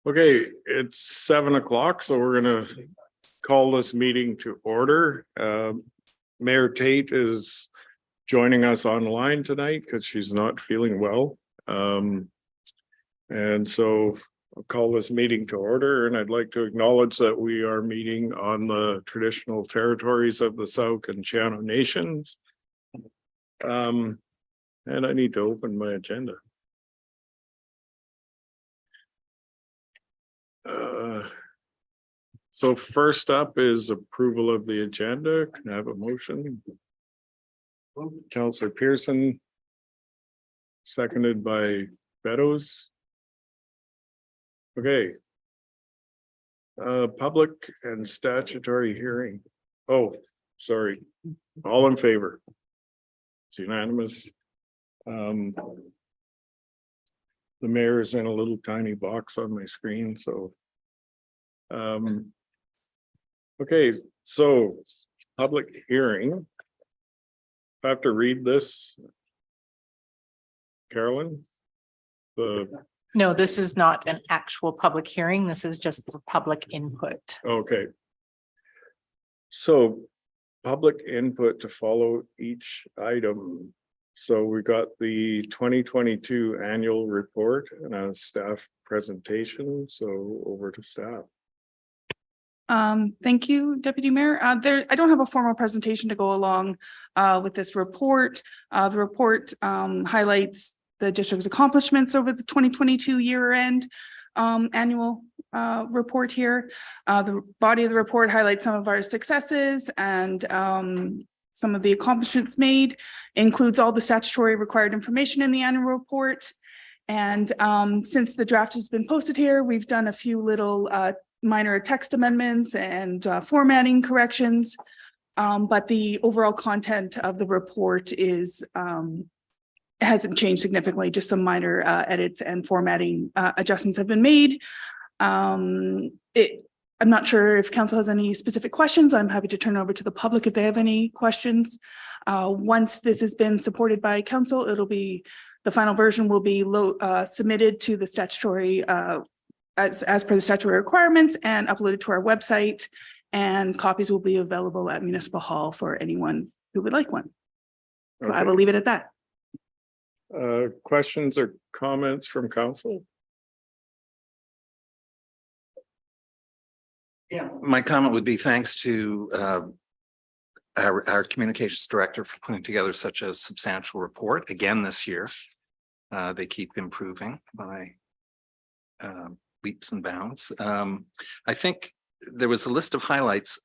Okay, it's 7 o'clock, so we're gonna call this meeting to order. Mayor Tate is joining us online tonight because she's not feeling well. And so I'll call this meeting to order, and I'd like to acknowledge that we are meeting on the traditional territories of the Sauk and Chano nations. And I need to open my agenda. So first up is approval of the agenda. Can I have a motion? Councillor Pearson. Seconded by Beddoes. Okay. Public and statutory hearing. Oh, sorry. All in favor? It's unanimous. The mayor is in a little tiny box on my screen, so. Okay, so public hearing. I have to read this. Carolyn? No, this is not an actual public hearing. This is just for public input. Okay. So public input to follow each item. So we got the 2022 annual report and a staff presentation. So over to staff. Thank you, Deputy Mayor. I don't have a formal presentation to go along with this report. The report highlights the district's accomplishments over the 2022 year-end annual report here. The body of the report highlights some of our successes and some of the accomplishments made, includes all the statutory required information in the annual report. And since the draft has been posted here, we've done a few little minor text amendments and formatting corrections, but the overall content of the report is hasn't changed significantly. Just some minor edits and formatting adjustments have been made. I'm not sure if council has any specific questions. I'm happy to turn over to the public if they have any questions. Once this has been supported by council, the final version will be submitted to the statutory as per the statutory requirements and uploaded to our website, and copies will be available at Municipal Hall for anyone who would like one. So I will leave it at that. Questions or comments from council? Yeah, my comment would be thanks to our communications director for putting together such a substantial report again this year. They keep improving by leaps and bounds. I think there was a list of highlights.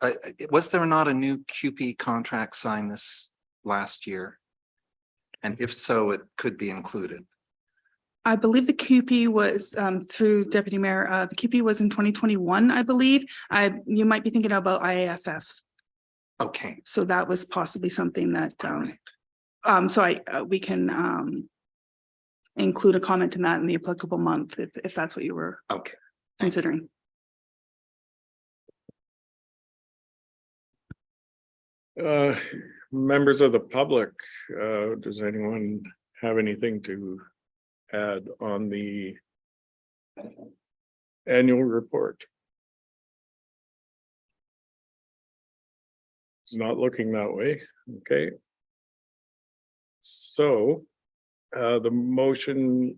Was there not a new QP contract signed this last year? And if so, it could be included. I believe the QP was through Deputy Mayor. The QP was in 2021, I believe. You might be thinking about IAFF. Okay. So that was possibly something that we can include a comment in that in the applicable month if that's what you were considering. Members of the public, does anyone have anything to add on the annual report? It's not looking that way. Okay. So the motion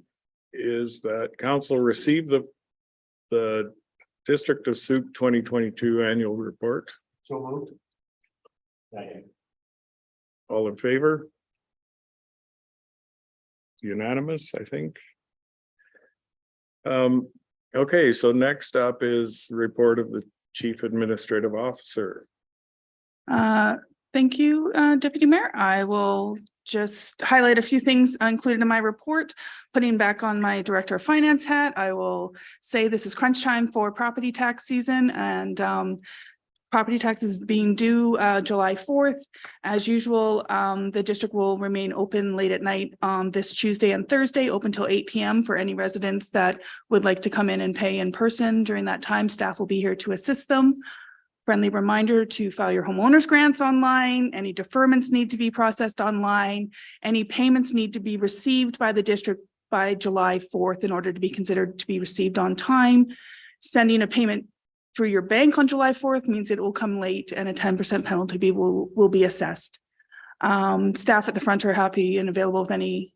is that council receive the District of Sauk 2022 annual report. So moved. All in favor? Unanimous, I think. Okay, so next up is report of the Chief Administrative Officer. Thank you, Deputy Mayor. I will just highlight a few things included in my report. Putting back on my Director of Finance hat, I will say this is crunch time for property tax season, and property taxes being due July 4th. As usual, the district will remain open late at night this Tuesday and Thursday, open till 8 p.m. for any residents that would like to come in and pay in person. During that time, staff will be here to assist them. Friendly reminder to file your homeowners grants online. Any deferments need to be processed online. Any payments need to be received by the district by July 4th in order to be considered to be received on time. sending a payment through your bank on July 4th means it will come late and a 10% penalty will be assessed. Staff at the front are happy and available with any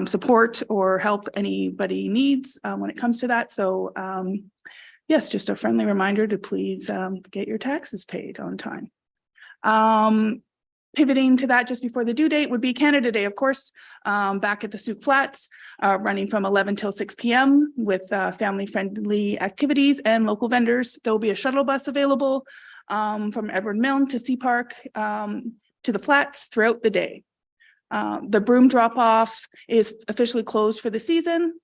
support or help anybody needs when it comes to that. So yes, just a friendly reminder to please get your taxes paid on time. Pivoting to that just before the due date would be Canada Day, of course, back at the Souk Flats, running from 11 till 6 p.m. with family-friendly activities and local vendors. There will be a shuttle bus available from Edward Milne to Sea Park to the flats throughout the day. The broom drop-off is officially closed for the season.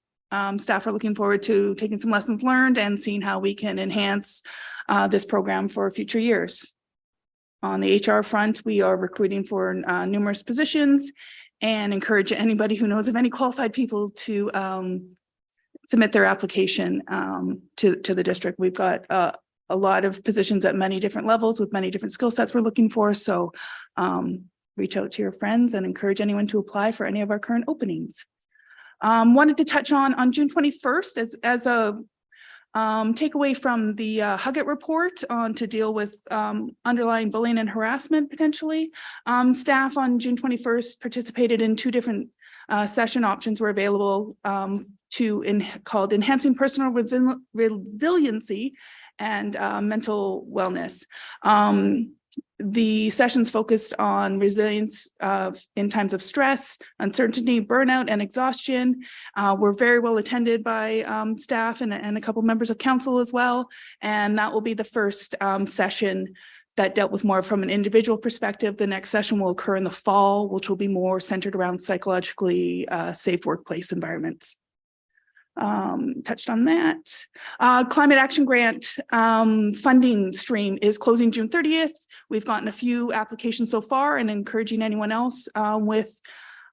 Staff are looking forward to taking some lessons learned and seeing how we can enhance this program for future years. On the HR front, we are recruiting for numerous positions and encourage anybody who knows of any qualified people to submit their application to the district. We've got a lot of positions at many different levels with many different skill sets we're looking for. So reach out to your friends and encourage anyone to apply for any of our current openings. Wanted to touch on June 21st as a takeaway from the Huggett report on to deal with underlying bullying and harassment potentially. Staff on June 21st participated in 2 different session options were available called Enhancing Personal Resiliency and Mental Wellness. The sessions focused on resilience in times of stress, uncertainty, burnout, and exhaustion. Were very well attended by staff and a couple members of council as well. And that will be the first session that dealt with more from an individual perspective. The next session will occur in the fall, which will be more centered around psychologically safe workplace environments. Touched on that. Climate Action Grant funding stream is closing June 30th. We've gotten a few applications so far and encouraging anyone else with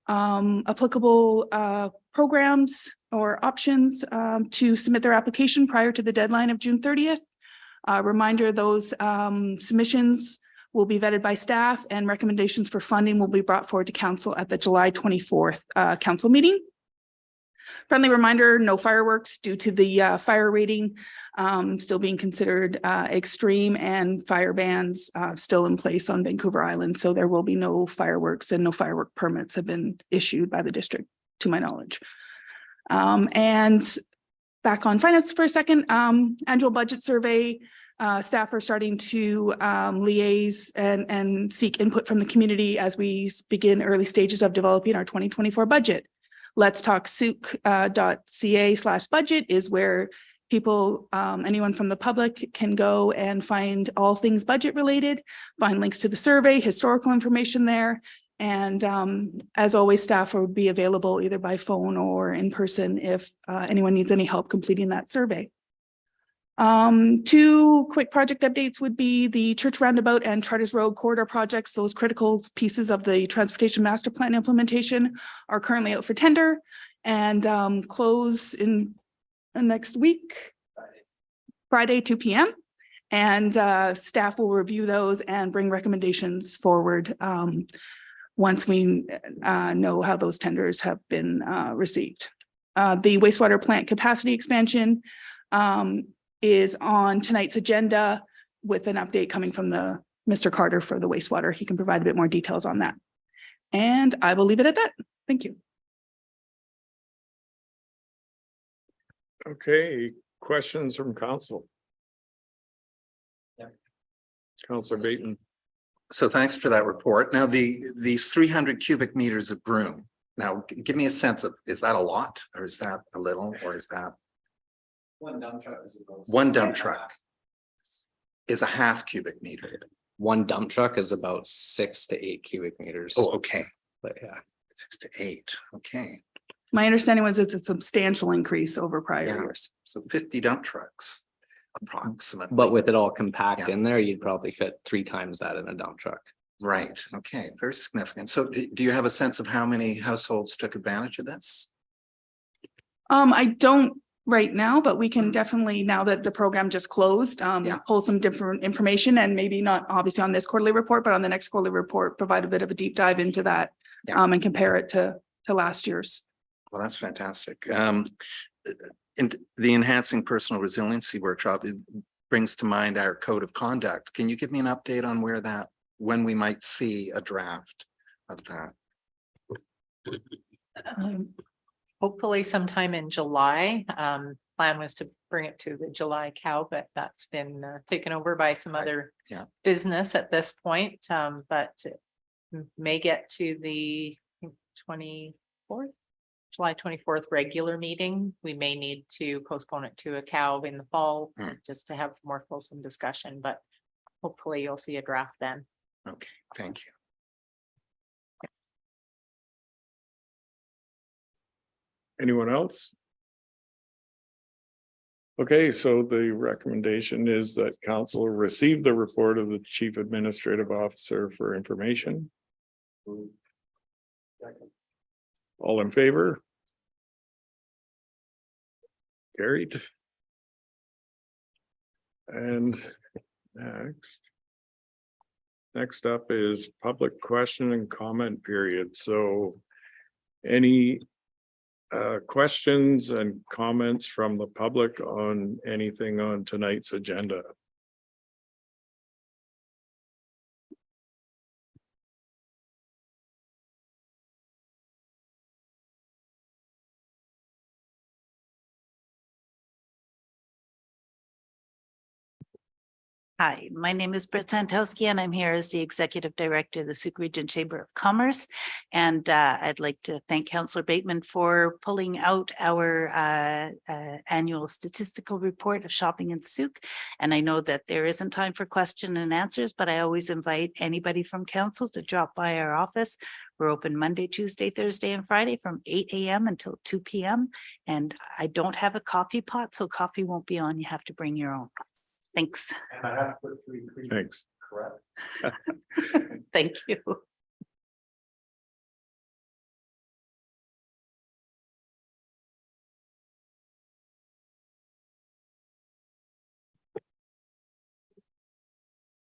applicable programs or options to submit their application prior to the deadline of June 30th. Reminder, those submissions will be vetted by staff and recommendations for funding will be brought forward to council at the July 24th council meeting. Friendly reminder, no fireworks due to the fire rating still being considered extreme and fire bans still in place on Vancouver Island. So there will be no fireworks and no firework permits have been issued by the district to my knowledge. And back on finance for a second, annual budget survey. Staff are starting to liaise and seek input from the community as we begin early stages of developing our 2024 budget. Let's Talk Souk.ca/budget is where people, anyone from the public can go and find all things budget related, find links to the survey, historical information there. And as always, staff would be available either by phone or in person if anyone needs any help completing that survey. 2 quick project updates would be the Church Roundabout and Charters Road corridor projects. Those critical pieces of the transportation master plan implementation are currently out for tender and close in the next week, Friday, 2 p.m. And staff will review those and bring recommendations forward once we know how those tenders have been received. The wastewater plant capacity expansion is on tonight's agenda with an update coming from Mr. Carter for the wastewater. He can provide a bit more details on that. And I will leave it at that. Thank you. Okay, questions from council? Yeah. Councilor Baton. So thanks for that report. Now, these 300 cubic meters of broom. Now, give me a sense of, is that a lot or is that a little or is that? One dump truck is about. One dump truck is a half cubic meter. One dump truck is about 6 to 8 cubic meters. Oh, okay. But yeah, 6 to 8. Okay. My understanding was it's a substantial increase over prior Yeah. years. So 50 dump trucks approximately. but with it all compact Yeah. in there, you'd probably fit 3 times that in a dump truck. Right. Okay. Very significant. So do you have a sense of how many households took advantage of this? I don't right now, but we can definitely, now that the program just closed, Yeah. pull some different information and maybe not obviously on this quarterly report, but on the next quarterly report, provide a bit of a deep dive into that Yeah. and compare it to last year's. Well, that's fantastic. in the Enhancing Personal Resiliency Workshop, it brings to mind our code of conduct. Can you give me an update on when we might see a draft of that? Hopefully sometime in July. Plan was to bring it to the July cow, but that's been taken over by some other Yeah. business at this point. But it may get to the 24th, July 24th regular meeting. We may need to postpone it to a cow in the fall just to have more fulsome discussion, but hopefully you'll see a draft then. Okay, thank you. Anyone else? Okay, so the recommendation is that council receive the report of the chief administrative officer for information. All in favor? Carried. And next up is public question and comment period. So any questions and comments from the public on anything on tonight's agenda? Hi, my name is Britt Santowski and I'm here as the Executive Director of the Sauk Region Chamber of Commerce. And I'd like to thank Councillor Bateman for pulling out our annual statistical report of shopping in Sauk. And I know that there isn't time for question and answers, but I always invite anybody from council to drop by our office. We're open Monday, Tuesday, Thursday, and Friday from 8 a.m. until 2 p.m. And I don't have a coffee pot, so coffee won't be on. You have to bring your own. Thanks. Thanks. Thank you.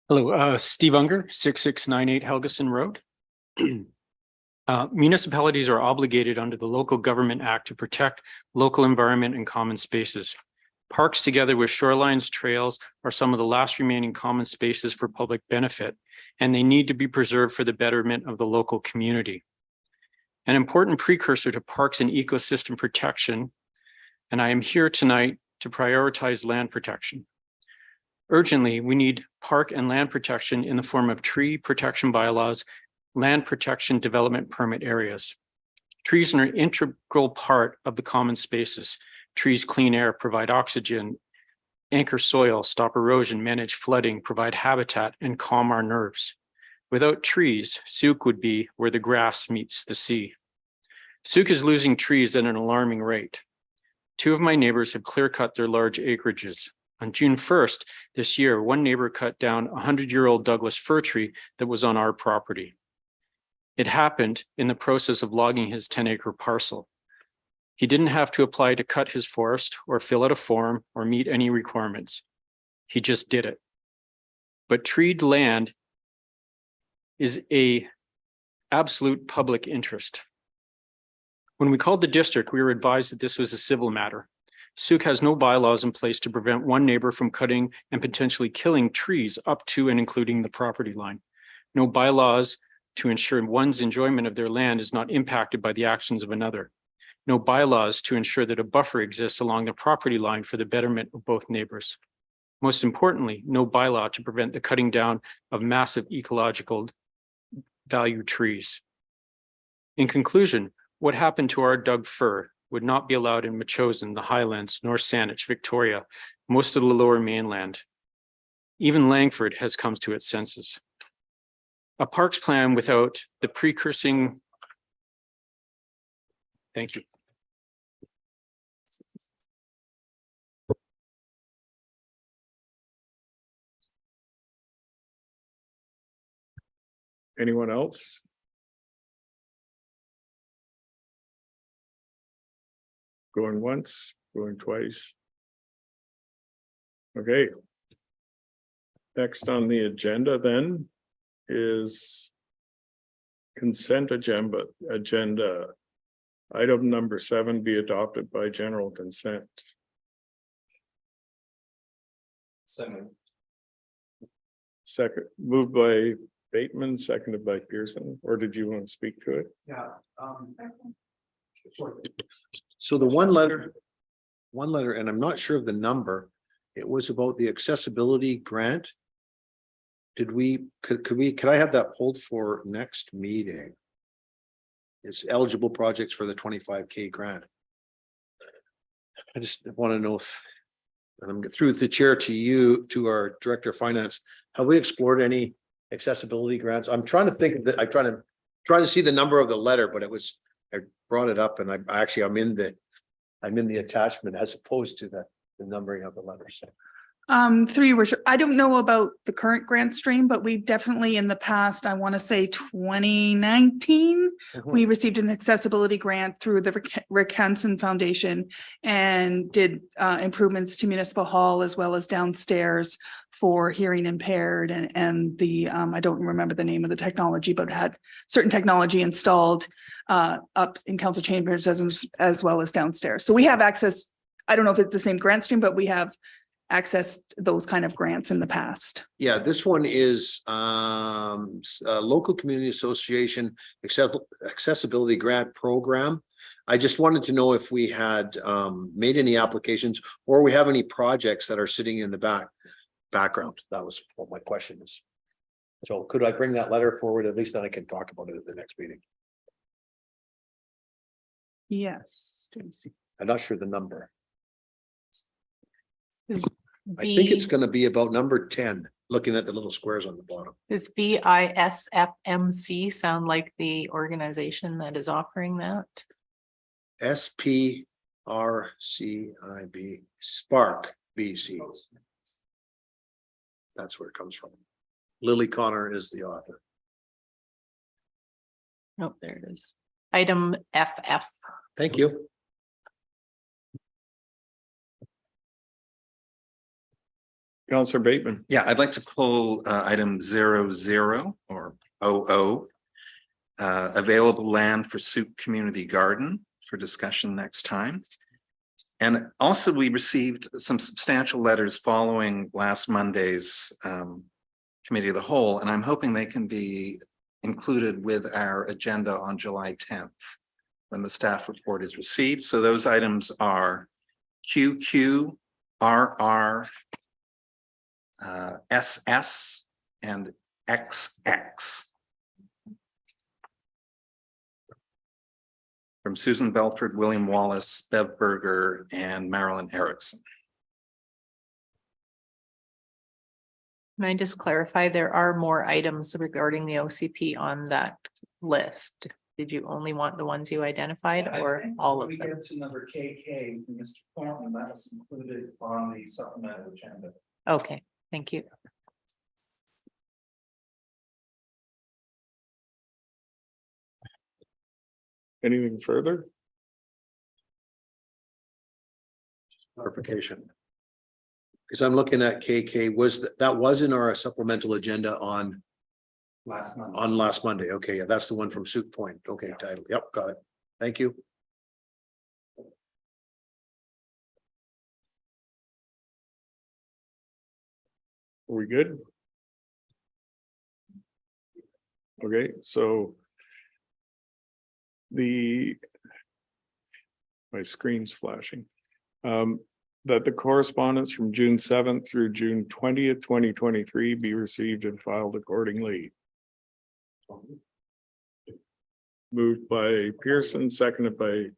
Hello, Steve Unger, 6698 Helgeson Road. Municipalities are obligated under the Local Government Act to protect local environment and common spaces. Parks, together with shorelines, trails, are some of the last remaining common spaces for public benefit, and they need to be preserved for the betterment of the local community. An important precursor to parks and ecosystem protection, and I am here tonight to prioritize land protection. Urgently, we need park and land protection in the form of tree protection bylaws, land protection development permit areas. Trees are an integral part of the common spaces. Trees clean air, provide oxygen, anchor soil, stop erosion, manage flooding, provide habitat, and calm our nerves. Without trees, Sauk would be where the grass meets the sea. Sauk is losing trees at an alarming rate. Two of my neighbors have clear-cut their large acreages. On June 1st this year, one neighbor cut down a 100-year-old Douglas fir tree that was on our property. It happened in the process of logging his 10-acre parcel. He didn't have to apply to cut his forest or fill out a form or meet any requirements. He just did it. But treed land is an absolute public interest. When we called the district, we were advised that this was a civil matter. Sauk has no bylaws in place to prevent one neighbor from cutting and potentially killing trees up to and including the property line. No bylaws to ensure one's enjoyment of their land is not impacted by the actions of another. No bylaws to ensure that a buffer exists along the property line for the betterment of both neighbors. Most importantly, no bylaw to prevent the cutting down of massive ecological value trees. In conclusion, what happened to our Doug fir would not be allowed in Metchosin, the Highlands, North Saanich, Victoria, most of the lower mainland. Even Langford has come to its senses. A parks plan without the precursing. Thank you. Anyone else? Going once, going twice. Okay. Next on the agenda then is consent agenda. Item number 7 be adopted by general consent. Second, moved by Bateman, seconded by Pearson, or did you want to speak to it? So the one letter, and I'm not sure of the number, it was about the accessibility grant. Could I have that pulled for next meeting? It's eligible projects for the 25K grant. I just want to know if, and I'm through the chair to you, to our director of finance, have we explored any accessibility grants? I'm trying to think that, I'm trying to see the number of the letter, but I brought it up and I'm in the attachment as opposed to the numbering of the letters. Through your worship, I don't know about the current grant stream, but we've definitely in the past, I want to say 2019, we received an accessibility grant through the Rick Hansen Foundation and did improvements to Municipal Hall as well as downstairs for hearing impaired and the I don't remember the name of the technology, but had certain technology installed up in council chambers as well as downstairs. So we have access. I don't know if it's the same grant stream, but we have accessed those kind of grants in the past. Yeah, this one is a local community association accessibility grant program. I just wanted to know if we had made any applications or we have any projects that are sitting in the background. That was what my question is. So could I bring that letter forward? At least then I can talk about it at the next meeting. Yes. I'm not sure the number. Is I think it's going to be about number 10, looking at the little squares on the bottom. Does BISFMC sound like the organization that is offering that? SPRCIB, Spark BC. That's where it comes from. Lily Connor is the author. Nope, there it is. Item FF. Thank you. Councillor Bateman. Yeah, I'd like to pull item 00 or 00. Available land for Soup Community Garden for discussion next time. And also we received some substantial letters following last Monday's Committee of the Whole, and I'm hoping they can be included with our agenda on July 10th when the staff report is received. So those items are QQ, RR, SS, and XX. From Susan Belford, William Wallace, Bev Berger, and Marilyn Erickson. Can I just clarify, there are more items regarding the OCP on that list? Did you only want the ones you identified or all of them? We get to number KK from Mr. Thornton, that was included on the supplemental agenda. Okay, thank you. Anything further? Clarification. Because I'm looking at KK, that was in our supplemental agenda on Last month. last Monday. Okay, yeah, that's the one from Soup Point. Okay, title. Yep, got it. Thank you. Are we good? Okay, so my screen's flashing. That the correspondence from June 7th through June 20th, 2023 be received and filed accordingly. Moved by Pearson, seconded by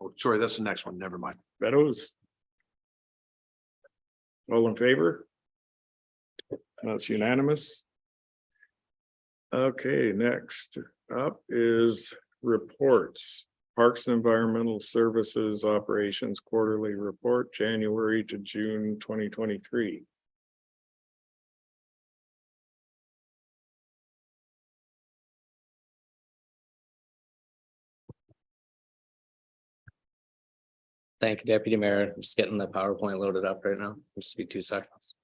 Oh, sorry, that's the next one. Never mind. Meadows. All in favor? That's unanimous. Okay, next up is reports. Parks and Environmental Services Operations Quarterly Report, January to June 2023. Thank you, Deputy Mayor. I'm just getting the PowerPoint loaded up right now. Just be 2 seconds.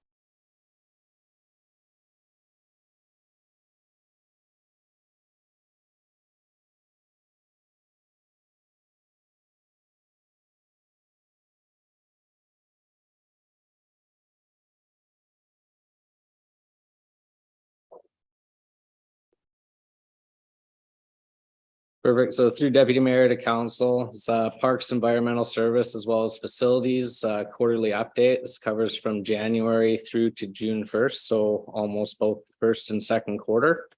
Perfect. So through Deputy Mayor to Council, it's Parks Environmental Service as well as Facilities quarterly update. This covers from January through to June 1st, so almost both first and second quarter.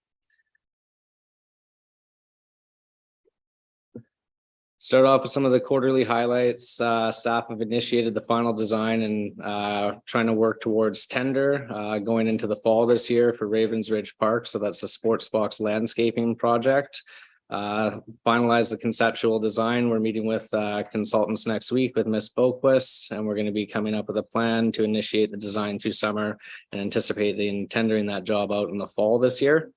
Start off with some of the quarterly highlights. Staff have initiated the final design and trying to work towards tender going into the fall this year for Ravens Ridge Park. So that's a sports box landscaping project. Finalize the conceptual design. We're meeting with consultants next week with Ms. Boquist, and we're going to be coming up with a plan to initiate the design through summer and anticipating tendering that job out in the fall this year.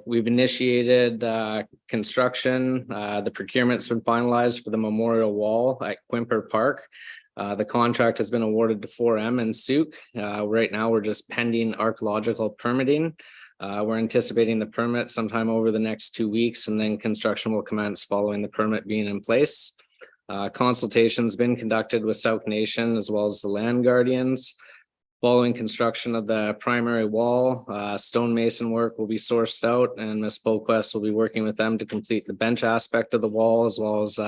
We've initiated construction. The procurement's been finalized for the memorial wall at Quimper Park. The contract has been awarded to 4M and Souk. Right now, we're just pending archaeological permitting. We're anticipating the permit sometime over the next 2 weeks, and then construction will commence following the permit being in place. Consultation's been conducted with Sauk Nation as well as the land guardians. Following construction of the primary wall, stonemason work will be sourced out, and Ms. Boquist will be working with them to complete the bench aspect of the wall, as well as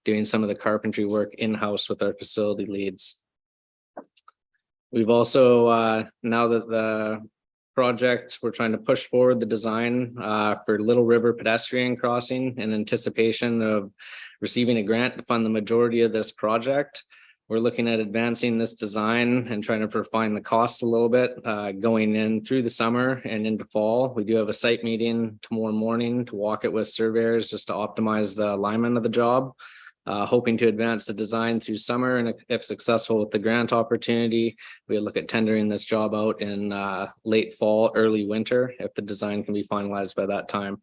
doing some of the carpentry work in-house with our facility leads. We've also, now that the project, we're trying to push forward the design for Little River pedestrian crossing in anticipation of receiving a grant to fund the majority of this project. We're looking at advancing this design and trying to refine the costs a little bit going in through the summer and into fall. We do have a site meeting tomorrow morning to walk it with surveyors just to optimize the alignment of the job. Hoping to advance the design through summer, and if successful with the grant opportunity, we'll look at tendering this job out in late fall, early winter, if the design can be finalized by that time.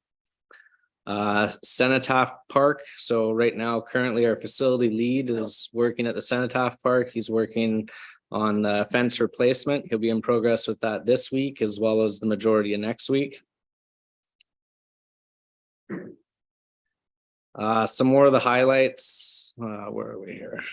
Cenotaph Park. So right now, currently our facility lead is working at the Cenotaph Park. He's working on the fence replacement. He'll be in progress with that this week, as well as the majority of next week. Some more of the highlights. Where are we here?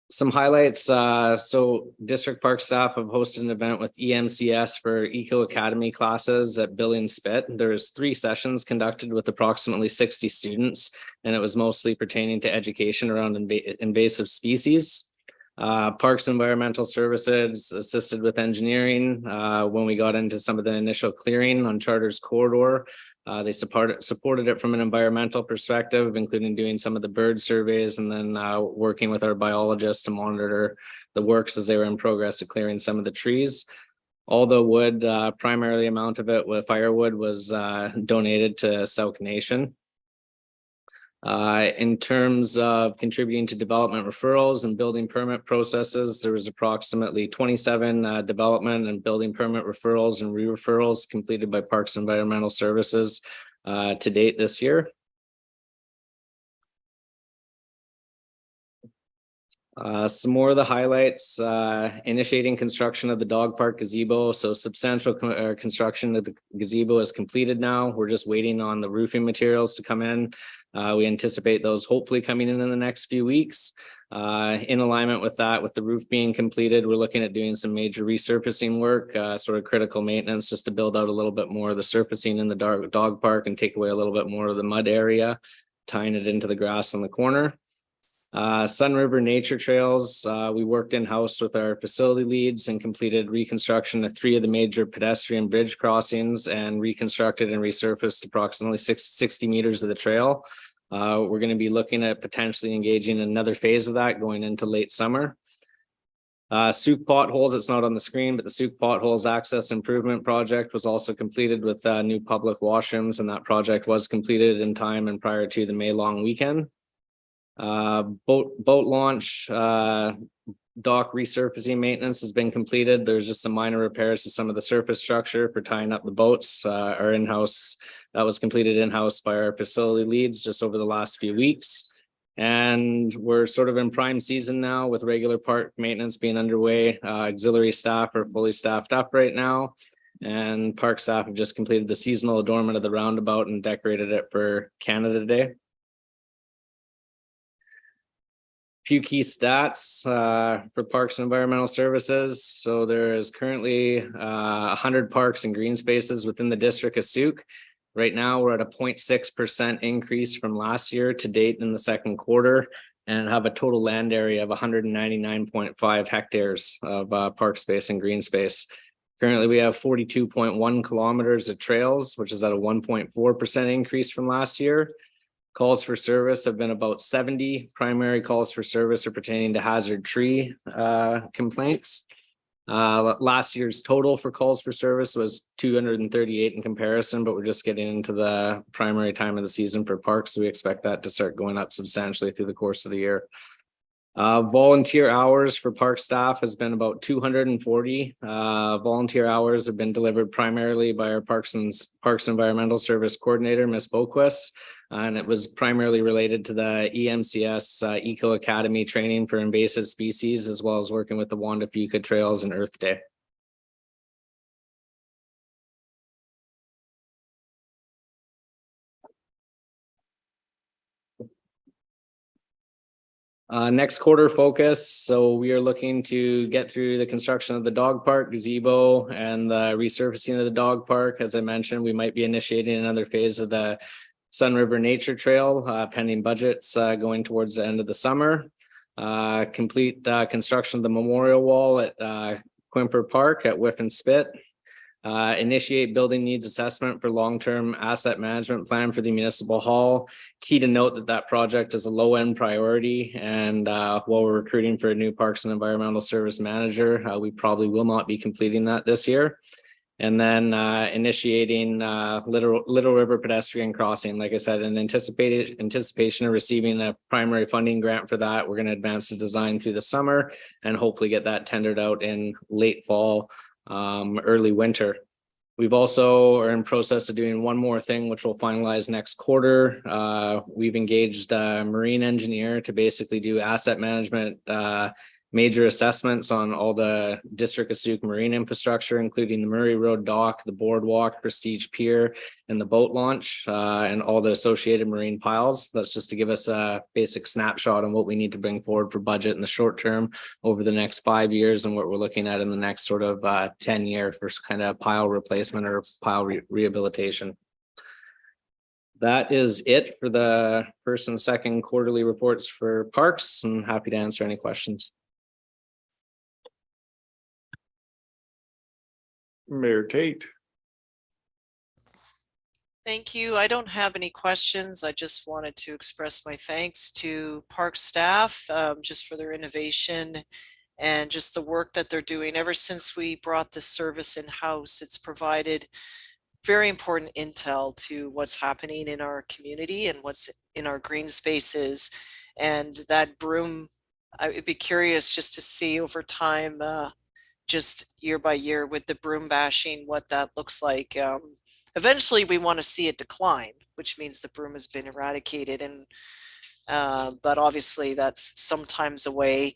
Some highlights. So district park staff have hosted an event with EMCS for Eco Academy classes at Billing Spit. There's 3 sessions conducted with approximately 60 students, and it was mostly pertaining to education around invasive species. Parks Environmental Services assisted with engineering when we got into some of the initial clearing on Charters Corridor. They supported it from an environmental perspective, including doing some of the bird surveys and then working with our biologists to monitor the works as they were in progress of clearing some of the trees. All the wood, primarily amount of it with firewood, was donated to Sauk Nation. In terms of contributing to development referrals and building permit processes, there was approximately 27 development and building permit referrals and re-referrals completed by Parks Environmental Services to date this year. Some more of the highlights, initiating construction of the dog park gazebo. So substantial construction of the gazebo is completed now. We're just waiting on the roofing materials to come in. We anticipate those hopefully coming in the next few weeks. In alignment with that, with the roof being completed, we're looking at doing some major resurfacing work, sort of critical maintenance, just to build out a little bit more of the surfacing in the dog park and take away a little bit more of the mud area, tying it into the grass on the corner. Sun River Nature Trails, we worked in-house with our facility leads and completed reconstruction of 3 of the major pedestrian bridge crossings and reconstructed and resurfaced approximately 60 meters of the trail. We're going to be looking at potentially engaging another phase of that going into late summer. Souk potholes, it's not on the screen, but the Souk potholes access improvement project was also completed with new public washrooms, and that project was completed in time and prior to the May long weekend. Boat launch, dock resurfacing maintenance has been completed. There's just some minor repairs to some of the surface structure for tying up the boats. Our in-house, that was completed in-house by our facility leads just over the last few weeks. And we're sort of in prime season now with regular park maintenance being underway. Auxiliary staff are fully staffed up right now, and park staff have just completed the seasonal adornment of the roundabout and decorated it for Canada Day. Few key stats for Parks and Environmental Services. So there is currently 100 parks and green spaces within the district of Souk. Right now, we're at a 0.6% increase from last year to date in the second quarter and have a total land area of 199.5 hectares of park space and green space. Currently, we have 42.1 kilometers of trails, which is at a 1.4% increase from last year. Calls for service have been about 70. Primary calls for service are pertaining to hazard tree complaints. Last year's total for calls for service was 238 in comparison, but we're just getting into the primary time of the season for parks, so we expect that to start going up substantially through the course of the year. Volunteer hours for park staff has been about 240. Volunteer hours have been delivered primarily by our Parks Environmental Service Coordinator, Ms. Boquist. And it was primarily related to the EMCS Eco Academy training for invasive species, as well as working with the Juan de Fuca Trails and Earth Day. Next quarter focus. So we are looking to get through the construction of the dog park, gazebo, and the resurfacing of the dog park. As I mentioned, we might be initiating another phase of the Sun River Nature Trail, pending budgets going towards the end of the summer. Complete construction of the memorial wall at Quimper Park at Whiff and Spit. Initiate building needs assessment for long-term asset management plan for the municipal hall. Key to note that project is a low-end priority, and while we're recruiting for a new Parks and Environmental Service manager, we probably will not be completing that this year. And then initiating Little River pedestrian crossing. Like I said, in anticipation of receiving a primary funding grant for that, we're going to advance the design through the summer and hopefully get that tendered out in late fall, early winter. We've also are in process of doing one more thing, which we'll finalize next quarter. We've engaged a marine engineer to basically do asset management, major assessments on all the District of Sauk marine infrastructure, including the Murray Road dock, the boardwalk, Prestige Pier, and the boat launch, and all the associated marine piles. That's just to give us a basic snapshot on what we need to bring forward for budget in the short term over the next 5 years, and what we're looking at in the next sort of 10-year for kind of pile replacement or pile rehabilitation. That is it for the first and second quarterly reports for parks. I'm happy to answer any questions. Mayor Tate. Thank you. I don't have any questions. I just wanted to express my thanks to park staff just for their innovation and just the work that they're doing. Ever since we brought this service in-house, it's provided very important intel to what's happening in our community and what's in our green spaces. And that broom, I would be curious just to see over time, just year by year with the broom bashing, what that looks like. Eventually we want to see it decline, which means the broom has been eradicated, and but obviously that's sometimes away.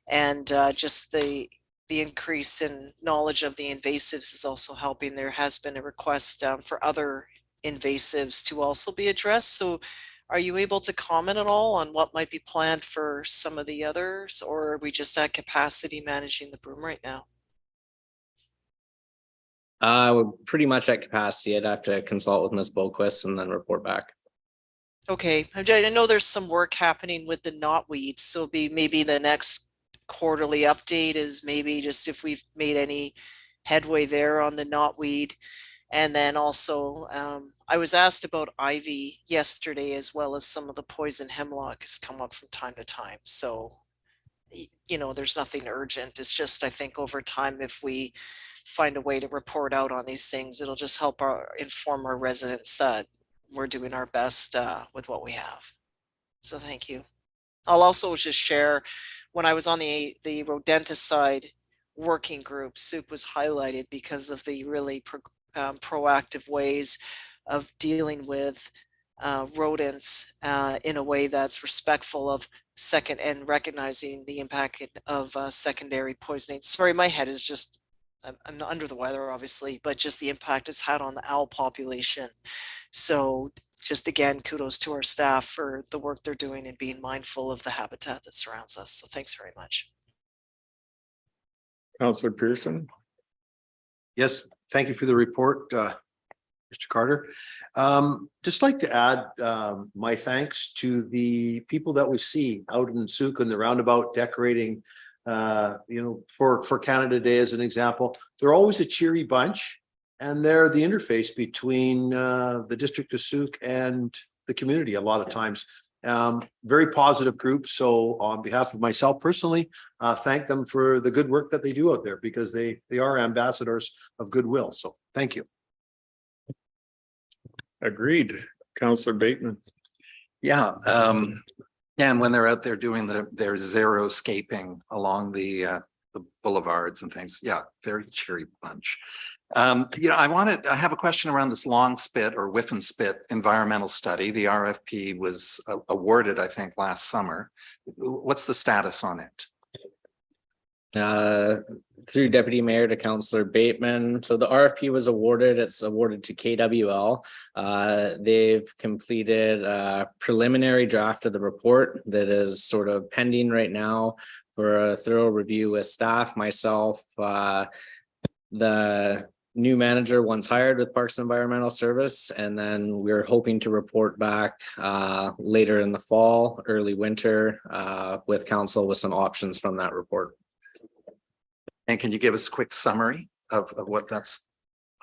And just the increase in knowledge of the invasives is also helping. There has been a request for other invasives to also be addressed. So are you able to comment at all on what might be planned for some of the others, or are we just at capacity managing the broom right now? We're pretty much at capacity. I'd have to consult with Ms. Boquist and then report back. Okay, I know there's some work happening with the knotweed, so maybe the next quarterly update is maybe just if we've made any headway there on the knotweed. And then also, I was asked about ivy yesterday, as well as some of the poison hemlock has come up from time to time. So, you know, there's nothing urgent. It's just, I think over time, if we find a way to report out on these things, it'll just help inform our residents that we're doing our best with what we have. So thank you. I'll also just share, when I was on the rodenticide working group, Sauk was highlighted because of the really proactive ways of dealing with rodents in a way that's respectful of and recognizing the impact of secondary poisoning. Sorry, my head is just, I'm not under the weather, obviously, but just the impact it's had on the owl population. So just again, kudos to our staff for the work they're doing and being mindful of the habitat that surrounds us. So thanks very much. Councillor Pearson. Yes, thank you for the report. Mr. Carter. Just like to add my thanks to the people that we see out in Souk and the roundabout decorating, for Canada Day as an example. They're always a cheery bunch, and they're the interface between the District of Souk and the community a lot of times. Very positive group. So on behalf of myself personally, thank them for the good work that they do out there, because they are ambassadors of goodwill. So thank you. Agreed. Councillor Bateman. Yeah, and when they're out there doing their xeriscaping along the boulevards and things, yeah, very cheery bunch. I have a question around this long spit or whiff and spit environmental study. The RFP was awarded, I think, last summer. What's the status on it? Through Deputy Mayor to Councillor Bateman. So the RFP was awarded. It's awarded to KWL. They've completed a preliminary draft of the report that is sort of pending right now for a thorough review with staff, myself, the new manager once hired with Parks and Environmental Service, and then we're hoping to report back later in the fall, early winter, with council with some options from that report. And can you give us a quick summary of what that's?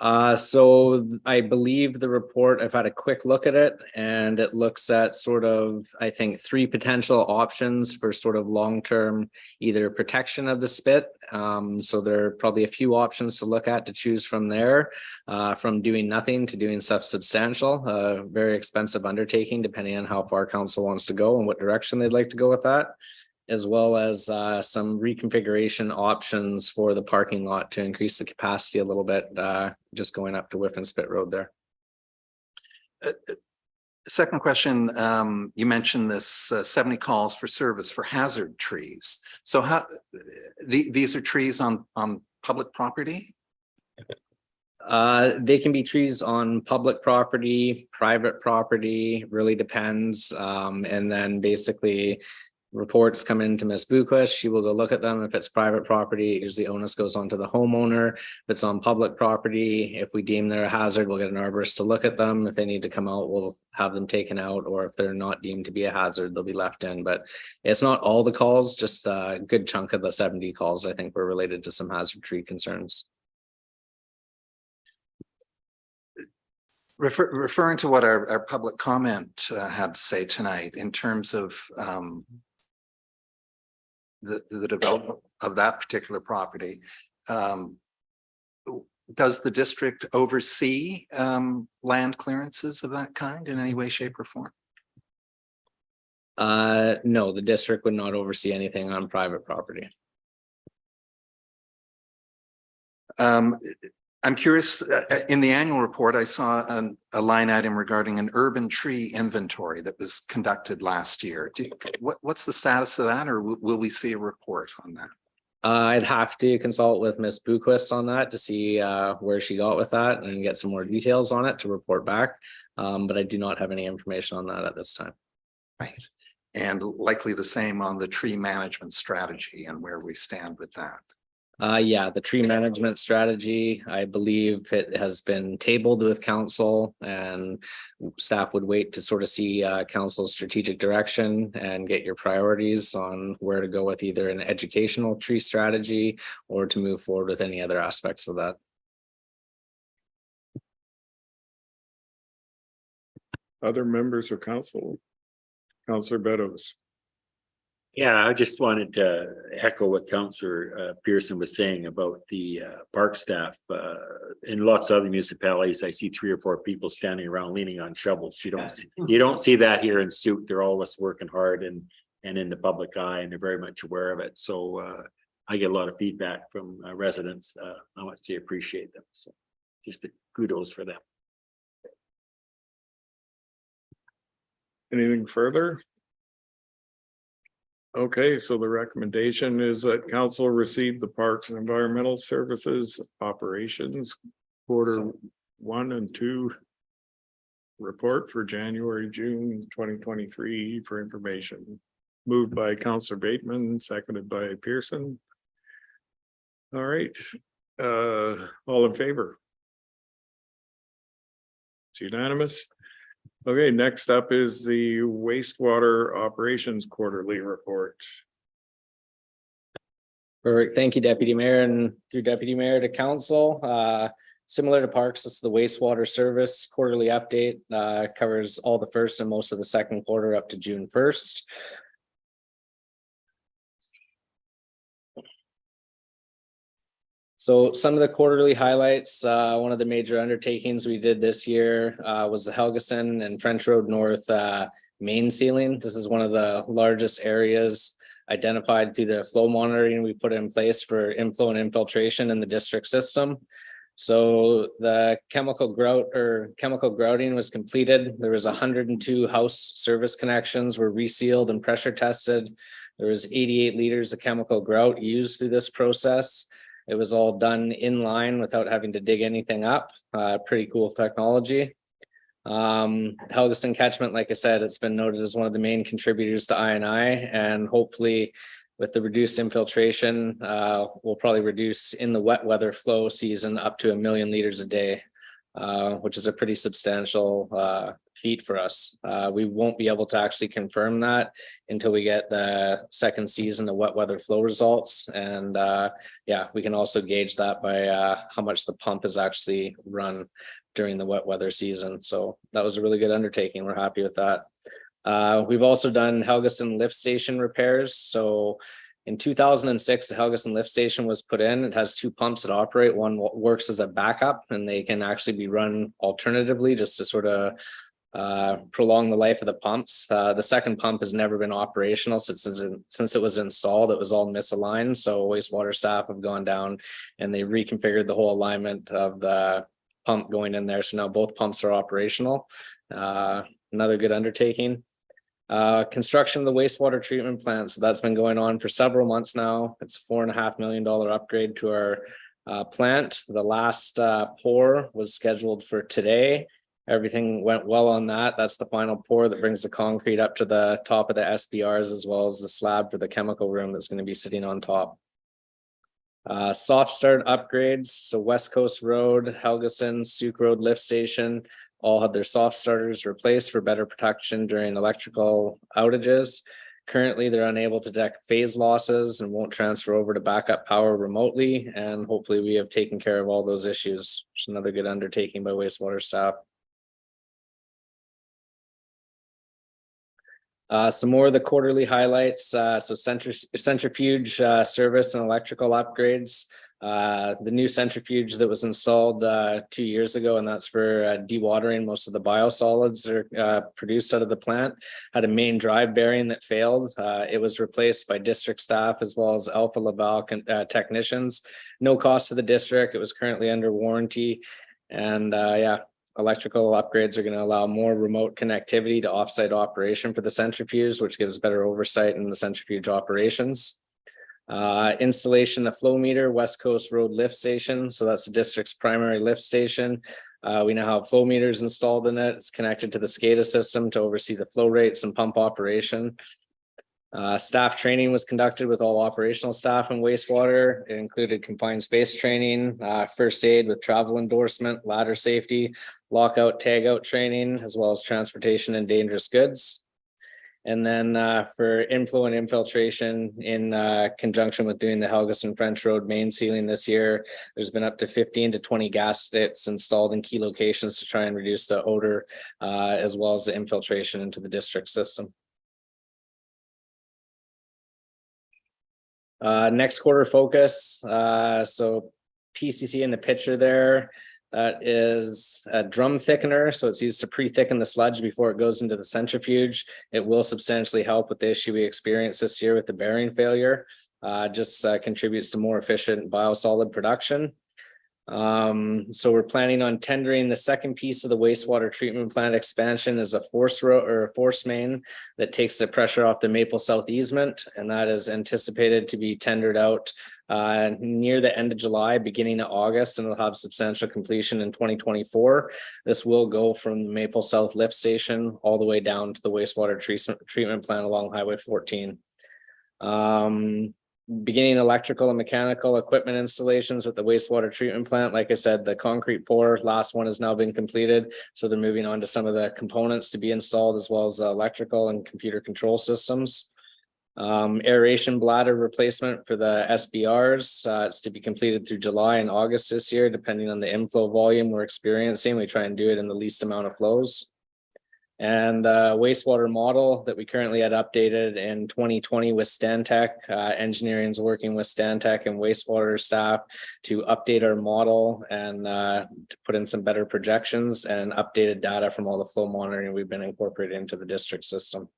So I believe the report, I've had a quick look at it, and it looks at sort of, I think, 3 potential options for sort of long-term either protection of the spit. So there are probably a few options to look at to choose from there, from doing nothing to doing stuff substantial, very expensive undertaking, depending on how far council wants to go and what direction they'd like to go with that, as well as some reconfiguration options for the parking lot to increase the capacity a little bit, just going up to Whiff and Spit Road there. Second question, you mentioned this 70 calls for service for hazard trees. So how these are trees on public property? They can be trees on public property, private property, really depends. And then basically reports come into Ms. Buquist. She will go look at them. If it's private property, usually onus goes on to the homeowner. If it's on public property, if we deem they're a hazard, we'll get an arborist to look at them. If they need to come out, we'll have them taken out, or if they're not deemed to be a hazard, they'll be left in. But it's not all the calls, just a good chunk of the 70 calls, I think, were related to some hazard tree concerns. Referring to what our public comment had to say tonight in terms of the development of that particular property, does the district oversee land clearances of that kind in any way, shape, or form? No, the district would not oversee anything on private property. I'm curious, in the annual report, I saw a line item regarding an urban tree inventory that was conducted last year. What's the status of that, or will we see a report on that? I'd have to consult with Ms. Buquist on that to see where she got with that and get some more details on it to report back. But I do not have any information on that at this time. Right. And likely the same on the tree management strategy and where we stand with that. Yeah, the tree management strategy, I believe it has been tabled with council, and staff would wait to sort of see council's strategic direction and get your priorities on where to go with either an educational tree strategy or to move forward with any other aspects of that. Other members of council? Councillor Beddoes. Yeah, I just wanted to echo what Councillor Pearson was saying about the park staff. In lots of other municipalities, I see 3 or 4 people standing around leaning on shovels. You don't see that here in Souk. They're always working hard and in the public eye, and they're very much aware of it. So I get a lot of feedback from residents how much they appreciate them. So just a kudos for them. Anything further? Okay, so the recommendation is that council receive the Parks and Environmental Services Operations Quarter 1 and 2 report for January, June 2023 for information. Moved by Councillor Bateman, seconded by Pearson. All right, all in favor? It's unanimous. Okay, next up is the wastewater operations quarterly report. Perfect. Thank you, Deputy Mayor, and through Deputy Mayor to Council. Similar to Parks, this is the wastewater service quarterly update. Covers all the first and most of the second quarter up to June 1st. So some of the quarterly highlights, one of the major undertakings we did this year was the Helgeson and French Road North main sealing. This is one of the largest areas identified through the flow monitoring we put in place for inflow and infiltration in the district system. So the chemical grouting was completed. There was 102 house service connections were resealed and pressure tested. There was 88 liters of chemical grout used through this process. It was all done in line without having to dig anything up. Pretty cool technology. Helgeson catchment, like I said, it's been noted as one of the main contributors to INI, and hopefully with the reduced infiltration, we'll probably reduce in the wet weather flow season up to 1 million liters a day, which is a pretty substantial feat for us. We won't be able to actually confirm that until we get the second season of wet weather flow results. And yeah, we can also gauge that by how much the pump is actually run during the wet weather season. So that was a really good undertaking. We're happy with that. We've also done Helgeson lift station repairs. So in 2006, the Helgeson lift station was put in. It has 2 pumps that operate. One works as a backup, and they can actually be run alternatively just to sort of prolong the life of the pumps. The second pump has never been operational since it was installed. It was all misaligned. So wastewater staff have gone down and they reconfigured the whole alignment of the pump going in there. So now both pumps are operational. Another good undertaking. Construction of the wastewater treatment plant. So that's been going on for several months now. It's a $4.5 million upgrade to our plant. The last pour was scheduled for today. Everything went well on that. That's the final pour that brings the concrete up to the top of the SBRs, as well as the slab for the chemical room that's going to be sitting on top. Soft start upgrades. So West Coast Road, Helgeson, Suk Road lift station all had their soft starters replaced for better protection during electrical outages. Currently, they're unable to detect phase losses and won't transfer over to backup power remotely. And hopefully we have taken care of all those issues. It's another good undertaking by wastewater staff. Some more of the quarterly highlights. So centrifuge service and electrical upgrades. The new centrifuge that was installed 2 years ago, and that's for dewatering most of the biosolids that are produced out of the plant, had a main drive bearing that failed. It was replaced by district staff as well as Alpha Laval technicians. No cost to the district. It was currently under warranty. And yeah, electrical upgrades are going to allow more remote connectivity to offsite operation for the centrifuge, which gives better oversight in the centrifuge operations. Installation of flow meter, West Coast Road lift station. So that's the district's primary lift station. We now have flow meters installed in it. It's connected to the SCADA system to oversee the flow rates and pump operation. Staff training was conducted with all operational staff and wastewater. It included confined space training, first aid with travel endorsement, ladder safety, lockout, tagout training, as well as transportation and dangerous goods. And then for inflow and infiltration in conjunction with doing the Helgeson French Road main sealing this year, there's been up to 15 to 20 gas stits installed in key locations to try and reduce the odor as well as the infiltration into the district system. Next quarter focus. So PCC in the picture there, that is a drum thickener. So it's used to pre-thicken the sludge before it goes into the centrifuge. It will substantially help with the issue we experienced this year with the bearing failure. Just contributes to more efficient biosolid production. So we're planning on tendering the second piece of the wastewater treatment plant expansion as a force road or a force main that takes the pressure off the Maple South easement, and that is anticipated to be tendered out near the end of July, beginning of August, and it'll have substantial completion in 2024. This will go from the Maple South lift station all the way down to the wastewater treatment plant along Highway 14. beginning electrical and mechanical equipment installations at the wastewater treatment plant. Like I said, the concrete pour, last one has now been completed. So they're moving on to some of the components to be installed, as well as electrical and computer control systems. Aeration bladder replacement for the SBRs. It's to be completed through July and August this year, depending on the inflow volume we're experiencing. We try and do it in the least amount of flows. And wastewater model that we currently had updated in 2020 with Stantec. Engineering is working with Stantec and wastewater staff to update our model and to put in some better projections and updated data from all the flow monitoring we've been incorporating into the district system.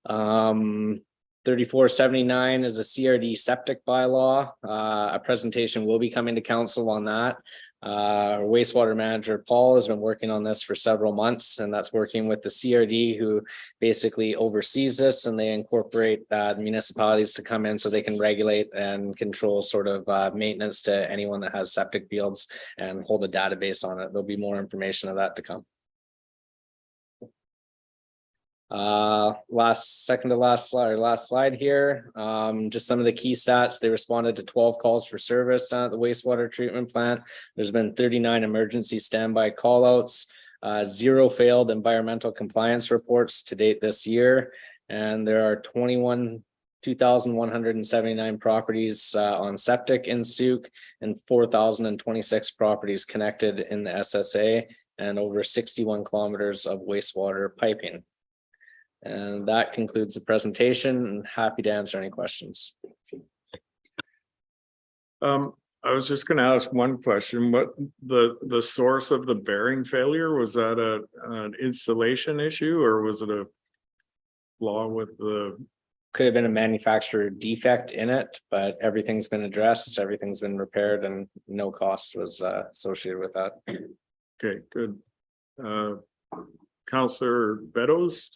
3479 is a CRD septic bylaw. A presentation will be coming to council on that. Our wastewater manager, Paul, has been working on this for several months, and that's working with the CRD, who basically oversees this, and they incorporate the municipalities to come in so they can regulate and control sort of maintenance to anyone that has septic fields and hold a database on it. There'll be more information of that to come. Last slide here. Just some of the key stats. They responded to 12 calls for service at the wastewater treatment plant. There's been 39 emergency standby callouts, 0 failed environmental compliance reports to date this year, and there are 2,179 properties on septic in Souk and 4,026 properties connected in the SSA, and over 61 kilometers of wastewater piping. And that concludes the presentation. Happy to answer any questions. I was just gonna ask one question. What the source of the bearing failure, was that an installation issue, or was it a flaw with the? Could have been a manufacturer defect in it, but everything's been addressed, everything's been repaired, and no cost was associated with that. Okay, good. Councillor Beddoes?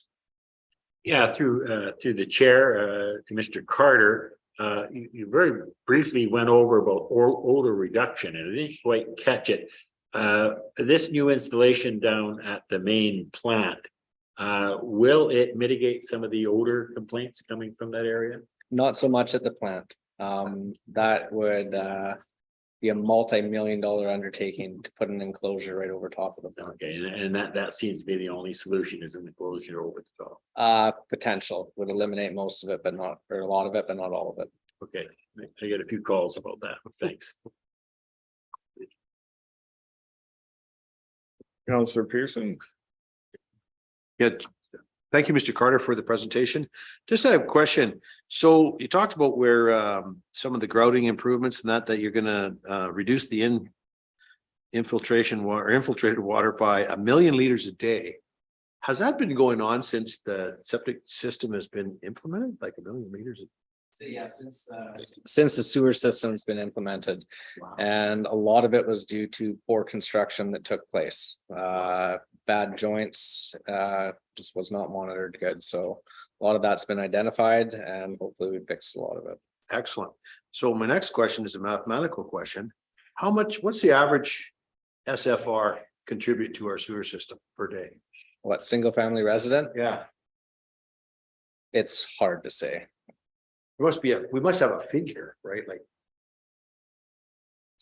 Yeah, through the chair, to Mr. Carter, you very briefly went over about odor reduction, and I didn't quite catch it. This new installation down at the main plant, will it mitigate some of the odor complaints coming from that area? Not so much at the plant. That would be a multi-million-dollar undertaking to put an enclosure right over top of the plant. Okay, and that seems to be the only solution, is an enclosure over the top. Potential would eliminate most of it, but not, or a lot of it, but not all of it. Okay, I get a few calls about that. Thanks. Councillor Pearson? Yeah, thank you, Mr. Carter, for the presentation. Just have a question. So you talked about where some of the grouting improvements and that you're gonna reduce the infiltrated water by 1 million liters a day. Has that been going on since the septic system has been implemented, like 1 million liters? So yeah, since the sewer system's been implemented, and a lot of it was due to poor construction that took place. Bad joints, just was not monitored good. So a lot of that's been identified, and hopefully we fixed a lot of it. Excellent. So my next question is a mathematical question. What's the average SFR contribute to our sewer system per day? What, single family resident? Yeah. It's hard to say. We must have a figure, right? Like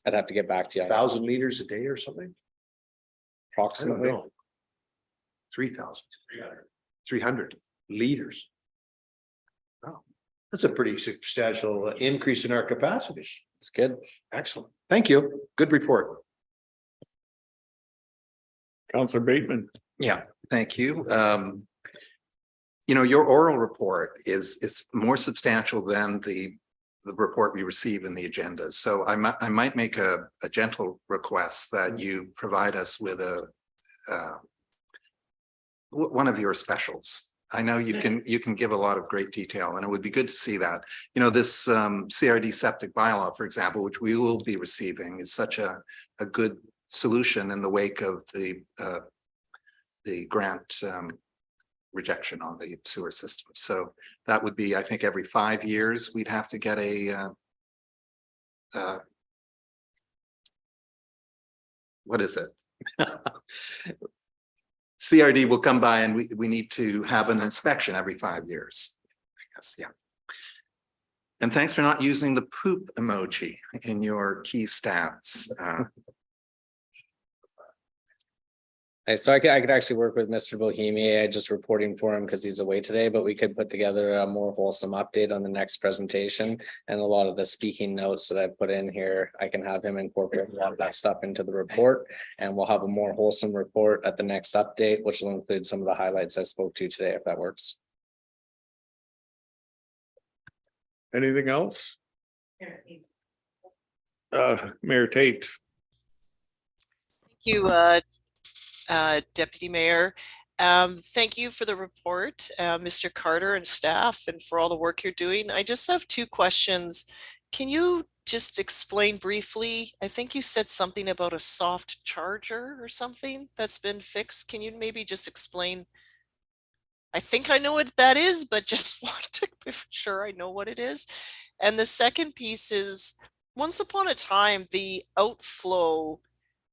I'd have to get back to you. 1,000 liters a day or something? Approximately. 3,000. 300 liters. Wow, that's a pretty substantial increase in our capacity. It's good. Excellent. Thank you. Good report. Councillor Bateman? Yeah, thank you. You know, your oral report is more substantial than the report we receive in the agenda. So I might make a gentle request that you provide us with one of your specials. I know you can give a lot of great detail, and it would be good to see that. You know, this CRD septic bylaw, for example, which we will be receiving, is such a good solution in the wake of the grant rejection on the sewer system. So that would be, I think, every 5 years we'd have to get what is it? CRD will come by, and we need to have an inspection every 5 years. I guess, yeah. And thanks for not using the poop emoji in your key stats. So I could actually work with Mr. Bohemian, just reporting for him because he's away today, but we could put together a more wholesome update on the next presentation. And a lot of the speaking notes that I put in here, I can have him incorporate a lot of that stuff into the report. And we'll have a more wholesome report at the next update, which will include some of the highlights I spoke to today, if that works. Anything else? Mayor Tate. Thank you, Deputy Mayor. Thank you for the report, Mr. Carter and staff, and for all the work you're doing. I just have two questions. Can you just explain briefly? I think you said something about a soft charger or something that's been fixed. Can you maybe just explain? I think I know what that is, but just want to be sure I know what it is. And the second piece is, once upon a time, the outflow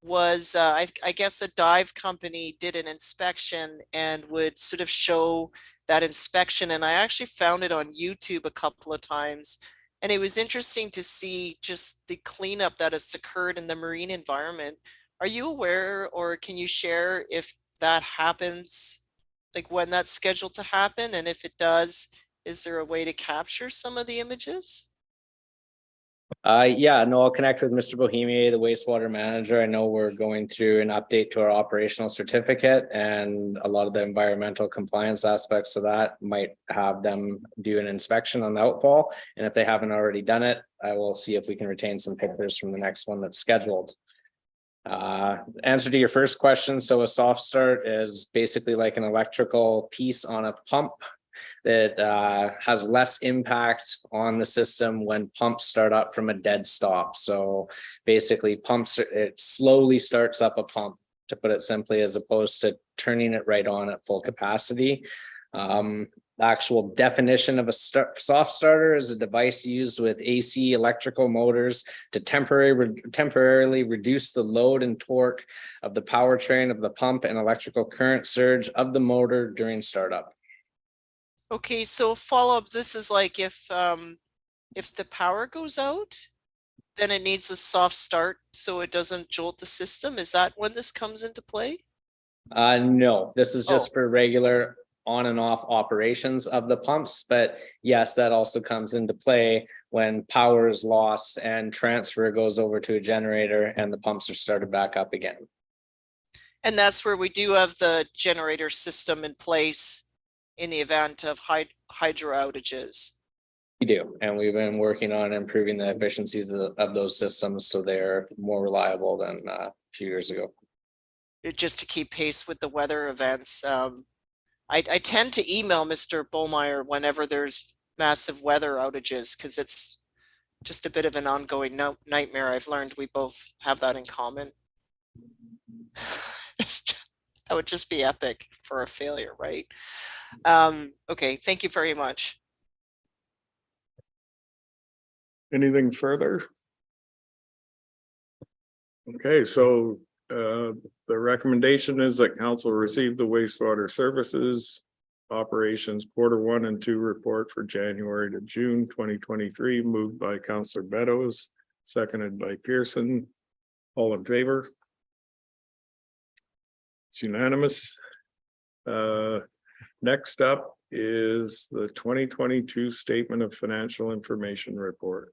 was, I guess a dive company did an inspection and would sort of show that inspection. And I actually found it on YouTube a couple of times. And it was interesting to see just the cleanup that has occurred in the marine environment. Are you aware, or can you share if that happens? Like when that's scheduled to happen, and if it does, is there a way to capture some of the images? Yeah, no, I'll connect with Mr. Bohemian, the wastewater manager. I know we're going through an update to our operational certificate, and a lot of the environmental compliance aspects of that might have them do an inspection on the outfall. And if they haven't already done it, I will see if we can retain some pictures from the next one that's scheduled. Answer to your first question. So a soft start is basically like an electrical piece on a pump that has less impact on the system when pumps start up from a dead stop. So basically it slowly starts up a pump, to put it simply, as opposed to turning it right on at full capacity. The actual definition of a soft starter is a device used with AC electrical motors to temporarily reduce the load and torque of the powertrain of the pump and electrical current surge of the motor during startup. Okay, so follow up, this is like if the power goes out, then it needs a soft start so it doesn't jolt the system. Is that when this comes into play? No, this is just for regular on and off operations of the pumps. But yes, that also comes into play when power is lost and transfer goes over to a generator and the pumps are started back up again. And that's where we do have the generator system in place in the event of hydro outages. We do, and we've been working on improving the efficiencies of those systems so they're more reliable than a few years ago. Just to keep pace with the weather events. I tend to email Mr. Bollmeyer whenever there's massive weather outages, because it's just a bit of an ongoing nightmare. I've learned we both have that in common. That would just be epic for a failure, right? Okay, thank you very much. Anything further? Okay, so the recommendation is that council receive the wastewater services operations Q1 and Q2 report for January to June 2023, moved by Councillor Beddoes, seconded by Pearson. All in favor? It's unanimous. Next up is the 2022 Statement of Financial Information Report.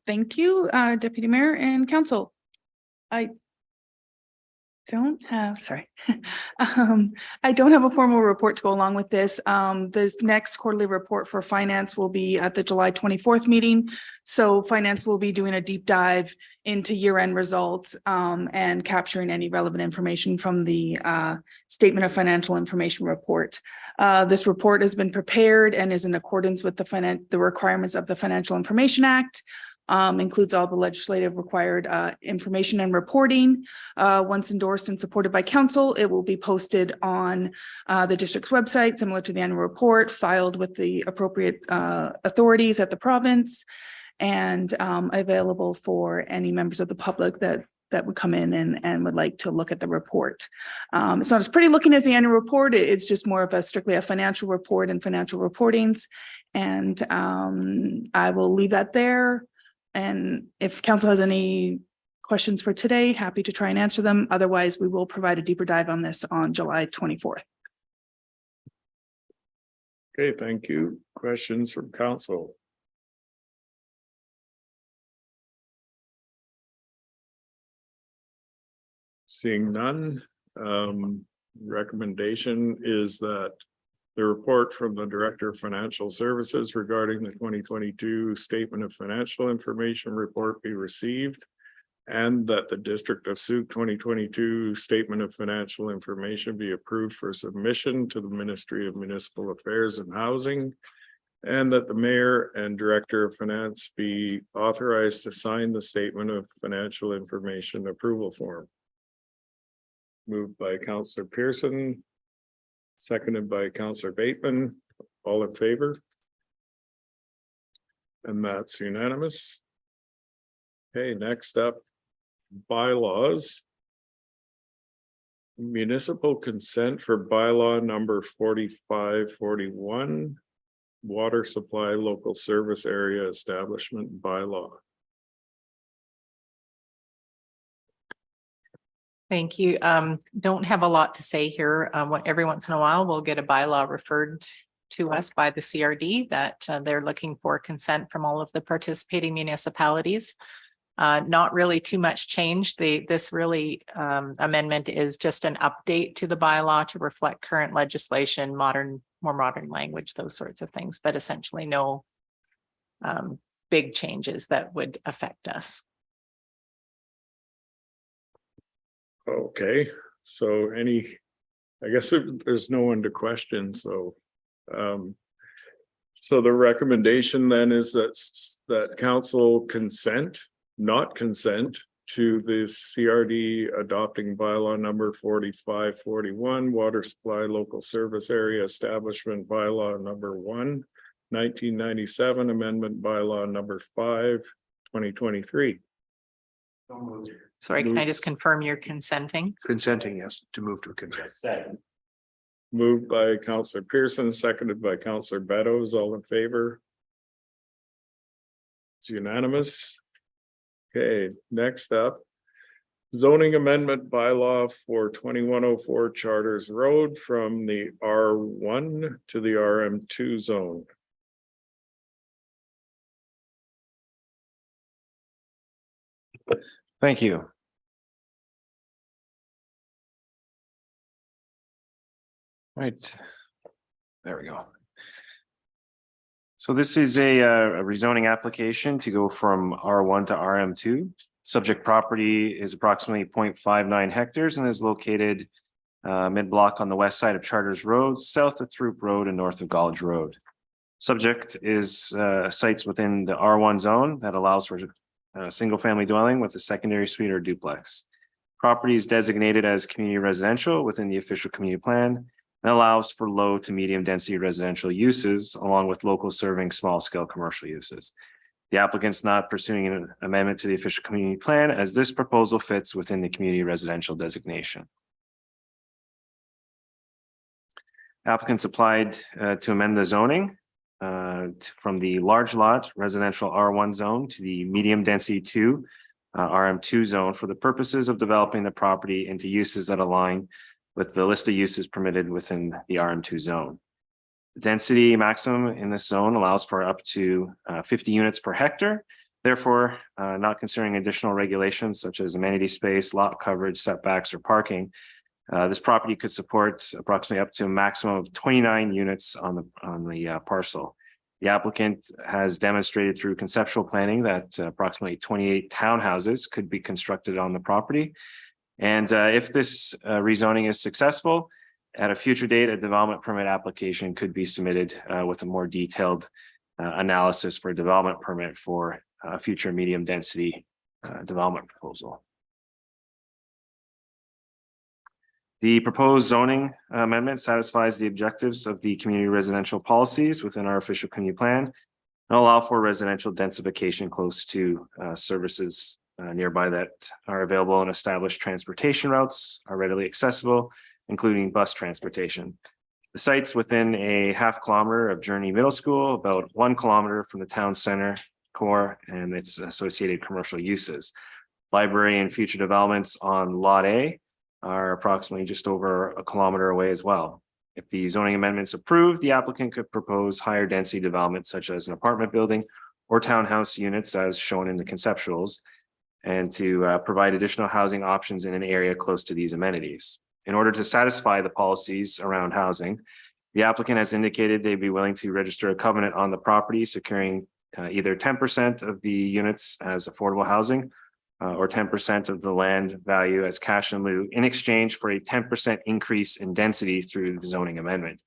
Thank you, Deputy Mayor and Council. I don't have a formal report to go along with this. This next quarterly report for finance will be at the July 24th meeting. So finance will be doing a deep dive into year-end results and capturing any relevant information from the Statement of Financial Information Report. This report has been prepared and is in accordance with the requirements of the Financial Information Act. Includes all the legislative required information and reporting. Once endorsed and supported by council, it will be posted on the district's website, similar to the annual report, filed with the appropriate authorities at the province, and available for any members of the public that would come in and would like to look at the report. It's not as pretty looking as the annual report. It's just more of strictly a financial report and financial reportings. And I will leave that there. And if council has any questions for today, happy to try and answer them. Otherwise, we will provide a deeper dive on this on July 24th. Okay, thank you. Questions from council? Seeing none, recommendation is that the report from the Director of Financial Services regarding the 2022 Statement of Financial Information Report be received, and that the District of Sauk 2022 Statement of Financial Information be approved for submission to the Ministry of Municipal Affairs and Housing, and that the Mayor and Director of Finance be authorized to sign the Statement of Financial Information approval form. Moved by Councillor Pearson, seconded by Councillor Bateman. All in favor? And that's unanimous. Okay, next up, bylaws. Municipal consent for bylaw number 4541, water supply local service area establishment bylaw. Thank you. Don't have a lot to say here. Every once in a while, we'll get a bylaw referred to us by the CRD that they're looking for consent from all of the participating municipalities. Not really too much change. This really amendment is just an update to the bylaw to reflect current legislation, more modern language, those sorts of things, but essentially no big changes that would affect us. Okay, so I guess there's no one to question, so. So the recommendation then is that council not consent to the CRD adopting bylaw number 4541, water supply local service area establishment bylaw number 1, 1997, amendment bylaw number 5, 2023. Sorry, can I just confirm you're consenting? Consenting, yes, to move to consent. Moved by Councillor Pearson, seconded by Councillor Beddoes. All in favor? It's unanimous. Okay, next up. Zoning amendment bylaw for 2104 Charters Road from the R1 to the RM2 zone. Thank you. Right. There we go. So this is a rezoning application to go from R1 to RM2. Subject property is approximately 0.59 hectares and is located mid-block on the west side of Charters Road, south of Throop Road and north of College Road. Subject is sites within the R1 zone that allows for a single-family dwelling with a secondary suite or duplex. Property is designated as community residential within the official community plan and allows for low to medium density residential uses along with local serving small scale commercial uses. The applicant's not pursuing an amendment to the official community plan as this proposal fits within the community residential designation. Applicants applied to amend the zoning from the large lot residential R1 zone to the medium density 2 RM2 zone for the purposes of developing the property into uses that align with the list of uses permitted within the RM2 zone. The density maximum in this zone allows for up to 50 units per hectare. Therefore, not considering additional regulations such as amenity space, lot coverage, setbacks, or parking, this property could support approximately up to a maximum of 29 units on the parcel. The applicant has demonstrated through conceptual planning that approximately 28 townhouses could be constructed on the property. And if this rezoning is successful, at a future date, a development permit application could be submitted with a more detailed analysis for a development permit for a future medium density development proposal. The proposed zoning amendment satisfies the objectives of the community residential policies within our official community plan and allow for residential densification close to services nearby that are available and established transportation routes are readily accessible, including bus transportation. The site's within a half kilometer of Journey Middle School, about 1 kilometer from the town center core and its associated commercial uses. Library and future developments on Lot A are approximately just over 1 kilometer away as well. If the zoning amendments approved, the applicant could propose higher density development such as an apartment building or townhouse units as shown in the conceptuals, and to provide additional housing options in an area close to these amenities. In order to satisfy the policies around housing, the applicant has indicated they'd be willing to register a covenant on the property, securing either 10% of the units as affordable housing or 10% of the land value as cash in lieu in exchange for a 10% increase in density through the zoning amendment.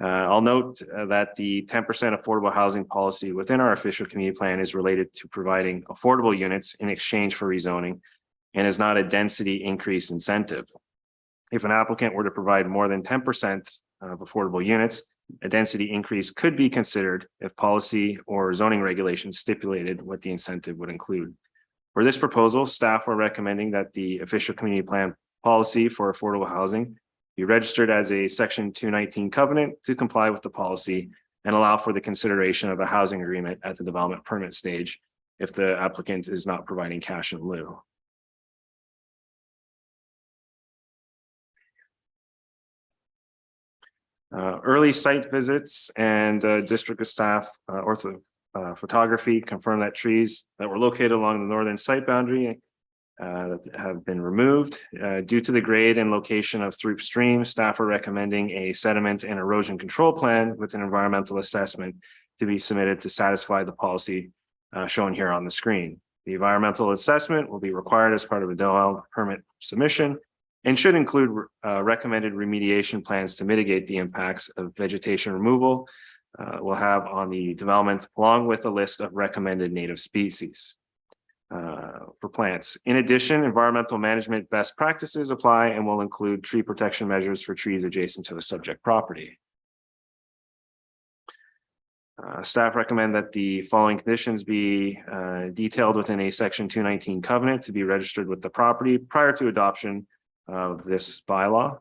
I'll note that the 10% affordable housing policy within our official community plan is related to providing affordable units in exchange for rezoning and is not a density increase incentive. If an applicant were to provide more than 10% of affordable units, a density increase could be considered if policy or zoning regulations stipulated what the incentive would include. For this proposal, staff are recommending that the official community plan policy for affordable housing be registered as a section 219 covenant to comply with the policy and allow for the consideration of a housing agreement at the development permit stage if the applicant is not providing cash in lieu. Early site visits and district of staff photography confirm that trees that were located along the northern site boundary that have been removed. Due to the grade and location of Throop Stream, staff are recommending a sediment and erosion control plan with an environmental assessment to be submitted to satisfy the policy shown here on the screen. The environmental assessment will be required as part of a development permit submission and should include recommended remediation plans to mitigate the impacts of vegetation removal we'll have on the development, along with a list of recommended native species for plants. In addition, environmental management best practices apply and will include tree protection measures for trees adjacent to the subject property. Staff recommend that the following conditions be detailed within a section 219 covenant to be registered with the property prior to adoption of this bylaw.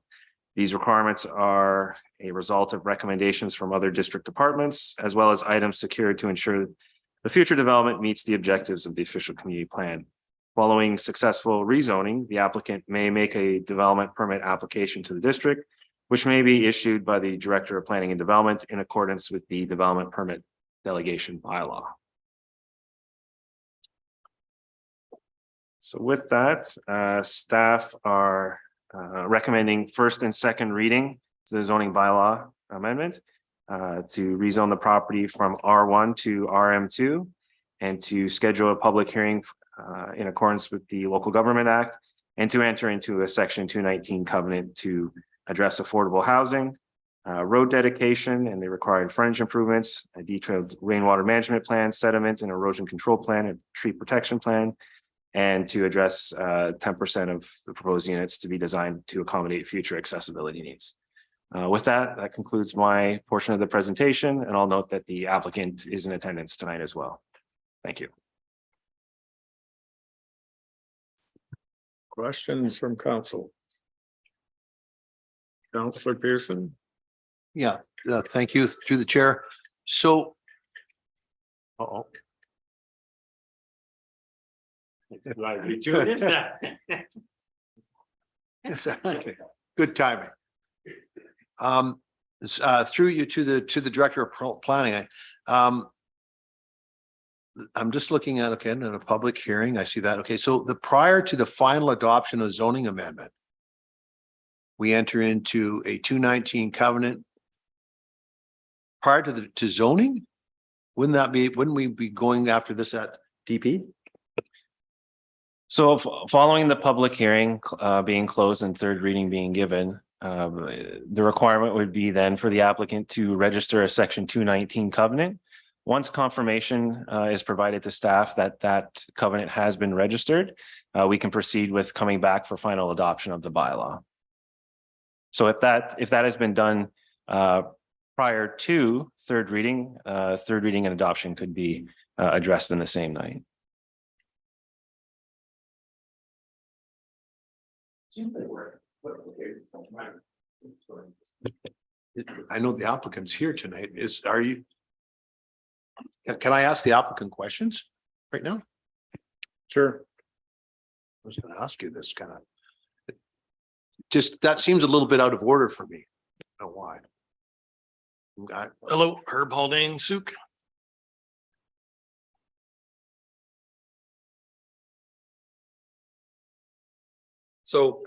These requirements are a result of recommendations from other district departments, as well as items secured to ensure the future development meets the objectives of the official community plan. Following successful rezoning, the applicant may make a development permit application to the district, which may be issued by the Director of Planning and Development in accordance with the development permit delegation bylaw. So with that, staff are recommending first and second reading to the zoning bylaw amendment to rezone the property from R1 to RM2 and to schedule a public hearing in accordance with the Local Government Act and to enter into a section 219 covenant to address affordable housing, road dedication and the required frontage improvements, a detailed rainwater management plan, sediment and erosion control plan, and tree protection plan, and to address 10% of the proposed units to be designed to accommodate future accessibility needs. With that, that concludes my portion of the presentation, and I'll note that the applicant is in attendance tonight as well. Thank you. Questions from council? Councillor Pearson? Yeah, thank you through the chair. So. Uh-oh. Yes, okay. Good timing. Through you to the Director of Planning. I'm just looking at, okay, in a public hearing, I see that. Okay, so prior to the final adoption of zoning amendment, we enter into a 219 covenant. Prior to zoning, wouldn't we be going after this at DP? So following the public hearing being closed and third reading being given, the requirement would be then for the applicant to register a section 219 covenant. Once confirmation is provided to staff that that covenant has been registered, we can proceed with coming back for final adoption of the bylaw. So if that has been done prior to third reading and adoption could be addressed in the same night. I know the applicant's here tonight. Are you? Can I ask the applicant questions right now? Sure. I was gonna ask you this kind of. Just, that seems a little bit out of order for me. I don't know why. Hello, Herb Haldane, Souk. So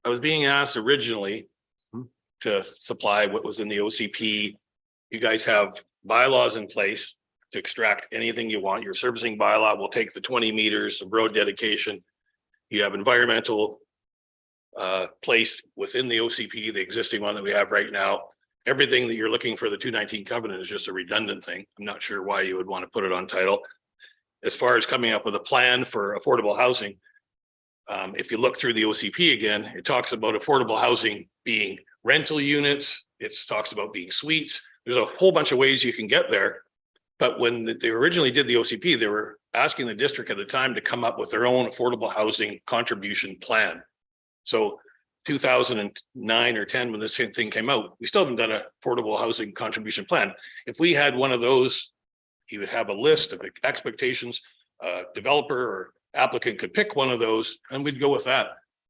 I was being asked originally to supply what was in the OCP. You guys have bylaws in place to extract anything you want. Your servicing bylaw will take the 20 meters of road dedication. You have environmental placed within the OCP, the existing one that we have right now. Everything that you're looking for the 219 covenant is just a redundant thing. I'm not sure why you would want to put it on title. As far as coming up with a plan for affordable housing, if you look through the OCP again, it talks about affordable housing being rental units. It talks about being suites. There's a whole bunch of ways you can get there. But when they originally did the OCP, they were asking the district at the time to come up with their own affordable housing contribution plan. So 2009 or 10, when this thing came out, we still haven't done an affordable housing contribution plan. If we had one of those, you would have a list of expectations. Developer or applicant could pick one of those and we'd go with that.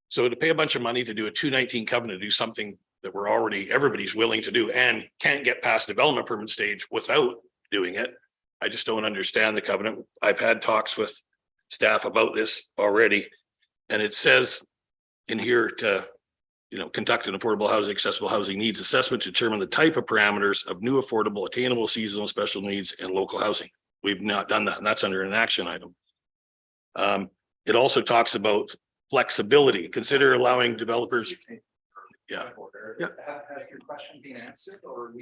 So to pay a bunch of money to do a 219 covenant, to do something that we're already, everybody's willing to do and can't get past development permit stage without doing it. I just don't understand the covenant. I've had talks with staff about this already. And it says in here to, conduct an affordable housing, accessible housing needs assessment to determine the type of parameters of new affordable, attainable, seasonal, special needs and local housing. We've not done that, and that's under an action item. It also talks about flexibility. Consider allowing developers. Yeah. Has your question been answered or?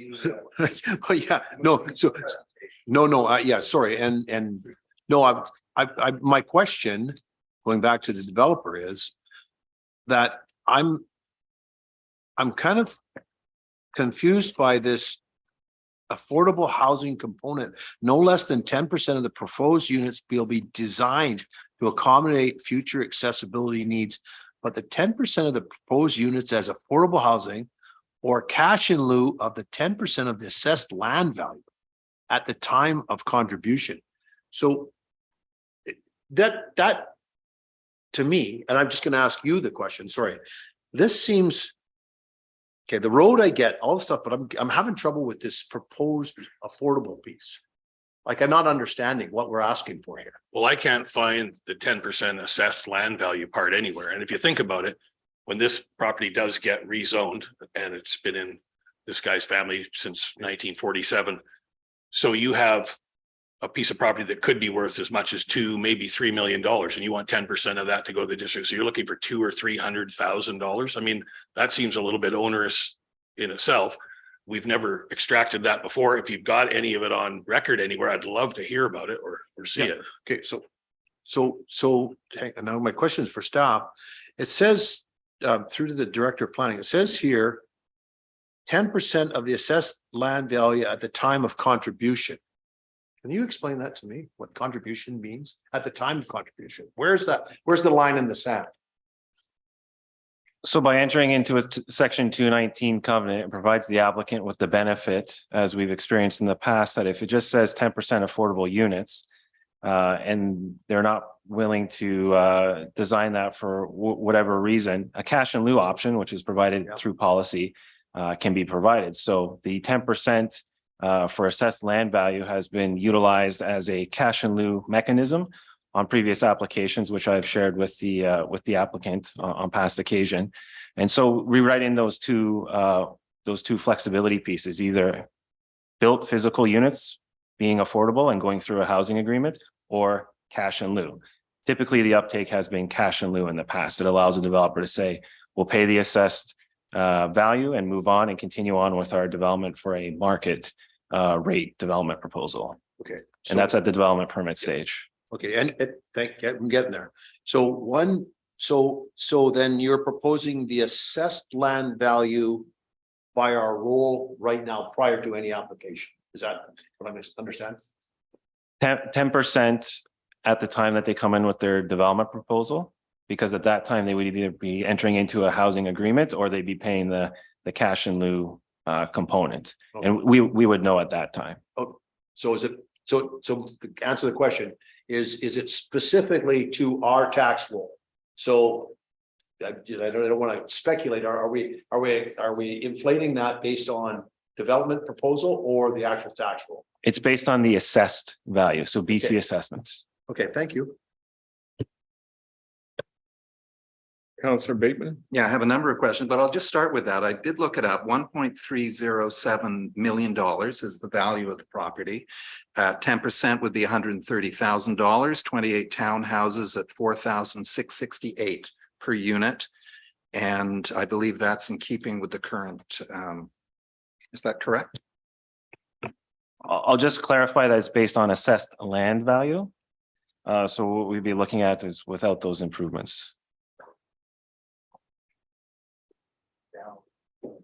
Oh, yeah, no, so, yeah, sorry, and no, my question, going back to the developer, is that I'm kind of confused by this affordable housing component. No less than 10% of the proposed units will be designed to accommodate future accessibility needs. But the 10% of the proposed units as affordable housing or cash in lieu of the 10% of the assessed land value at the time of contribution. So that to me, and I'm just going to ask you the question, sorry, this seems, okay, the road I get, all the stuff, but I'm having trouble with this proposed affordable piece. Like, I'm not understanding what we're asking for here. Well, I can't find the 10% assessed land value part anywhere. And if you think about it, when this property does get rezoned, and it's been in this guy's family since 1947. So you have a piece of property that could be worth as much as $2, maybe $3 million, and you want 10% of that to go to the district. So you're looking for $200,000 or $300,000. I mean, that seems a little bit onerous in itself. We've never extracted that before. If you've got any of it on record anywhere, I'd love to hear about it or see it. Okay, so and now my question is for staff. It says through to the director of planning, it says here 10% of the assessed land value at the time of contribution. Can you explain that to me? What contribution means at the time of contribution? Where's that? Where's the line in the sand? So by entering into a section 219 covenant, it provides the applicant with the benefit, as we've experienced in the past, that if it just says 10% affordable units, and they're not willing to design that for whatever reason, a cash in lieu option, which is provided through policy, can be provided. So the 10% for assessed land value has been utilized as a cash in lieu mechanism on previous applications, which I've shared with the applicant on past occasion. And so rewriting those two flexibility pieces, either built physical units being affordable and going through a housing agreement, or cash in lieu. Typically, the uptake has been cash in lieu in the past. It allows a developer to say, we'll pay the assessed value and move on and continue on with our development for a market rate development proposal. Okay. And that's at the development permit stage. Okay, and I'm getting there. So then you're proposing the assessed land value by our role right now prior to any application. Is that what I understand? 10% at the time that they come in with their development proposal, because at that time they would either be entering into a housing agreement or they'd be paying the the cash in lieu component. And we would know at that time. So is it, so to answer the question, is it specifically to our tax roll? So I don't want to speculate. Are we inflating that based on development proposal or the actual tax roll? It's based on the assessed value, so BC assessments. Okay, thank you. Councillor Bateman? Yeah, I have a number of questions, but I'll just start with that. I did look it up. $1.307 million is the value of the property. 10% would be $130,000, 28 townhouses at $4,668 per unit. And I believe that's in keeping with the current, is that correct? I'll just clarify that it's based on assessed land value. So what we'd be looking at is without those improvements.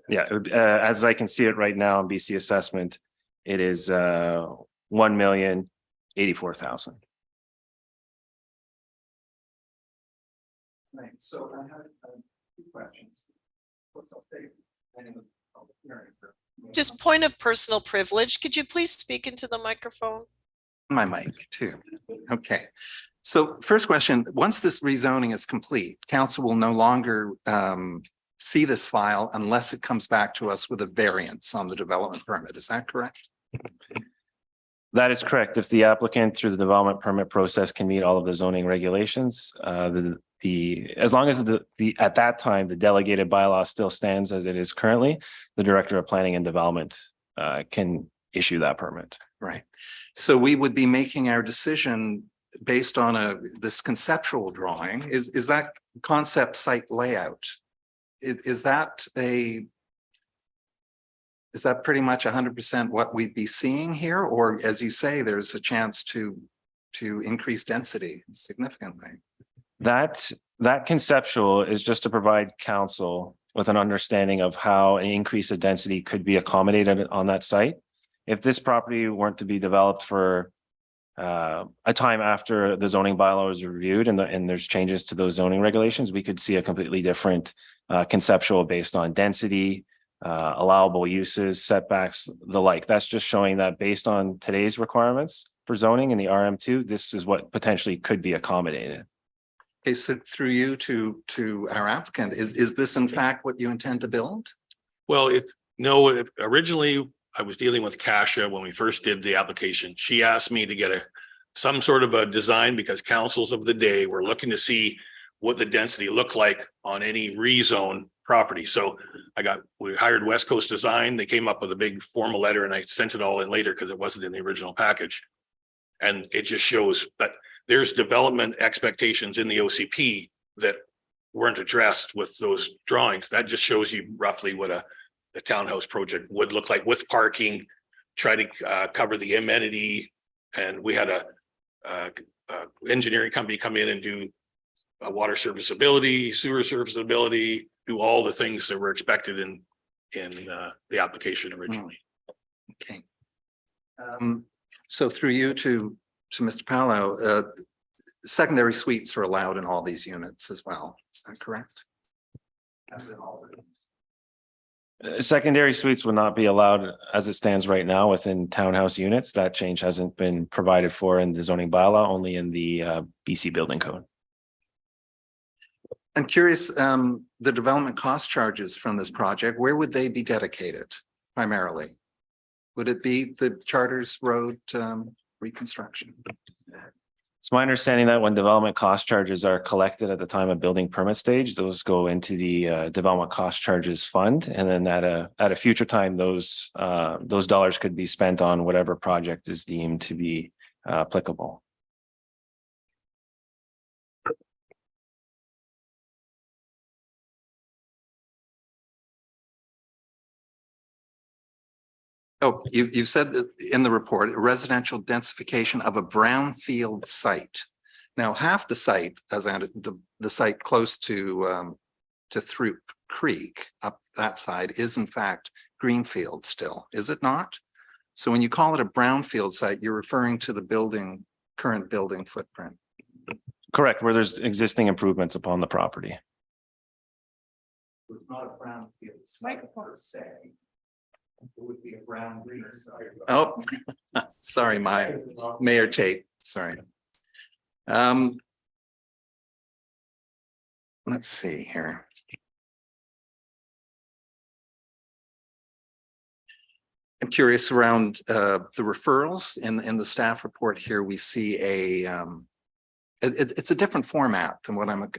Yeah, as I can see it right now in BC assessment, it is $1,084,000. Right, so I have two questions. First, I'll say, Just point of personal privilege. Could you please speak into the microphone? My mic too. Okay. So first question, once this rezoning is complete, council will no longer see this file unless it comes back to us with a variance on the development permit. Is that correct? That is correct. If the applicant through the development permit process can meet all of the zoning regulations, as long as at that time, the delegated bylaw still stands as it is currently, the Director of Planning and Development can issue that permit. Right. So we would be making our decision based on this conceptual drawing. Is that concept site layout? Is that pretty much 100% what we'd be seeing here? Or as you say, there's a chance to increase density significantly? That conceptual is just to provide council with an understanding of how an increase of density could be accommodated on that site. If this property weren't to be developed for a time after the zoning bylaw is reviewed and there's changes to those zoning regulations, we could see a completely different conceptual based on density, allowable uses, setbacks, the like. That's just showing that based on today's requirements for zoning in the RM2, this is what potentially could be accommodated. Okay, so through you to our applicant, is this in fact what you intend to build? Well, originally I was dealing with Kasia when we first did the application. She asked me to get some sort of a design because councils of the day were looking to see what the density looked like on any rezone property. So we hired West Coast Design. They came up with a big formal letter and I sent it all in later because it wasn't in the original package. And it just shows that there's development expectations in the OCP that weren't addressed with those drawings. That just shows you roughly what the townhouse project would look like with parking, try to cover the amenity. And we had a engineering company come in and do a water serviceability, sewer serviceability, do all the things that were expected in the application originally. Okay. So through you to Mr. Paulo, secondary suites are allowed in all these units as well. Is that correct? as in all of these. Secondary suites would not be allowed as it stands right now within townhouse units. That change hasn't been provided for in the zoning bylaw, only in the BC building code. I'm curious, the development cost charges from this project, where would they be dedicated primarily? Would it be the Charters Road reconstruction? It's my understanding that when development cost charges are collected at the time of building permit stage, those go into the development cost charges fund. And then at a future time, those dollars could be spent on whatever project is deemed to be applicable. Oh, you've said that in the report, residential densification of a brownfield site. Now, half the site, as I the site close to Throop Creek up that side is in fact greenfield still, is it not? So when you call it a brownfield site, you're referring to the current building footprint. Correct, where there's existing improvements upon the property. It's not a brownfield site per se. It would be a brown green site. Oh, sorry, my Mayor Tate, sorry. Let's see here. I'm curious around the referrals in the staff report here, we see it's a different format than what I'm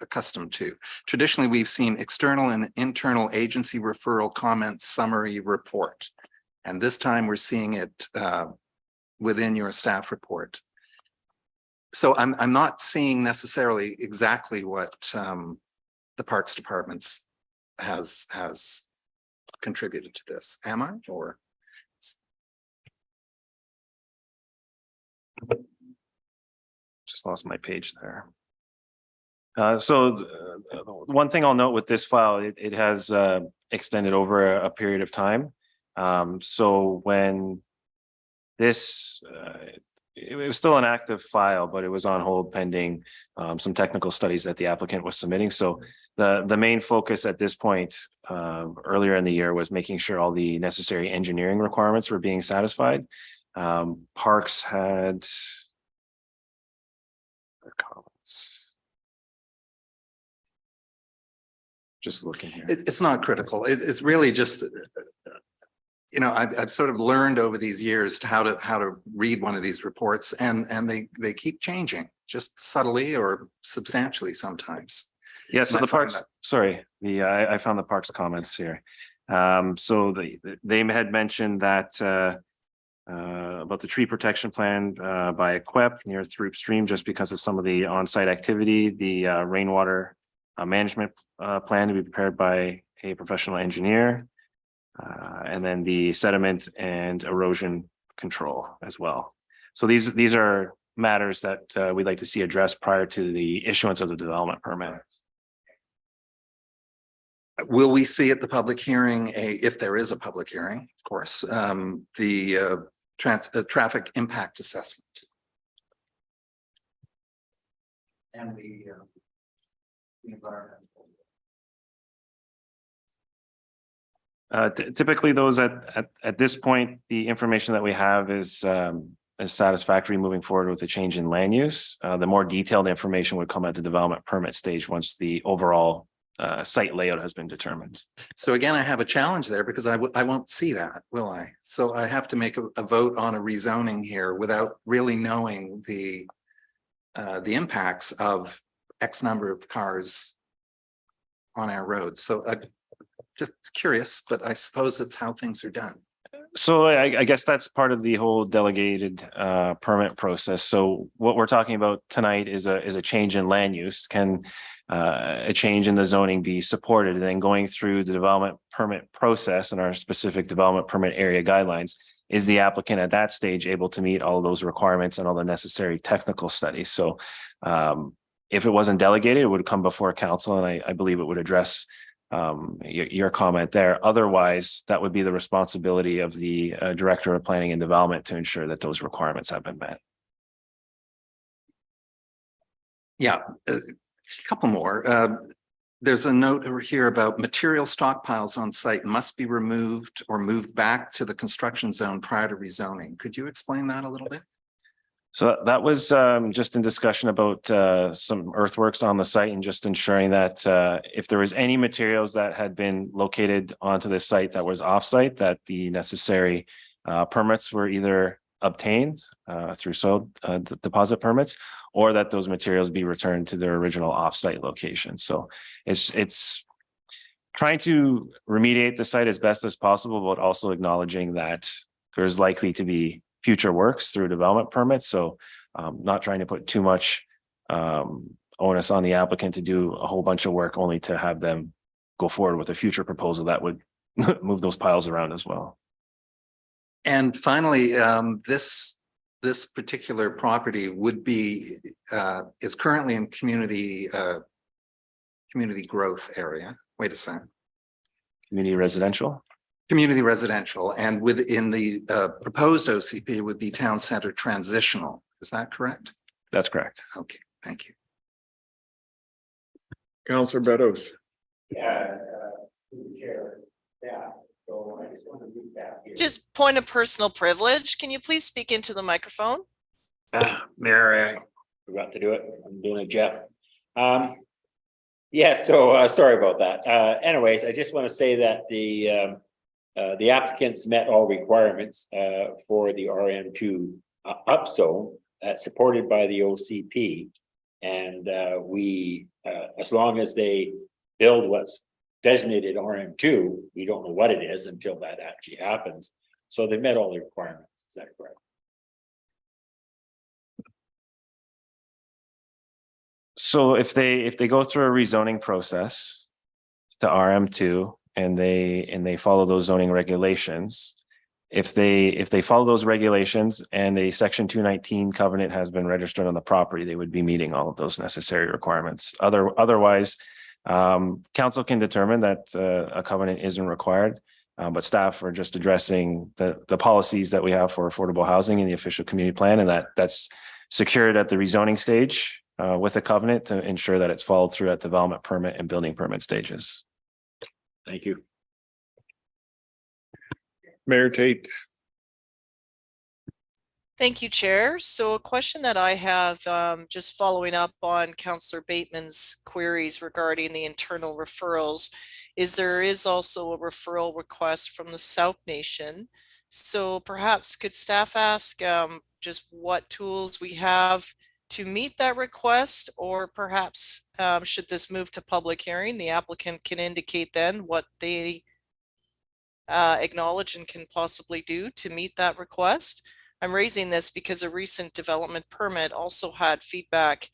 accustomed to. Traditionally, we've seen external and internal agency referral comments summary report. And this time we're seeing it within your staff report. So I'm not seeing necessarily exactly what the Parks Department's has contributed to this, am I, or? Just lost my page there. So one thing I'll note with this file, it has extended over a period of time. So when this, it was still an active file, but it was on hold pending some technical studies that the applicant was submitting. So the main focus at this point earlier in the year was making sure all the necessary engineering requirements were being satisfied. Parks had their comments. Just looking here. It's not critical. It's really just, you know, I've sort of learned over these years how to read one of these reports, and they keep changing, just subtly or substantially sometimes. Yeah, so And I the find Parks, sorry, I found the Parks comments here. So they had mentioned that about the tree protection plan by Equip near Throop Stream, just because of some of the on-site activity, the rainwater management plan to be prepared by a professional engineer, and then the sediment and erosion control as well. So these are matters that we'd like to see addressed prior to the issuance of the development permit. Will we see at the public hearing, if there is a public hearing, of course, the traffic impact assessment? And the environmental. Typically, those at this point, the information that we have is satisfactory moving forward with the change in land use. The more detailed information would come at the development permit stage once the overall site layout has been determined. So again, I have a challenge there because I won't see that, will I? So I have to make a vote on a rezoning here without really knowing the impacts of X number of cars on our roads. So I'm just curious, but I suppose it's how things are done. So I guess that's part of the whole delegated permit process. So what we're talking about tonight is a change in land use. Can a change in the zoning be supported? And then going through the development permit process and our specific development permit area guidelines, is the applicant at that stage able to meet all of those requirements and all the necessary technical studies? So if it wasn't delegated, it would come before council, and I believe it would address your comment there. Otherwise, that would be the responsibility of the Director of Planning and Development to ensure that those requirements have been met. Yeah, a couple more. There's a note over here about material stockpiles on site must be removed or moved back to the construction zone prior to rezoning. Could you explain that a little bit? So that was just in discussion about some earthworks on the site and just ensuring that if there was any materials that had been located onto the site that was off-site, that the necessary permits were either obtained through soil deposit permits, or that those materials be returned to their original off-site location. So it's trying to remediate the site as best as possible, but also acknowledging that there's likely to be future works through development permits. So not trying to put too much onus on the applicant to do a whole bunch of work only to have them go forward with a future proposal that would move those piles around as well. And finally, this particular property would be is currently in community growth area. Wait a second. Community residential. Community residential, and within the proposed OCP would be town center transitional. Is that correct? That's correct. Okay, thank you. Councillor Beddoes. Yeah, the chair, yeah, so I just want to read that here. Just point of personal privilege. Can you please speak into the microphone? Mayor, I forgot to do it. I'm doing it, Jeff. Yeah, so sorry about that. Anyways, I just want to say that the applicants met all requirements for the RM2 upzone supported by the OCP. And we, as long as they build what's designated RM2, we don't know what it is until that actually happens. So they met all the requirements. Is that correct? So if they go through a rezoning process to RM2 and they follow those zoning regulations, if they follow those regulations and a section 219 covenant has been registered on the property, they would be meeting all of those necessary requirements. Otherwise, council can determine that a covenant isn't required, but staff are just addressing the policies that we have for affordable housing in the official community plan, and that's secured at the rezoning stage with a covenant to ensure that it's followed through at development permit and building permit stages. Thank you. Mayor Tate. Thank you, Chair. So a question that I have, just following up on Councillor Bateman's queries regarding the internal referrals, is there is also a referral request from the South Nation. So perhaps could staff ask just what tools we have to meet that request, or perhaps should this move to public hearing, the applicant can indicate then what they acknowledge and can possibly do to meet that request. I'm raising this because a recent development permit also had feedback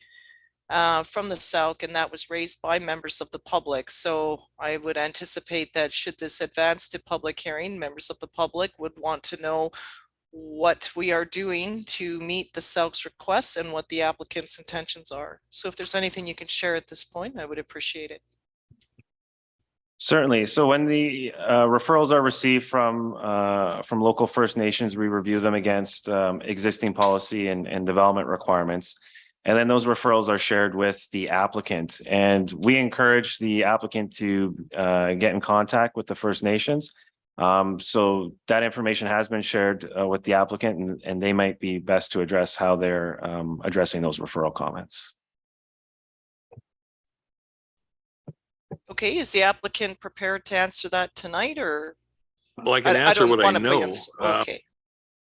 from the South, and that was raised by members of the public. So I would anticipate that should this advance to public hearing, members of the public would want to know what we are doing to meet the South's requests and what the applicant's intentions are. So if there's anything you can share at this point, I would appreciate it. Certainly. So when the referrals are received from local First Nations, we review them against existing policy and development requirements. And then those referrals are shared with the applicant. And we encourage the applicant to get in contact with the First Nations. So that information has been shared with the applicant, and they might be best to address how they're addressing those referral comments. Okay, is the applicant prepared to answer that tonight, or? Well, I can answer don't what I wanna bring know. him- Okay,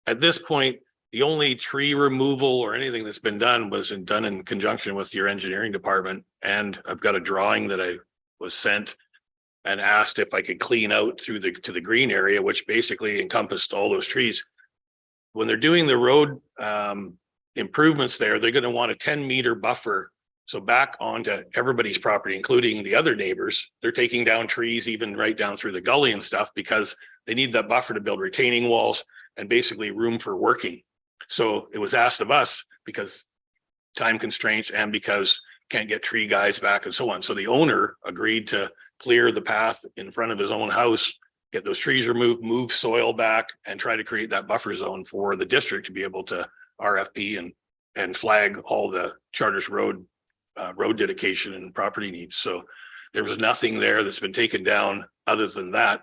At this point, the only tree removal or anything that's been done was done in conjunction with your engineering department. And I've got a drawing that I was sent and asked if I could clean out to the green area, which basically encompassed all those trees. When they're doing the road improvements there, they're going to want a 10-meter buffer. So back onto everybody's property, including the other neighbors, they're taking down trees even right down through the gully and stuff because they need that buffer to build retaining walls and basically room for working. So it was asked of us because time constraints and because can't get tree guys back and so on. So the owner agreed to clear the path in front of his own house, get those trees removed, move soil back, and try to create that buffer zone for the district to be able to RFP and flag all the Charters Road road dedication and property needs. So there was nothing there that's been taken down other than that.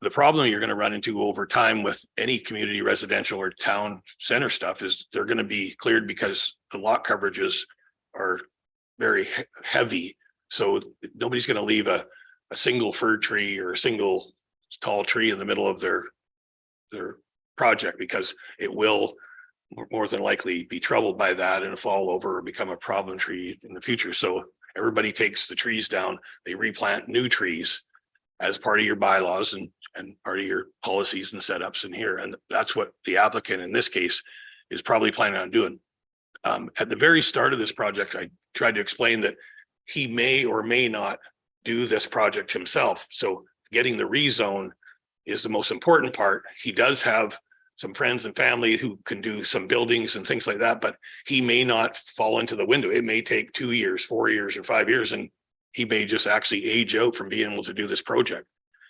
The problem you're going to run into over time with any community residential or town center stuff is they're going to be cleared because the lot coverages are very heavy. So nobody's going to leave a single fir tree or a single tall tree in the middle of their project because it will more than likely be troubled by that and fall over or become a problem tree in the future. So everybody takes the trees down, they replant new trees as part of your bylaws and part of your policies and setups in here. And that's what the applicant in this case is probably planning on doing. At the very start of this project, I tried to explain that he may or may not do this project himself. So getting the rezone is the most important part. He does have some friends and family who can do some buildings and things like that, but he may not fall into the window. It may take 2 years, 4 years, or 5 years, and he may just actually age out from being able to do this project.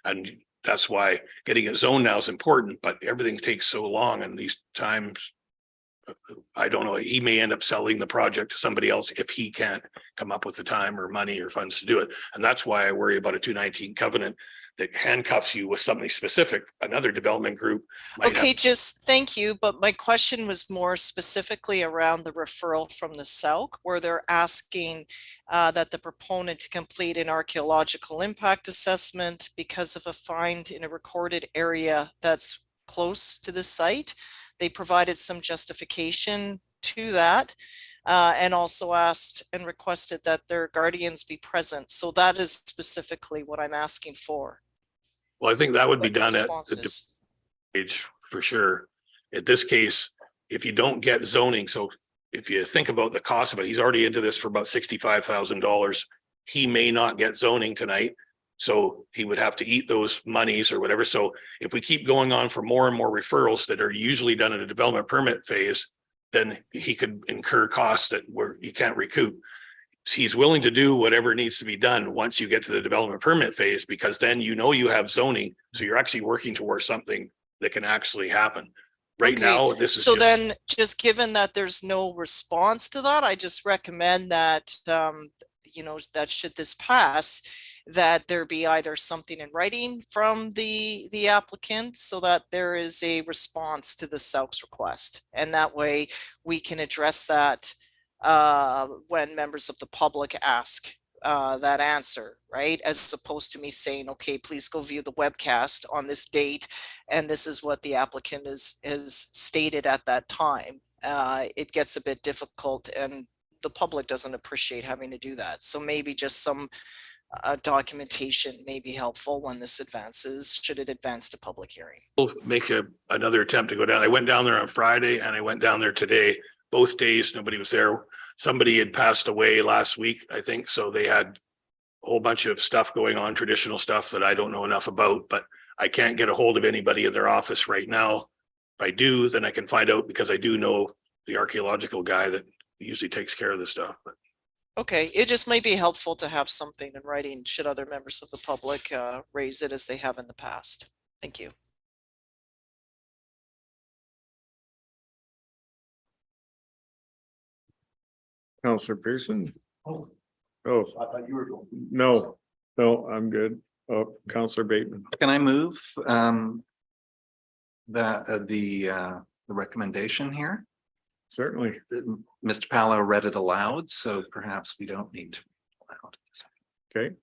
And that's why getting it zoned now is important, but everything takes so long and these times I don't know, he may end up selling the project to somebody else if he can't come up with the time or money or funds to do it. And that's why I worry about a 219 covenant that handcuffs you with something specific. Another development group might Okay, have. just thank you, but my question was more specifically around the referral from the SAUC, where they're asking that the proponent to complete an archaeological impact assessment because of a find in a recorded area that's close to the site. They provided some justification to that. And also asked and requested that their guardians be present. So that is specifically what I'm asking for. Well, I think that would be What done at the responses? stage for sure. In this case, if you don't get zoning, so if you think about the cost of it, he's already into this for about $65,000. He may not get zoning tonight. So he would have to eat those monies or whatever. So if we keep going on for more and more referrals that are usually done in a development permit phase, then he could incur costs that you can't recoup. He's willing to do whatever needs to be done once you get to the development permit phase, because then you know you have zoning. So you're actually working towards something that can actually happen. Right Okay, now, this is so just, then just given that there's no response to that, I just recommend that, you know, that should this pass, that there be either something in writing from the applicant so that there is a response to the SAUC's request. And that way we can address that when members of the public ask that answer, right? As opposed to me saying, okay, please go view the webcast on this date. And this is what the applicant is stated at that time. It gets a bit difficult and the public doesn't appreciate having to do that. So maybe just some documentation may be helpful when this advances, should it advance to public hearing. we'll make another attempt to go down. I went down there on Friday and I went down there today. Both days, nobody was there. Somebody had passed away last week, I think. So they had a whole bunch of stuff going on, traditional stuff that I don't know enough about, but I can't get a hold of anybody in their office right now. If I do, then I can find out, because I do know the archaeological guy that usually takes care of this stuff. But Okay, it just might be helpful to have something in writing should other members of the public raise it as they have in the past. Thank you. Counselor Pearson? Oh, Oh, I thought you were going. no, I'm good. Oh, Counselor Bateman. Can I move that the recommendation here? Certainly. Mr. Palo read it aloud, so perhaps we don't need to. Okay.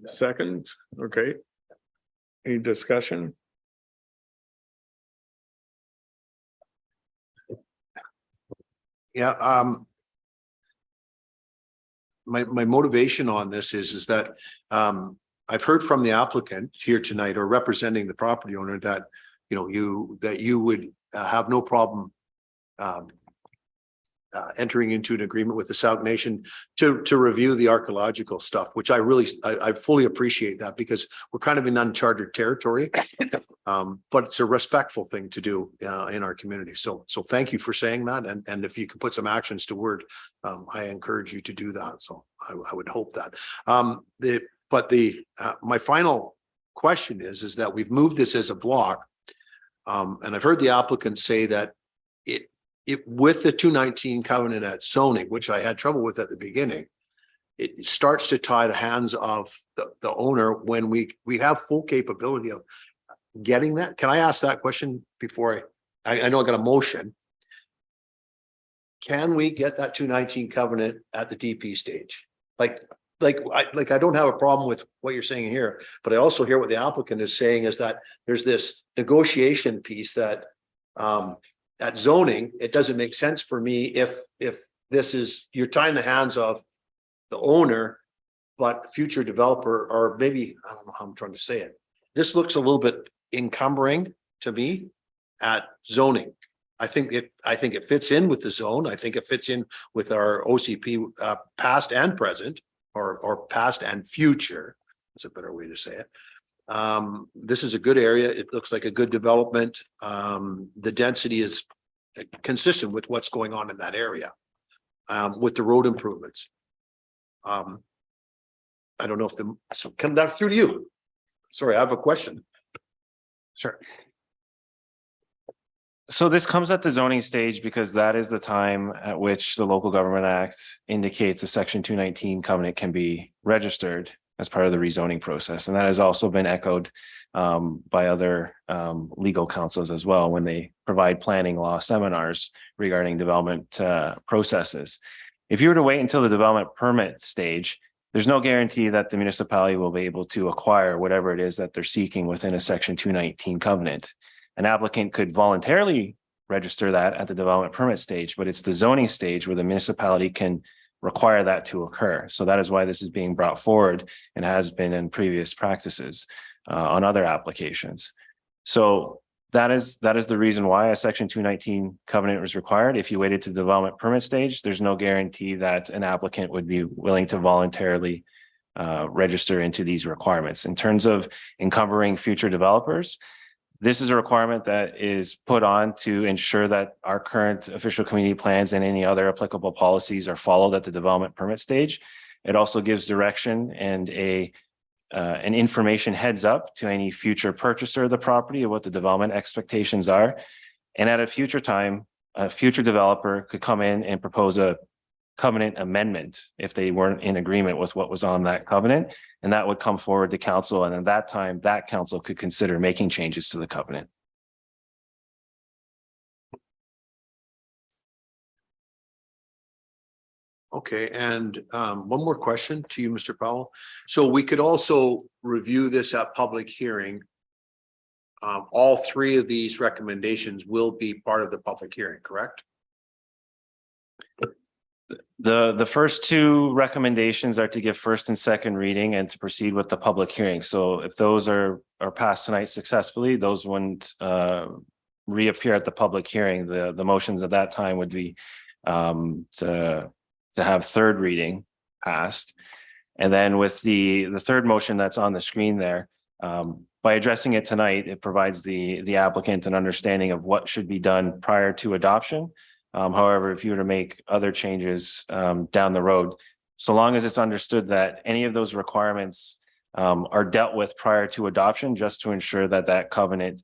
Second, okay. Any discussion? Yeah, my motivation on this is that I've heard from the applicant here tonight, or representing the property owner, that you would have no problem entering into an agreement with the Sauk Nation to review the archaeological stuff, which I fully appreciate that, because we're kind of in uncharted territory. But it's a respectful thing to do in our community. So thank you for saying that. And if you can put some actions to word, I encourage you to do that. So I would hope that. My final question is that we've moved this as a block. And I've heard the applicant say that it with the 219 covenant at zoning, which I had trouble with at the beginning, it starts to tie the hands of the owner when we have full capability of getting that. Can I ask that question before I know I got a motion? Can we get that 219 covenant at the DP stage? I don't have a problem with what you're saying here, but I also hear what the applicant is saying, is that there's this negotiation piece that at zoning, it doesn't make sense for me if this is, you're tying the hands of the owner, but future developer, or maybe, I don't know how I'm trying to say it. This looks a little bit encumbering to me at zoning. I think it fits in with the zone. I think it fits in with our OCP past and present, or past and future. That's a better way to say it. This is a good area. It looks like a good development. The density is consistent with what's going on in that area, with the road improvements. I don't know if so come that through to you. Sorry, I have a question. Sure. So this comes at the zoning stage because that is the time at which the Local Government Act indicates a section 219 covenant can be registered as part of the rezoning process. And that has also been echoed by other legal counsels as well when they provide planning law seminars regarding development processes. If you were to wait until the development permit stage, there's no guarantee that the municipality will be able to acquire whatever it is that they're seeking within a section 219 covenant. An applicant could voluntarily register that at the development permit stage, but it's the zoning stage where the municipality can require that to occur. So that is why this is being brought forward and has been in previous practices on other applications. So that is the reason why a section 219 covenant was required. If you waited to the development permit stage, there's no guarantee that an applicant would be willing to voluntarily register into these requirements. In terms of encumbering future developers, this is a requirement that is put on to ensure that our current official community plans and any other applicable policies are followed at the development permit stage. It also gives direction and an information heads up to any future purchaser of the property of what the development expectations are. And at a future time, a future developer could come in and propose a covenant amendment if they weren't in agreement with what was on that covenant. And that would come forward to council. And at that time, that council could consider making changes to the covenant. Okay, and one more question to you, Mr. Powell. So we could also review this at public hearing. All three of these recommendations will be part of the public hearing, correct? The first two recommendations are to give first and second reading and to proceed with the public hearing. So if those are passed tonight successfully, those wouldn't reappear at the public hearing. The motions at that time would be to have third reading passed. And then with the third motion that's on the screen there, by addressing it tonight, it provides the applicant an understanding of what should be done prior to adoption. However, if you were to make other changes down the road, so long as it's understood that any of those requirements are dealt with prior to adoption, just to ensure that that covenant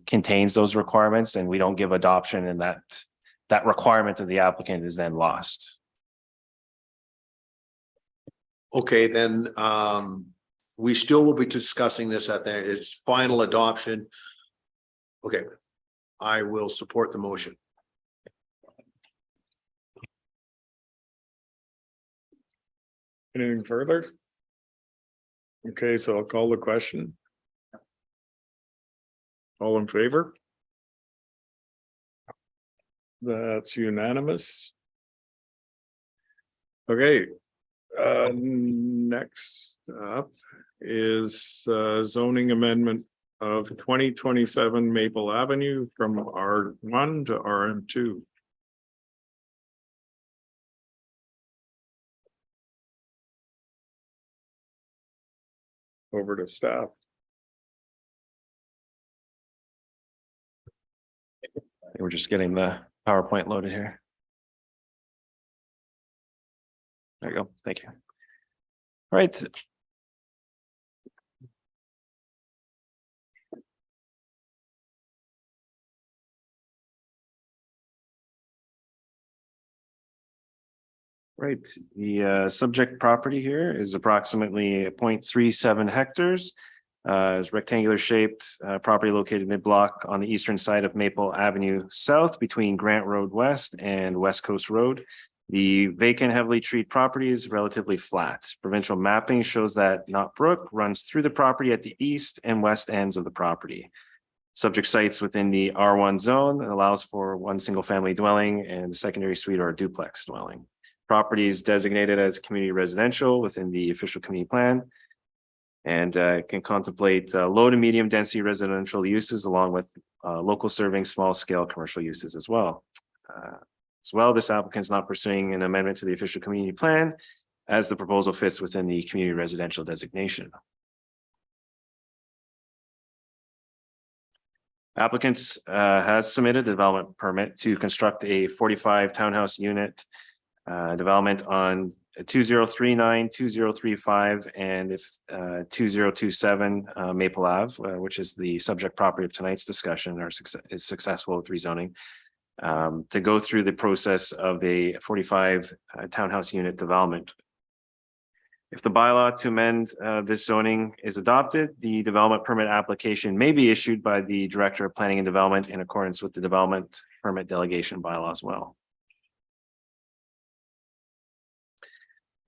contains those requirements and we don't give adoption and that requirement of the applicant is then lost. Okay, then we still will be discussing this at its final adoption. Okay, I will support the motion. Anything further? Okay, so I'll call the question. All in favor? That's unanimous. Okay, next up is zoning amendment of 2027 Maple Avenue from R1 to RM2. Over to staff. We're just getting the PowerPoint loaded here. There you go. Thank you. All right. Right, the subject property here is approximately 0.37 hectares. Is rectangular shaped property located mid-block on the eastern side of Maple Avenue South between Grant Road West and West Coast Road. The vacant heavily treed property is relatively flat. Provincial mapping shows that Knott Brook runs through the property at the east and west ends of the property. Subject sites within the R1 zone allows for one single family dwelling and a secondary suite or a duplex dwelling. Property is designated as community residential within the official community plan and can contemplate low to medium density residential uses along with local serving small scale commercial uses as well. This applicant is not pursuing an amendment to the official community plan as the proposal fits within the community residential designation. Applicants has submitted a development permit to construct a 45 townhouse unit development on 2039, 2035, and if 2027 Maple Ave, which is the subject property of tonight's discussion, is successful with rezoning, to go through the process of the 45 townhouse unit development. If the bylaw to amend this zoning is adopted, the development permit application may be issued by the Director of Planning and Development in accordance with the development permit delegation bylaw as well.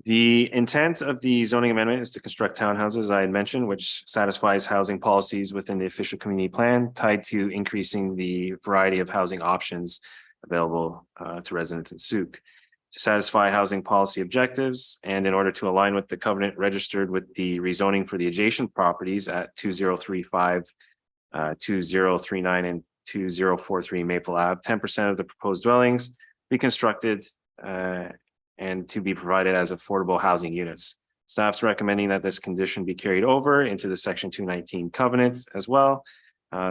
The intent of the zoning amendment is to construct townhouses, I had mentioned, which satisfies housing policies within the official community plan tied to increasing the variety of housing options available to residents in Souk. To satisfy housing policy objectives and in order to align with the covenant registered with the rezoning for the adjacent properties at 2035, 2039, and 2043 Maple Ave, 10% of the proposed dwellings be constructed and to be provided as affordable housing units. Staff's recommending that this condition be carried over into the section 219 covenant as well,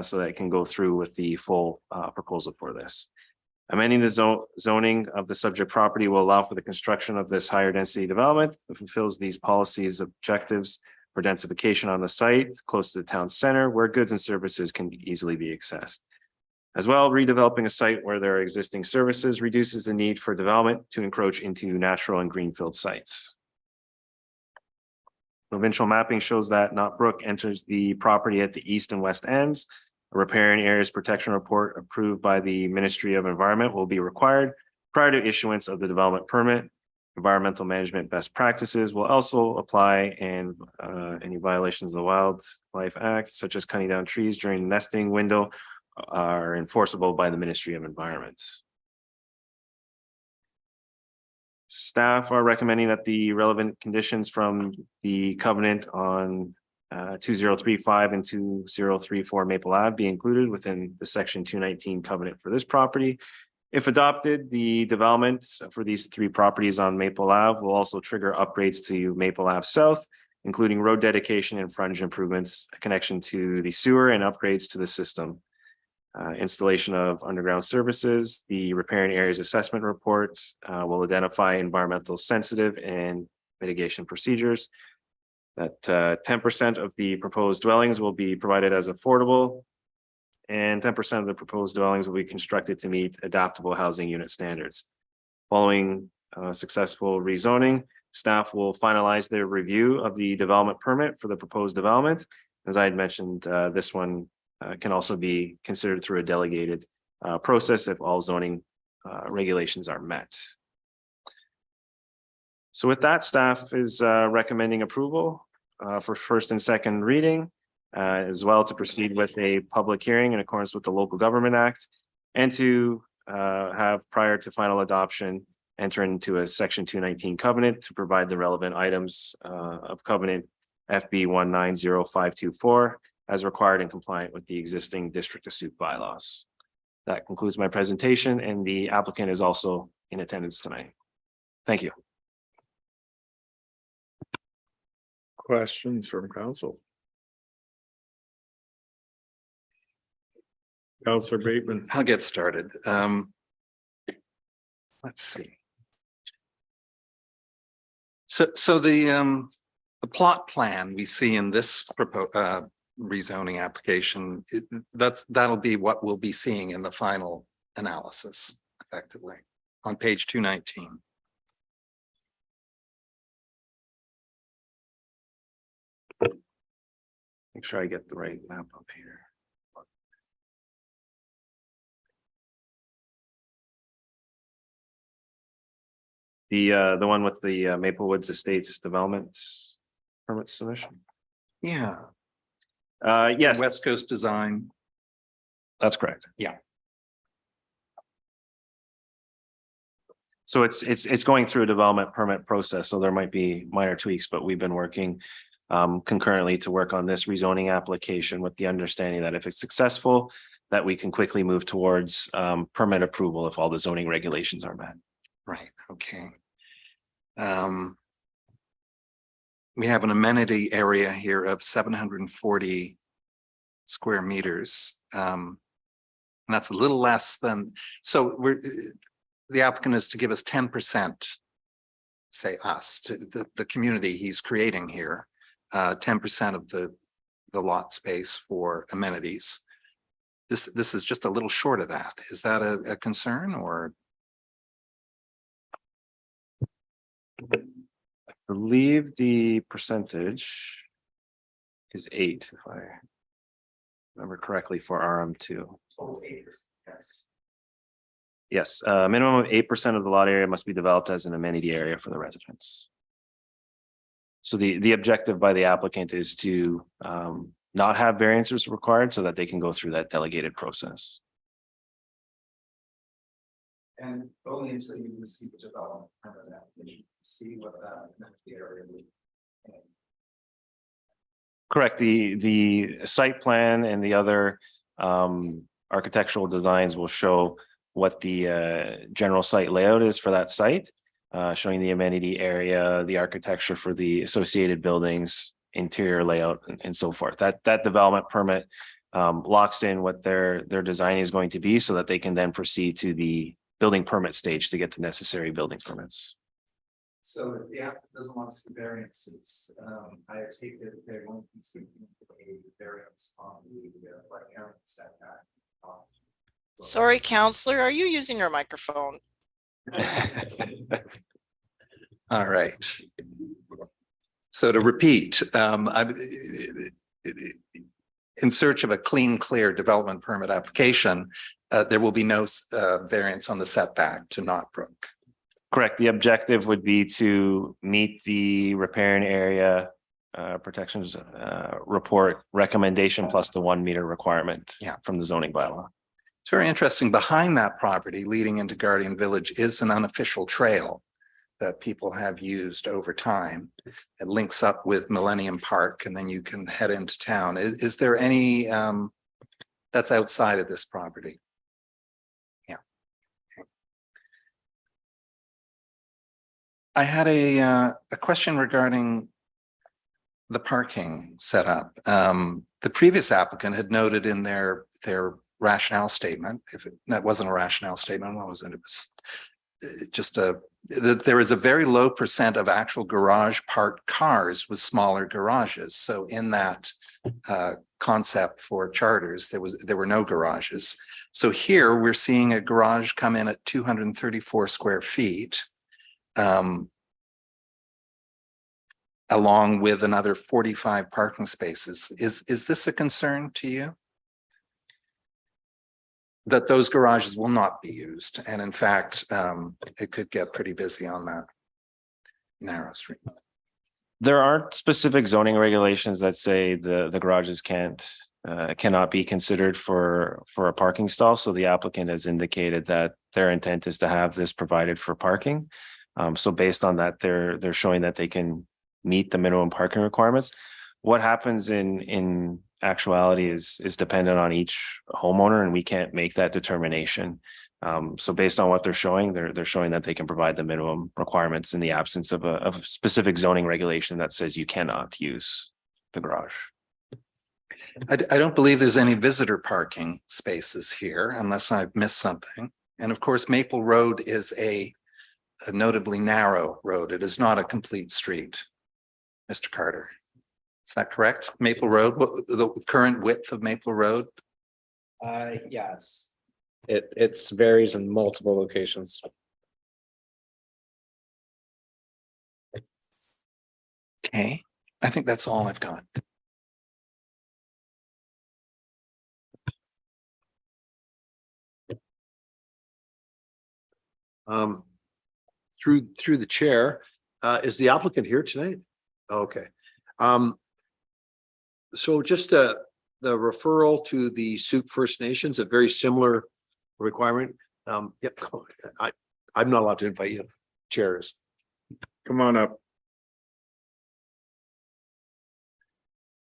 so that it can go through with the full proposal for this. Amending the zoning of the subject property will allow for the construction of this higher density development that fulfills these policies objectives for densification on the site close to the town center where goods and services can easily be accessed. As well, redeveloping a site where there are existing services reduces the need for development to encroach into natural and greenfield sites. Provincial mapping shows that Knott Brook enters the property at the east and west ends. A riparian areas protection report approved by the Ministry of Environment will be required prior to issuance of the development permit. Environmental management best practices will also apply, and any violations of the Wildlife Act, such as cutting down trees during the nesting window, are enforceable by the Ministry of Environment. Staff are recommending that the relevant conditions from the covenant on 2035 and 2034 Maple Ave be included within the section 219 covenant for this property. If adopted, the development for these three properties on Maple Ave will also trigger upgrades to Maple Ave South, including road dedication and frontage improvements, a connection to the sewer and upgrades to the system. Installation of underground services. The riparian areas assessment report will identify environmental sensitive and mitigation procedures. That 10% of the proposed dwellings will be provided as affordable, and 10% of the proposed dwellings will be constructed to meet adaptable housing unit standards. Following successful rezoning, staff will finalize their review of the development permit for the proposed development. As I had mentioned, this one can also be considered through a delegated process if all zoning regulations are met. So with that, staff is recommending approval for first and second reading, as well to proceed with a public hearing in accordance with the Local Government Act, and to have prior to final adoption, enter into a section 219 covenant to provide the relevant items of covenant FB 190524 as required and compliant with the existing District of Souk bylaws. That concludes my presentation, and the applicant is also in attendance tonight. Thank you. Questions from council? Councillor Bateman. I'll get started. Let's see. So the plot plan we see in this rezoning application, that'll be what we'll be seeing in the final analysis effectively on page 219. Make sure I get the right map up here. The one with the Maple Woods Estates development permit submission. Yeah. Yes. West Coast Design. That's correct. Yeah. So it's going through a development permit process, so there might be minor tweaks, but we've been working concurrently to work on this rezoning application with the understanding that if it's successful, that we can quickly move towards permit approval if all the zoning regulations are met. Right, okay. We have an amenity area here of 740 square meters. And that's a little less than, so the applicant is to give us 10% say us, to the community he's creating here, 10% of the lot space for amenities. This is just a little short of that. Is that a concern or? I believe the percentage is 8, if I remember correctly, for RM2. Yes. Yes, a minimum of 8% of the lot area must be developed as an amenity area for the residents. So the objective by the applicant is to not have variances required so that they can go through that delegated process. And only until you receive the development permit application, see what the area would. Correct. The site plan and the other architectural designs will show what the general site layout is for that site, showing the amenity area, the architecture for the associated buildings, interior layout, and so forth. That development permit locks in what their design is going to be so that they can then proceed to the building permit stage to get the necessary building permits. So if the applicant doesn't want to see variances, I take it they won't be seeking a variance on the like area setback. Sorry, counselor, are you using your microphone? All right. So to repeat, I'm in search of a clean, clear development permit application. There will be no variance on the setback to Knottbrook. Correct. The objective would be to meet the riparian area protections report recommendation plus the 1 meter requirement from the zoning bylaw. It's very interesting. Behind that property leading into Guardian Village is an unofficial trail that people have used over time. It links up with Millennium Park and then you can head into town. Is there any that's outside of this property? Yeah. I had a question regarding the parking setup. The previous applicant had noted in their rationale statement, that wasn't a rationale statement, what was it? It was just that there is a very low percent of actual garage parked cars with smaller garages. So in that concept for charters, there were no garages. So here we're seeing a garage come in at 234 square feet, along with another 45 parking spaces. Is this a concern to you? That those garages will not be used. And in fact, it could get pretty busy on that narrow street. There aren't specific zoning regulations that say the garages cannot be considered for a parking stall. So the applicant has indicated that their intent is to have this provided for parking. So based on that, they're showing that they can meet the minimum parking requirements. What happens in actuality is dependent on each homeowner, and we can't make that determination. So based on what they're showing that they can provide the minimum requirements in the absence of a specific zoning regulation that says you cannot use the garage. I don't believe there's any visitor parking spaces here unless I've missed something. And of course, Maple Road is a notably narrow road. It is not a complete street, Mr. Carter. Is that correct? Maple Road, what the current width of Maple Road? Yes. It's varies in multiple locations. Okay, I think that's all I've got. Through the chair, is the applicant here tonight? Okay. So just the referral to the Sioux First Nations, a very similar requirement. Yep, I'm not allowed to invite you, chairs. Come on up.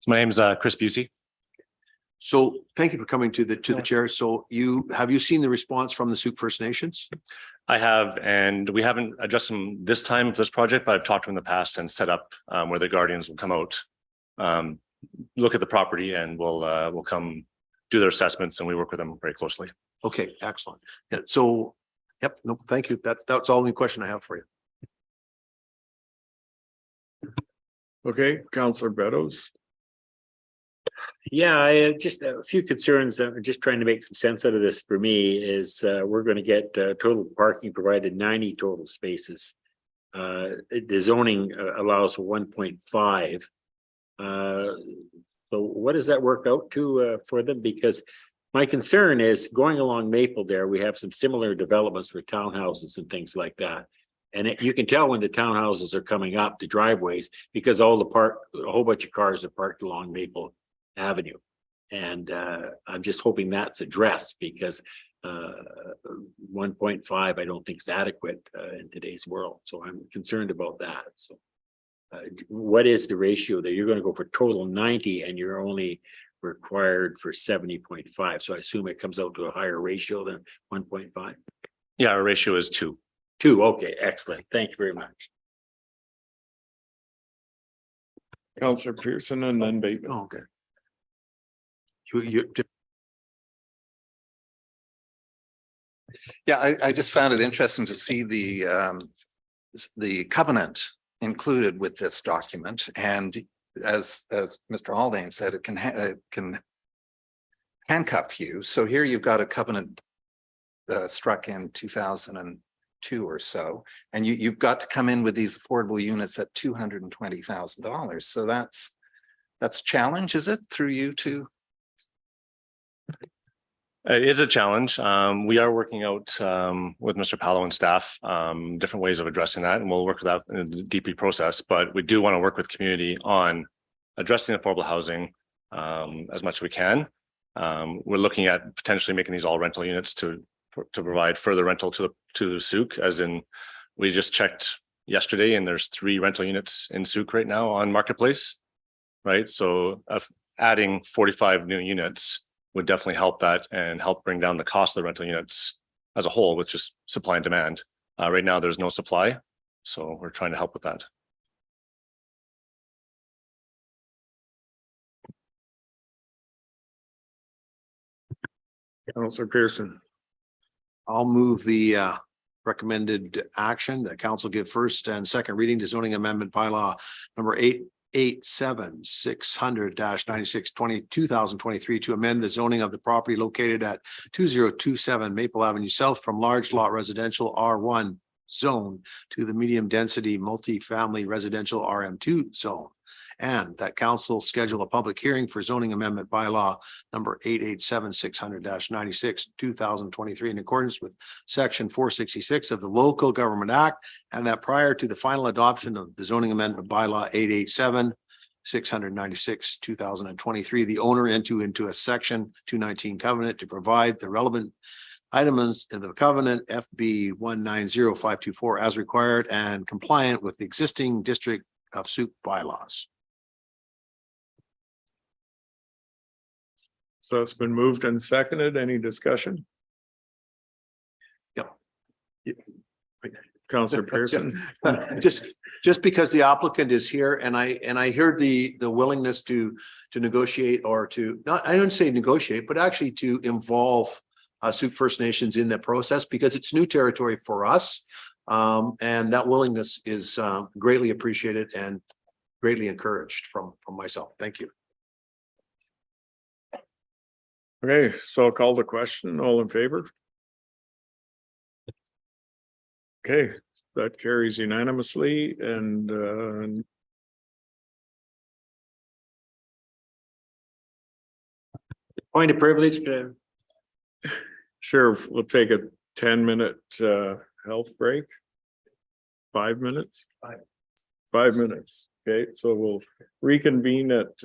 So my name is Chris Busey. So thank you for coming to the chair. So have you seen the response from the Sioux First Nations? I have, and we haven't addressed them this time for this project, but I've talked to them in the past and set up where the Guardians will come out, look at the property, and we'll come do their assessments, and we work with them very closely. Okay, excellent. Yeah, so, yep, no, thank you. That's all the question I have for you. Okay, Counselor Beddoes. Yeah, I just a few concerns. Just trying to make some sense out of this for me is we're going to get total parking provided 90 total spaces. The zoning allows for 1.5. So what does that work out to for them? Because my concern is going along Maple there, we have some similar developments for townhouses and things like that. And you can tell when the townhouses are coming up, the driveways, because a whole bunch of cars are parked along Maple Avenue. And I'm just hoping that's addressed because 1.5, I don't think is adequate in today's world. So I'm concerned about that. So what is the ratio that you're going to go for total 90 and you're only required for 70.5? So I assume it comes out to a higher ratio than 1.5. Yeah, our ratio is 2. 2. Okay, excellent. Thank you very much. Counselor Pearson and then Bateman. Oh, okay. Yeah, I just found it interesting to see the covenant included with this document. And as Mr. Haldane said, it can handcuff you. So here you've got a covenant struck in 2002 or so, and you've got to come in with these affordable units at $220,000. So that's a challenge, is it, through you two? It is a challenge. We are working out with Mr. Palo and staff different ways of addressing that, and we'll work with that in the DP process. But we do want to work with community on addressing affordable housing as much as we can. We're looking at potentially making these all rental units to provide further rental to Souk, as in we just checked yesterday, and there's 3 rental units in Souk right now on Marketplace, right? So adding 45 new units would definitely help that and help bring down the cost of the rental units as a whole, with just supply and demand. Right now, there's no supply, so we're trying to help with that. Counselor Pearson. I'll move the recommended action that council give first and second reading to zoning amendment bylaw number 887/600-96/2023 to amend the zoning of the property located at 2027 Maple Avenue South from large lot residential R1 zone to the medium density multifamily residential RM2 zone. And that council schedule a public hearing for zoning amendment bylaw number 887/600-96/2023 in accordance with section 466 of the Local Government Act, and that prior to the final adoption of the zoning amendment bylaw 887/696/2023, the owner enter into a section 219 covenant to provide the relevant items in the covenant FB 190524 as required and compliant with the existing District of Souk bylaws. So it's been moved and seconded. Any discussion? Yep. Counselor Pearson. Just because the applicant is here and I heard the willingness to negotiate or to not, I don't say negotiate, but actually to involve Souk First Nations in that process because it's new territory for us. And that willingness is greatly appreciated and greatly encouraged from myself. Thank you. Okay, so I'll call the question. All in favor? Okay, that carries unanimously and Point of privilege. sure, we'll take a 10-minute health break. 5 minutes? 5 minutes. Okay, so we'll reconvene at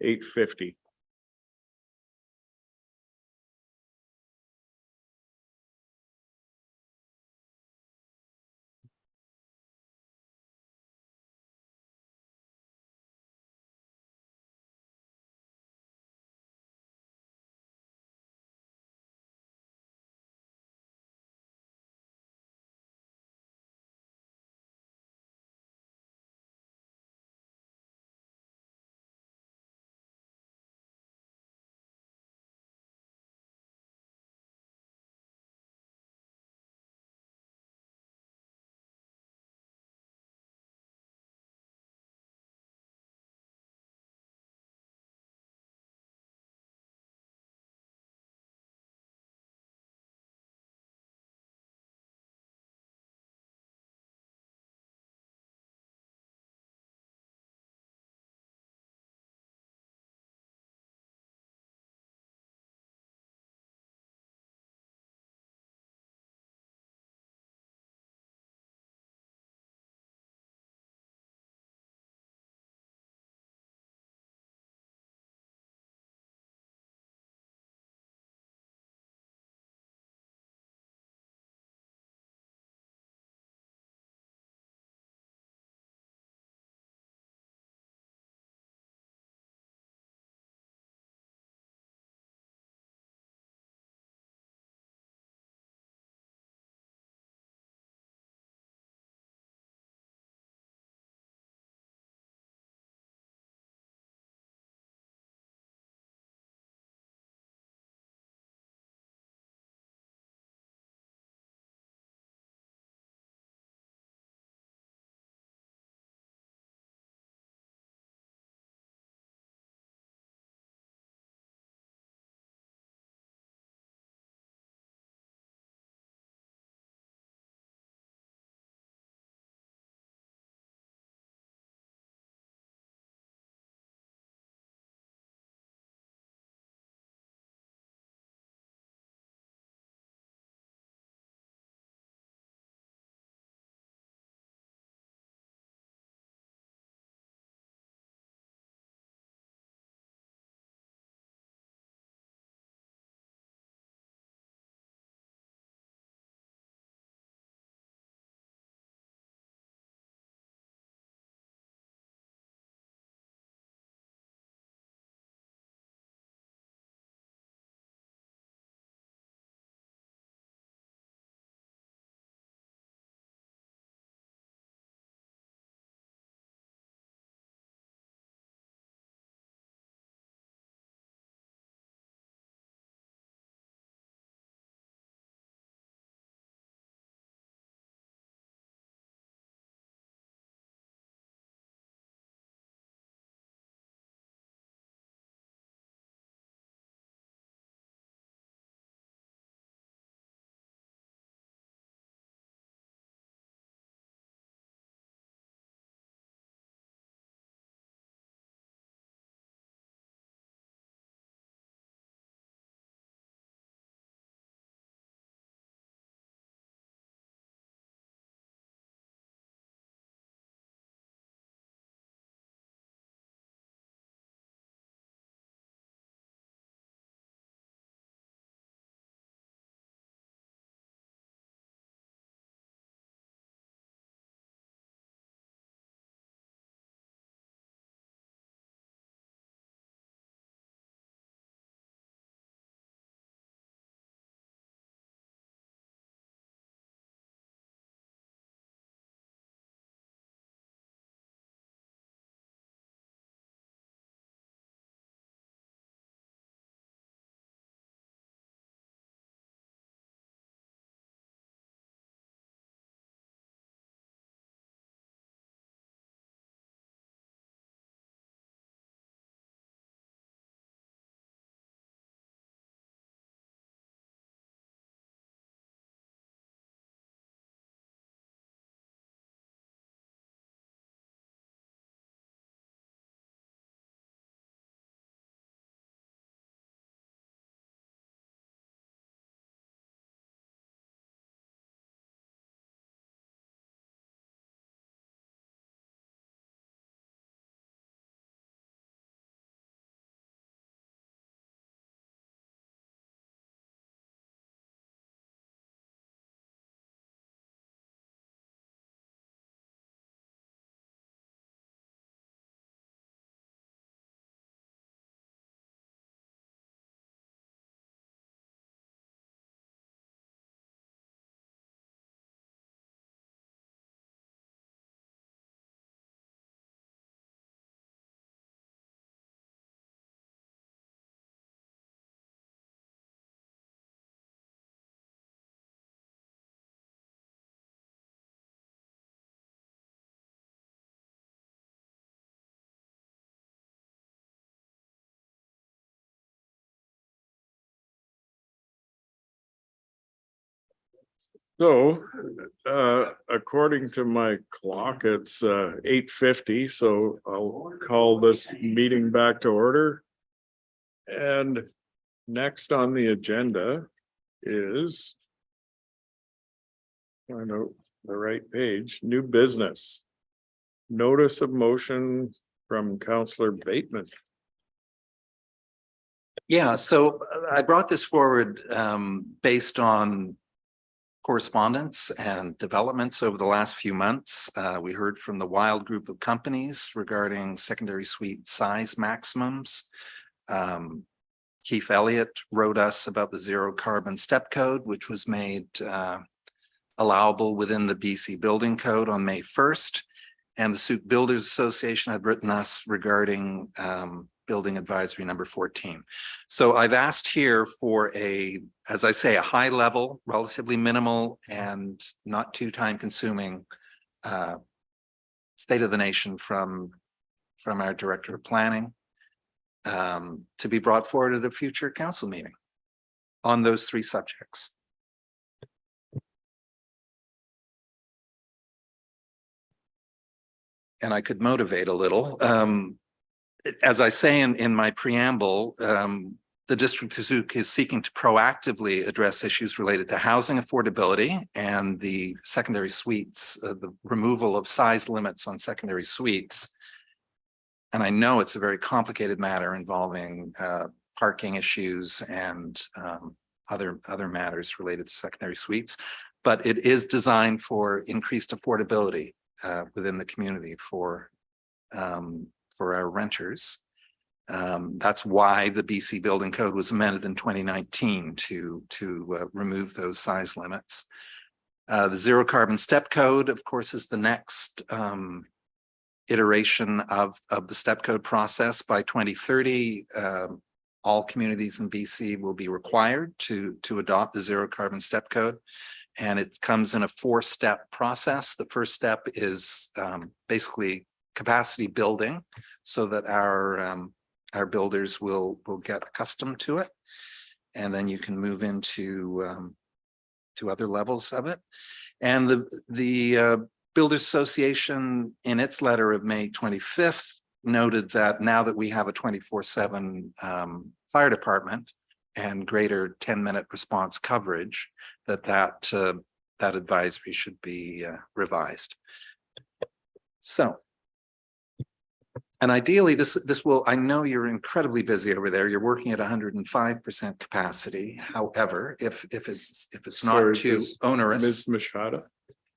8:50. So, according to my clock, it's 8:50, so I'll call this meeting back to order. And next on the agenda is find out the right page, new business. Notice of motion from Counselor Bateman. Yeah, so I brought this forward based on correspondence and developments over the last few months. We heard from the Wild group of companies regarding secondary suite size maximums. Keith Elliott wrote us about the zero carbon step code, which was made allowable within the BC Building Code on May 1st. And the Souk Builders Association had written us regarding Building Advisory number 14. So I've asked here for as I say, a high level, relatively minimal and not too time consuming state of the nation from our Director of Planning to be brought forward at a future council meeting on those three subjects. And I could motivate a little. As I say in my preamble, the District of Souk is seeking to proactively address issues related to housing affordability and the secondary suites, the removal of size limits on secondary suites. And I know it's a very complicated matter involving parking issues and other matters related to secondary suites, but it is designed for increased affordability within the community for our renters. That's why the BC Building Code was amended in 2019 to remove those size limits. The zero carbon step code, of course, is the next iteration of the step code process. By 2030, all communities in BC will be required to adopt the zero carbon step code. And it comes in a 4-step process. The first step is basically capacity building so that our builders will get accustomed to it. And then you can move into to other levels of it. And the Builders Association in its letter of May 25th noted that now that we have a 24/7 fire department and greater 10-minute response coverage, that advisory should be revised. So, and ideally, this will, I know you're incredibly busy over there. You're working at 105% capacity. However, if it's not Sorry, too onerous. Ms. Machado.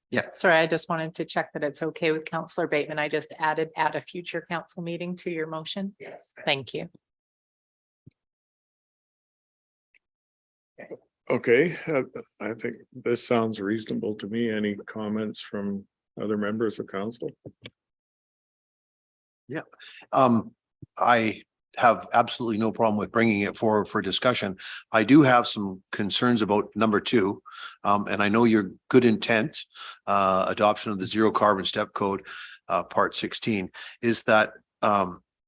Yeah. Sorry, I just wanted to check that it's okay with Counselor Bateman. I just added at a future council meeting to your motion. Yes. Thank you. Okay, I think this sounds reasonable to me. Any comments from other members of council? Yeah, I have absolutely no problem with bringing it forward for discussion. I do have some concerns about number 2. And I know your good intent, adoption of the zero carbon step code, part 16, is that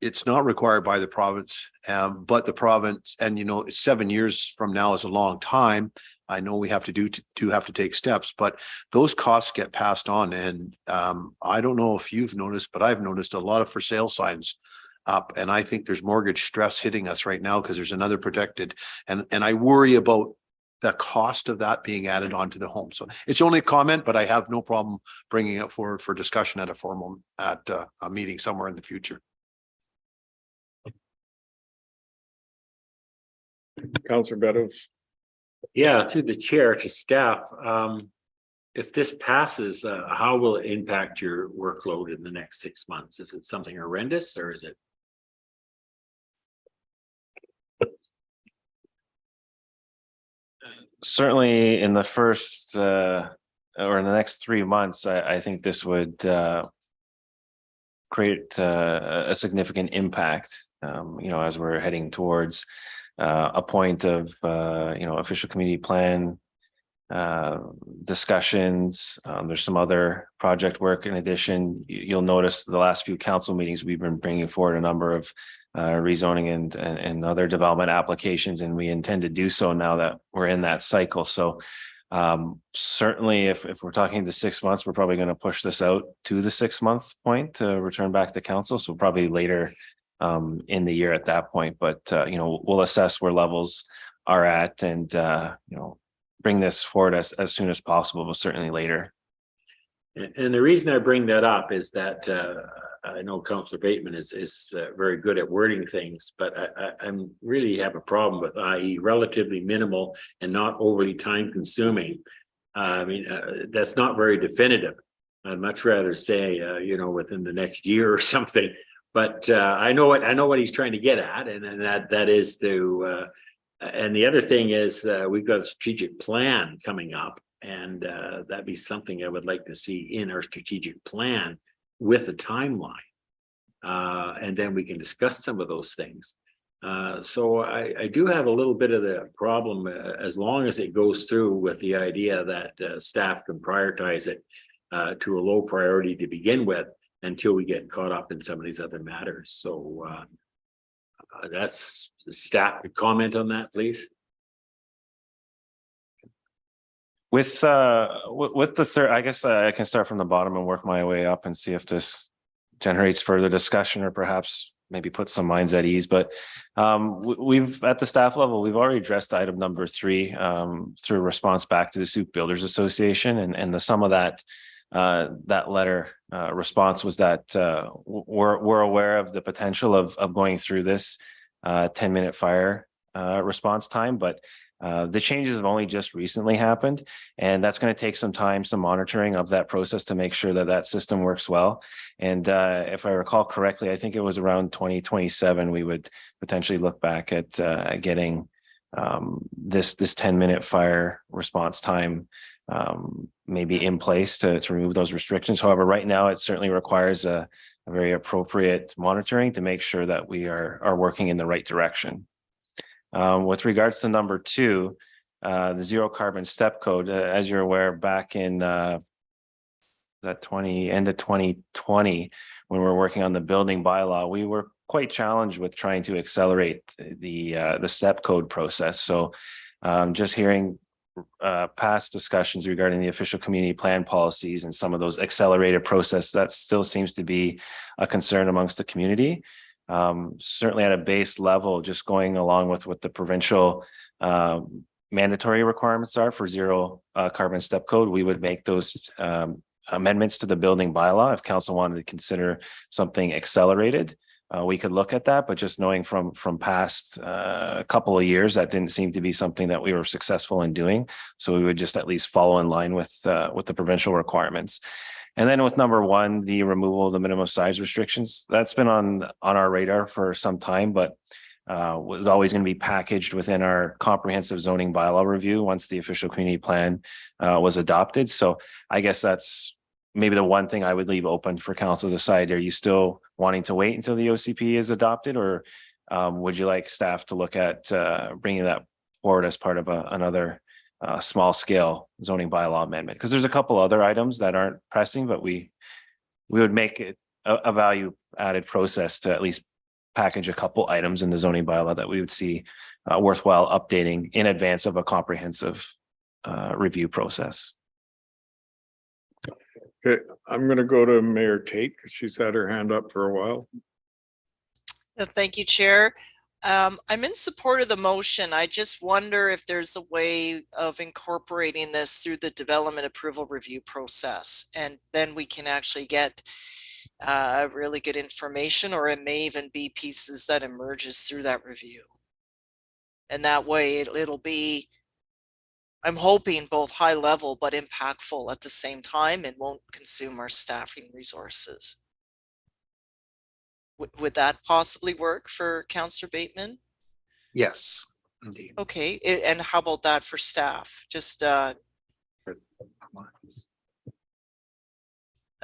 it's not required by the province, but the province, and you know, 7 years from now is a long time. I know we have to have to take steps, but those costs get passed on. And I don't know if you've noticed, but I've noticed a lot of for sale signs up, and I think there's mortgage stress hitting us right now because there's another protected, and I worry about the cost of that being added onto the home. So it's only a comment, but I have no problem bringing it forward for discussion at a meeting somewhere in the future. Councillor Beddoes. Yeah, through the chair to staff. If this passes, how will it impact your workload in the next 6 months? Is it something horrendous or is it? Certainly in the first or in the next 3 months, I think this would create a significant impact, as we're heading towards a point of, official community plan discussions. There's some other project work. In addition, you'll notice the last few council meetings, we've been bringing forward a number of rezoning and other development applications, and we intend to do so now that we're in that cycle. So Certainly, if we're talking the 6 months, we're probably going to push this out to the 6 month point to return back to council. So probably later in the year at that point, but we'll assess where levels are at and bring this forward as soon as possible, but certainly later. And the reason I bring that up is that I know Councillor Bateman is very good at wording things, but I'm really have a problem with i.e. relatively minimal and not overly time consuming. I mean, that's not very definitive. I'd much rather say, within the next year or something. But I know what he's trying to get at, and that is to. And the other thing is we've got a strategic plan coming up, and that'd be something I would like to see in our strategic plan with a timeline. And then we can discuss some of those things. So I do have a little bit of the problem as long as it goes through with the idea that staff can prioritize it to a low priority to begin with until we get caught up in some of these other matters. So that's staff. Could comment on that, please. With the third, I guess I can start from the bottom and work my way up and see if this generates further discussion or perhaps maybe put some minds at ease. But we've at the staff level, we've already addressed item number 3 through a response back to the Soup Builders Association, and the sum of that letter response was that we're aware of the potential of going through this 10-minute fire response time, but the changes have only just recently happened, and that's going to take some time, some monitoring of that process to make sure that that system works well. And if I recall correctly, I think it was around 2027 we would potentially look back at getting this 10-minute fire response time maybe in place to remove those restrictions. However, right now it certainly requires a very appropriate monitoring to make sure that we are working in the right direction. With regards to number 2, the zero carbon step code, as you're aware, back in end of 2020, when we were working on the building bylaw, we were quite challenged with trying to accelerate the step code process. So just hearing past discussions regarding the official community plan policies and some of those accelerated process, that still seems to be a concern amongst the community. Certainly at a base level, just going along with what the provincial mandatory requirements are for zero carbon step code, we would make those amendments to the building bylaw. If council wanted to consider something accelerated, we could look at that, but just knowing from past a couple of years, that didn't seem to be something that we were successful in doing. So we would just at least follow in line with the provincial requirements. And then with number 1, the removal of the minimum size restrictions, that's been on our radar for some time, but was always going to be packaged within our comprehensive zoning bylaw review once the official community plan was adopted. So I guess that's maybe the one thing I would leave open for council to decide. Are you still wanting to wait until the OCP is adopted, or would you like staff to look at bringing that forward as part of another small scale zoning bylaw amendment? Because there's a couple other items that aren't pressing, but we would make it a value added process to at least package a couple items in the zoning bylaw that we would see worthwhile updating in advance of a comprehensive review process. Okay, I'm going to go to Mayor Tate. She's had her hand up for a while. Thank you, Chair. I'm in support of the motion. I just wonder if there's a way of incorporating this through the development approval review process, and then we can actually get really good information, or it may even be pieces that emerges through that review. And that way it'll be, I'm hoping, both high level but impactful at the same time, and won't consume our staffing resources. Would that possibly work for Councillor Bateman? Yes, indeed. Okay, and how about that for staff? Just that'd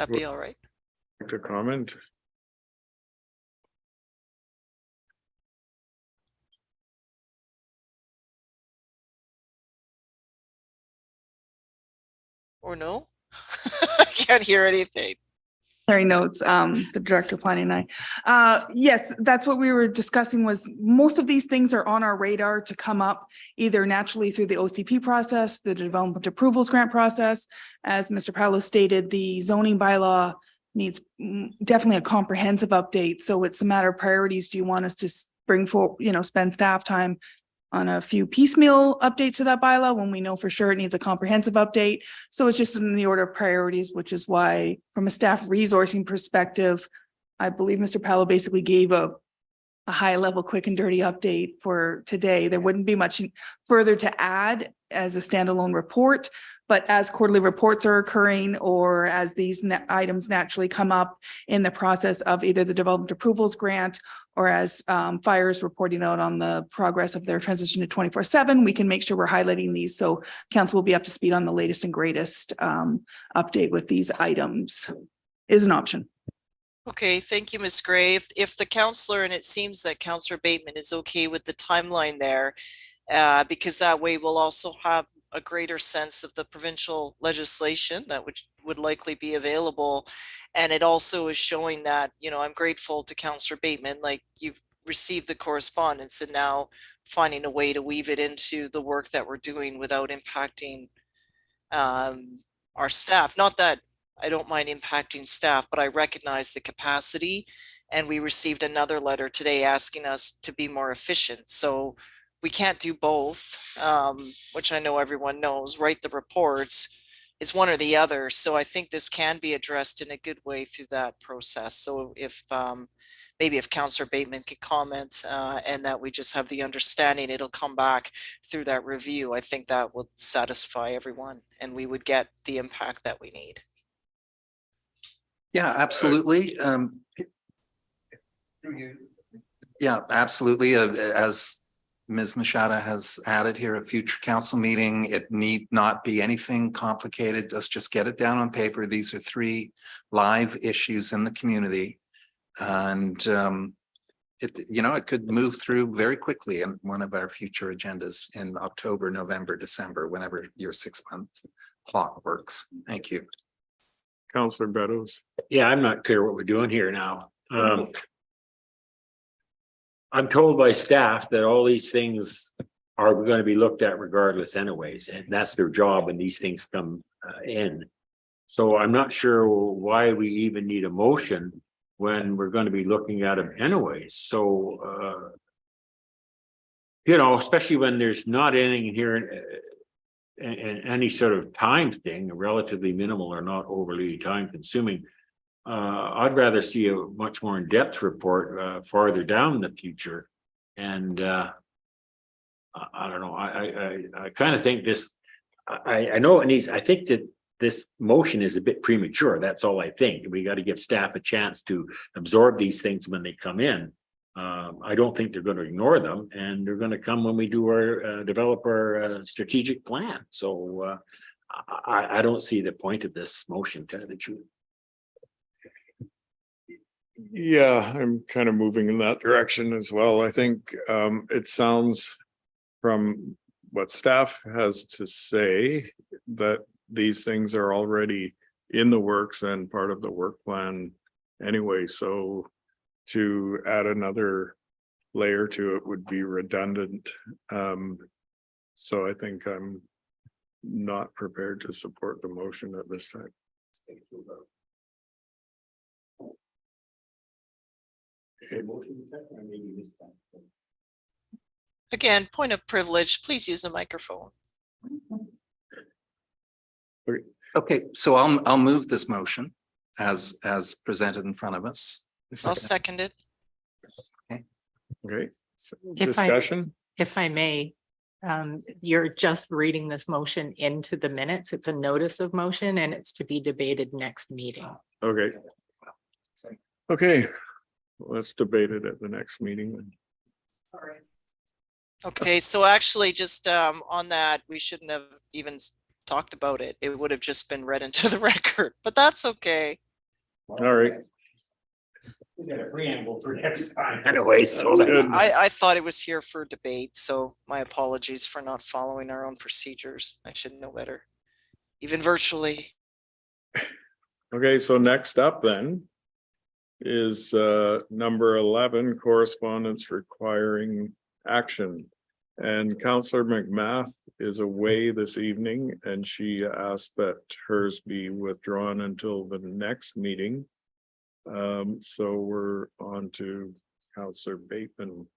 be all right. To comment. Or no? I can't hear anything. Carrie notes, the director of planning and I. Yes, that's what we were discussing was most of these things are on our radar to come up either naturally through the OCP process, the development approvals grant process. As Mr. Paolo stated, the zoning bylaw needs definitely a comprehensive update. So it's a matter of priorities. Do you want us to bring forward, spend staff time on a few piecemeal updates to that bylaw when we know for sure it needs a comprehensive update? So it's just in the order of priorities, which is why from a staff resourcing perspective, I believe Mr. Paolo basically gave a high level, quick and dirty update for today. There wouldn't be much further to add as a standalone report, but as quarterly reports are occurring or as these items naturally come up in the process of either the development approvals grant or as fire is reporting out on the progress of their transition to 24/7, we can make sure we're highlighting these. So council will be up to speed on the latest and greatest update with these items is an option. Okay, thank you, Ms. Gray. If the counselor, and it seems that Counselor Bateman is okay with the timeline there, because that way we'll also have a greater sense of the provincial legislation that would likely be available. And it also is showing that, I'm grateful to Counselor Bateman, like you've received the correspondence and now finding a way to weave it into the work that we're doing without impacting our staff. Not that I don't mind impacting staff, but I recognize the capacity. And we received another letter today asking us to be more efficient. So we can't do both, which I know everyone knows, write the reports. It's one or the other. So I think this can be addressed in a good way through that process. So if maybe if Counselor Bateman could comment and that we just have the understanding it'll come back through that review, I think that would satisfy everyone and we would get the impact that we need. Yeah, absolutely. Yeah, absolutely. As Ms. Machado has added here, a future council meeting, it need not be anything complicated. Let's just get it down on paper. These are 3 live issues in the community. And it could move through very quickly in one of our future agendas in October, November, December, whenever your 6-month clock works. Thank you. Counselor Beddoes. Yeah, I'm not clear what we're doing here now. I'm told by staff that all these things are going to be looked at regardless anyways, and that's their job when these things come in. So I'm not sure why we even need a motion when we're going to be looking at them anyways. So, especially when there's not anything here in any sort of time thing, relatively minimal or not overly time consuming. I'd rather see a much more in-depth report farther down in the future. And I don't know, I kind of think this, I know it needs, I think that this motion is a bit premature. That's all I think. We got to give staff a chance to absorb these things when they come in. I don't think they're going to ignore them, and they're going to come when we do our develop our strategic plan. So I don't see the point of this motion, to tell the truth. Yeah, I'm kind of moving in that direction as well. I think it sounds from what staff has to say that these things are already in the works and part of the work plan anyway. So to add another layer to it would be redundant. So I think I'm not prepared to support the motion at this time. Again, point of privilege, please use a microphone. Okay, so I'll move this motion as presented in front of us. I'll second it. Okay, so If I- discussion. If I may, you're just reading this motion into the minutes. It's a notice of motion and it's to be debated next meeting. Okay. Okay, let's debate it at the next meeting. Okay, so actually just on that, we shouldn't have even talked about it. It would have just been read into the record, but that's okay. All right. We got a preamble for next time anyway, so That's good. I thought it was here for debate, so my apologies for not following our own procedures. I should know better, even virtually. Okay, so next up then is number 11, correspondence requiring action. And Counselor McMath is away this evening and she asked that hers be withdrawn until the next meeting. So we're on to Counselor Bateman.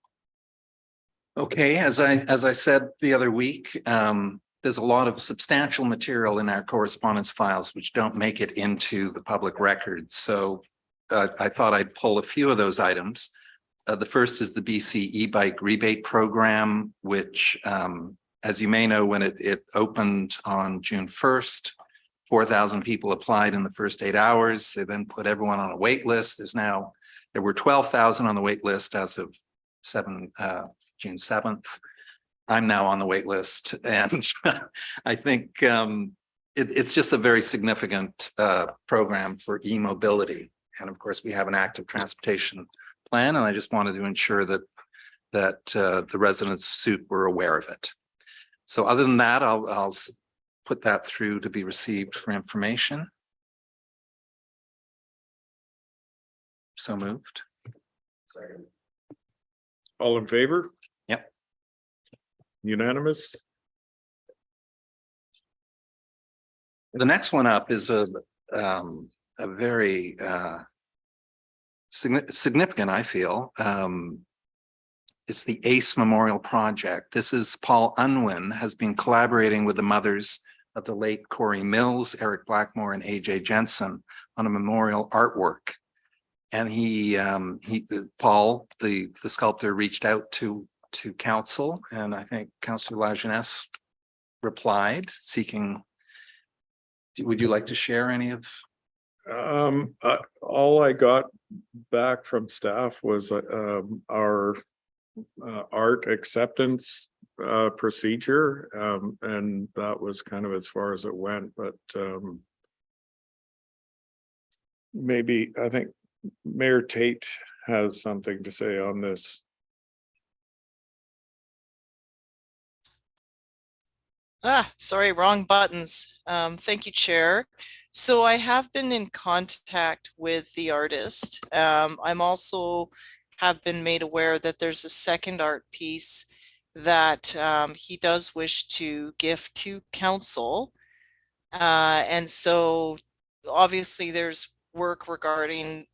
Okay, as I said the other week, there's a lot of substantial material in our correspondence files which don't make it into the public record. So I thought I'd pull a few of those items. The first is the BC e-bike rebate program, which, as you may know, when it opened on June 1st, 4,000 people applied in the first 8 hours. They then put everyone on a wait list. There were 12,000 on the wait list as of June 7th. I'm now on the wait list, and I think it's just a very significant program for e-mobility. And of course, we have an active transportation plan, and I just wanted to ensure that the residents of Suit were aware of it. So other than that, I'll put that through to be received for information. So moved. All in favor? Yep. Unanimous? The next one up is a very significant, I feel. It's the ACE Memorial Project. This is Paul Unwin has been collaborating with the mothers of the late Corey Mills, Eric Blackmore, and AJ Jensen on a memorial artwork. And Paul, the sculptor, reached out to council, and I think Councillor Lajeunesse replied, seeking. Would you like to share any of? All I got back from staff was our art acceptance procedure, and that was kind of as far as it went. But maybe I think Mayor Tate has something to say on this. Sorry, wrong buttons. Thank you, Chair. So I have been in contact with the artist. I'm also have been made aware that there's a second art piece that he does wish to gift to council. And so obviously there's work regarding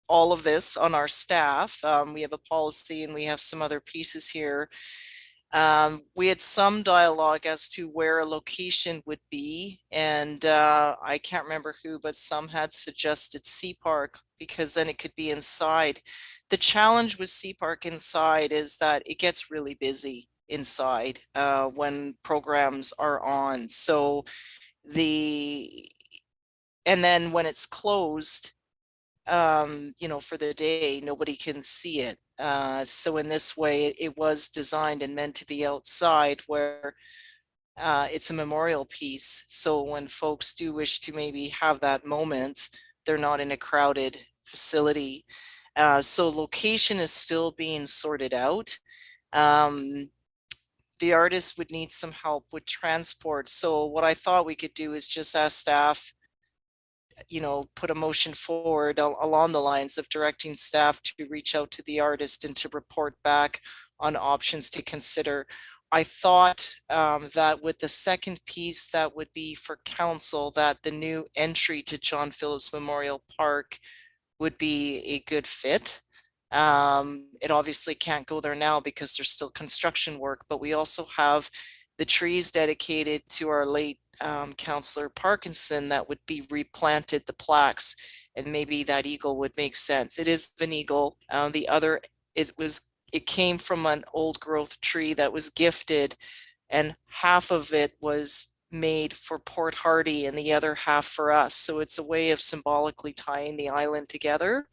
all of this on our staff. We have a policy and we have some other pieces here. We had some dialogue as to where a location would be, and I can't remember who, but some had suggested Sea Park because then it could be inside. The challenge with Sea Park inside is that it gets really busy inside when programs are on. So and then when it's closed, for the day, nobody can see it. So in this way, it was designed and meant to be outside where it's a memorial piece. So when folks do wish to maybe have that moment, they're not in a crowded facility. So location is still being sorted out. The artist would need some help with transport. So what I thought we could do is just ask staff, put a motion forward along the lines of directing staff to reach out to the artist and to report back on options to consider. I thought that with the second piece that would be for council, that the new entry to John Phillips Memorial Park would be a good fit. It obviously can't go there now because there's still construction work, but we also have the trees dedicated to our late Councillor Parkinson that would be replanted, the plaques, and maybe that eagle would make sense. It is an eagle. The other, it came from an old growth tree that was gifted, and half of it was made for Port Hardy and the other half for us. So it's a way of symbolically tying the island together.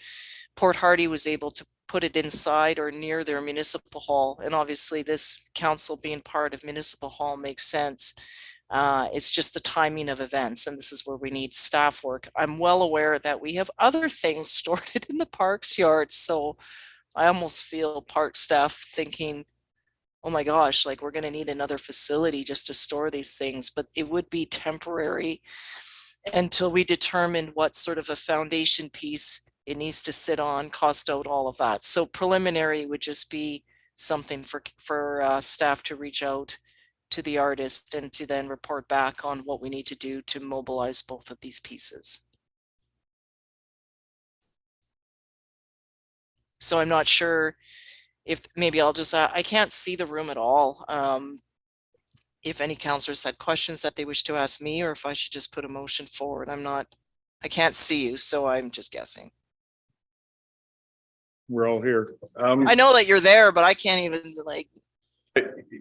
Port Hardy was able to put it inside or near their municipal hall, and obviously this council being part of municipal hall makes sense. It's just the timing of events, and this is where we need staff work. I'm well aware that we have other things stored in the parks yard, so I almost feel park staff thinking, oh my gosh, like we're going to need another facility just to store these things, but it would be temporary. until we determine what sort of a foundation piece it needs to sit on, cost out, all of that. So preliminary would just be something for staff to reach out to the artist and to then report back on what we need to do to mobilize both of these pieces. So I'm not sure if maybe I'll just, I can't see the room at all. If any counselors had questions that they wish to ask me, or if I should just put a motion forward. I can't see you, so I'm just guessing. We're all here. I know that you're there, but I can't even like,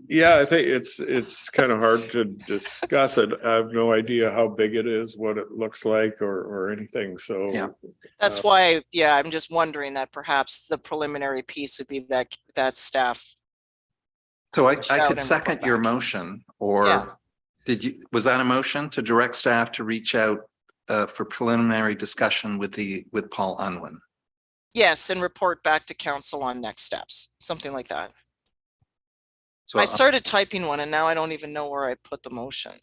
Yeah, I think it's kind of hard to discuss it. I have no idea how big it is, what it looks like or anything, so. Yeah. that's why, yeah, I'm just wondering that perhaps the preliminary piece would be that staff. So I Reach out could and second report your back. motion, Yeah. or was that a motion to direct staff to reach out for preliminary discussion with Paul Unwin? Yes, and report back to council on next steps, something like that. So I started typing one and now I don't even know where I put the motion.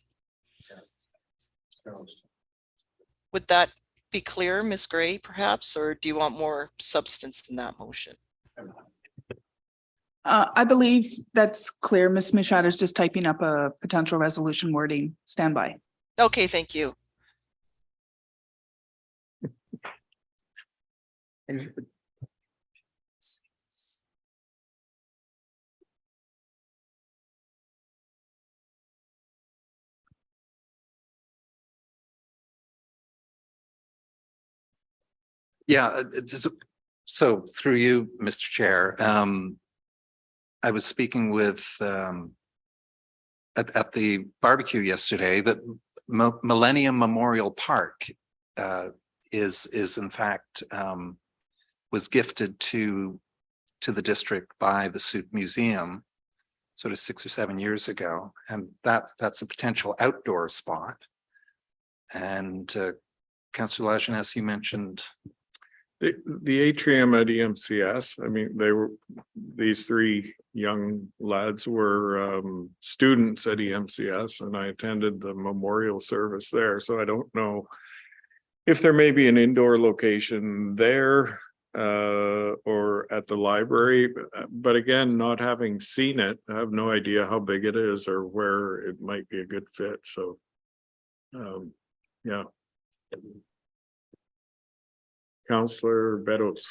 Would that be clear, Ms. Gray, perhaps, or do you want more substance in that motion? I believe that's clear. Ms. Machado is just typing up a potential resolution wording. Stand by. Okay, thank you. Yeah, so through you, Mr. Chair, I was speaking with at the barbecue yesterday that Millennium Memorial Park is in fact was gifted to the district by the Souk Museum sort of 6 or 7 years ago, and that's a potential outdoor spot. And Councillor Lajeunesse, you mentioned The atrium at EMCS, I mean, these three young lads were students at EMCS, and I attended the memorial service there, so I don't know if there may be an indoor location there or at the library, but again, not having seen it, I have no idea how big it is or where it might be a good fit, so yeah. Councillor Beddoes.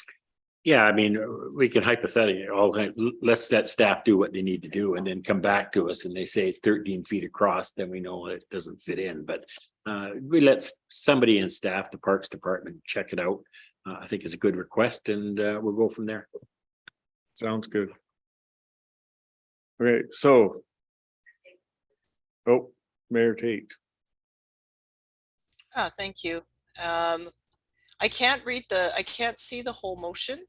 Yeah, I mean, we can hypothetically, let's let staff do what they need to do and then come back to us and they say it's 13 feet across, then we know it doesn't fit in, but we let somebody in staff, the Parks Department, check it out. I think it's a good request and we'll go from there. Sounds good. Okay, so. Oh, Mayor Tate. Thank you. I can't see the whole motion.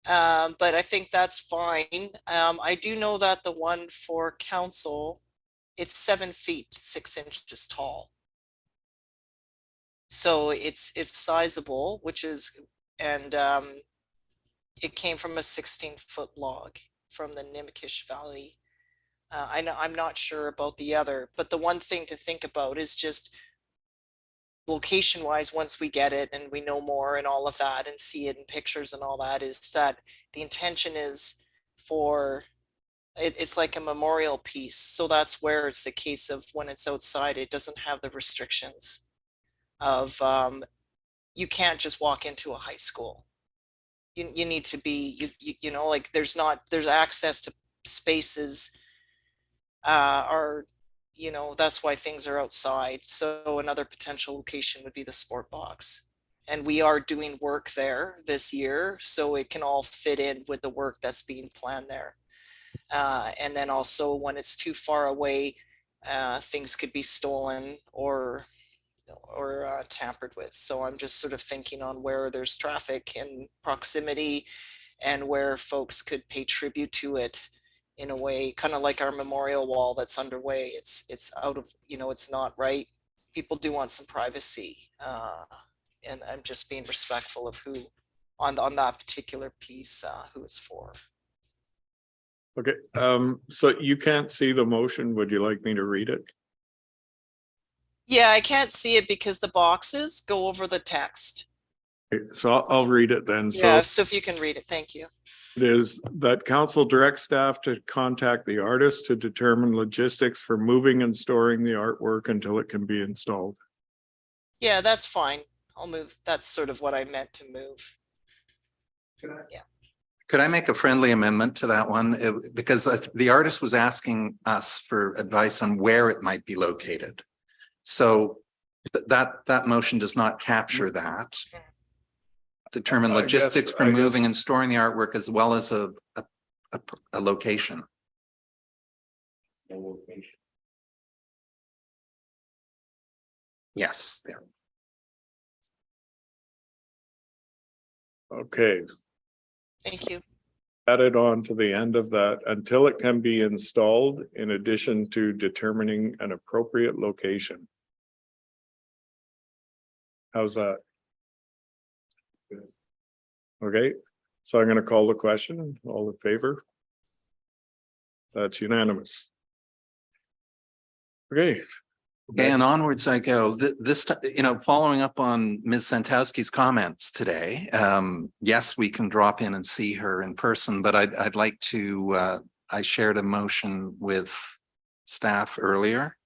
But I think that's fine. I do know that the one for council, it's 7 feet, 6 inches tall. So it's sizable, which is, and it came from a 16-foot log from the Nimikish Valley. I know I'm not sure about the other, but the one thing to think about is just location wise, once we get it and we know more and all of that and see it in pictures and all that, is that the intention is for it's like a memorial piece. So that's where it's the case of when it's outside, it doesn't have the restrictions of you can't just walk into a high school. You need to be you know, like there's access to spaces are, you know, that's why things are outside. So another potential location would be the sport box. And we are doing work there this year, so it can all fit in with the work that's being planned there. And then also when it's too far away, things could be stolen or tampered with. So I'm just sort of thinking on where there's traffic and proximity and where folks could pay tribute to it in a way, kind of like our memorial wall that's underway. It's out of, you know, it's not right. People do want some privacy. And I'm just being respectful of who on that particular piece, who it's for. Okay, so you can't see the motion. Would you like me to read it? Yeah, I can't see it because the boxes go over the text. So I'll read it then. So Yeah, so if you can read it, thank you. it is that council directs staff to contact the artist to determine logistics for moving and storing the artwork until it can be installed. Yeah, that's fine. I'll move. That's sort of what I meant to move. Yeah. Could I make a friendly amendment to that one? Because the artist was asking us for advice on where it might be located. So that motion does not capture that. Determine I logistics guess- for moving and storing the artwork as well as a location. Yes, there. Okay, Thank you. added on to the end of that until it can be installed in addition to determining an appropriate location. How's that? Okay, so I'm gonna call the question. All in favor? That's unanimous. Okay. And onwards I go. This, following up on Ms. Santowski's comments today, yes, we can drop in and see her in person, but I'd like to, I shared a motion with staff earlier.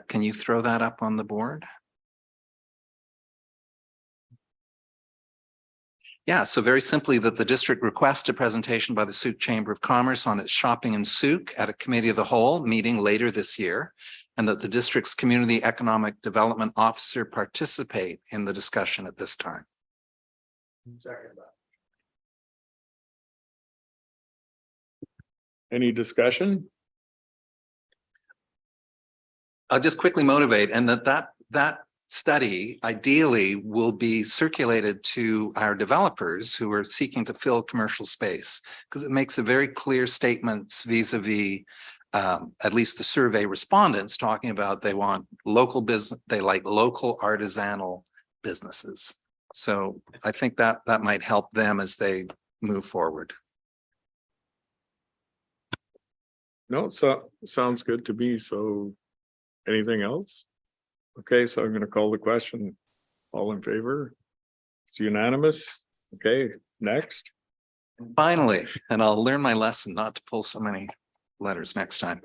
Can you throw that up on the board? Yeah, so very simply that the district request a presentation by the Sauk Chamber of Commerce on its shopping in Sauk at a committee of the whole meeting later this year, and that the district's community economic development officer participate in the discussion at this time. Any discussion? I'll just quickly motivate, and that study ideally will be circulated to our developers who are seeking to fill commercial space, because it makes a very clear statements vis-a-vis at least the survey respondents talking about they want local business, they like local artisanal businesses. So I think that might help them as they move forward. No, so sounds good to me. So anything else? Okay, so I'm gonna call the question. All in favor? It's unanimous. Okay, next. Finally, and I'll learn my lesson not to pull so many letters next time.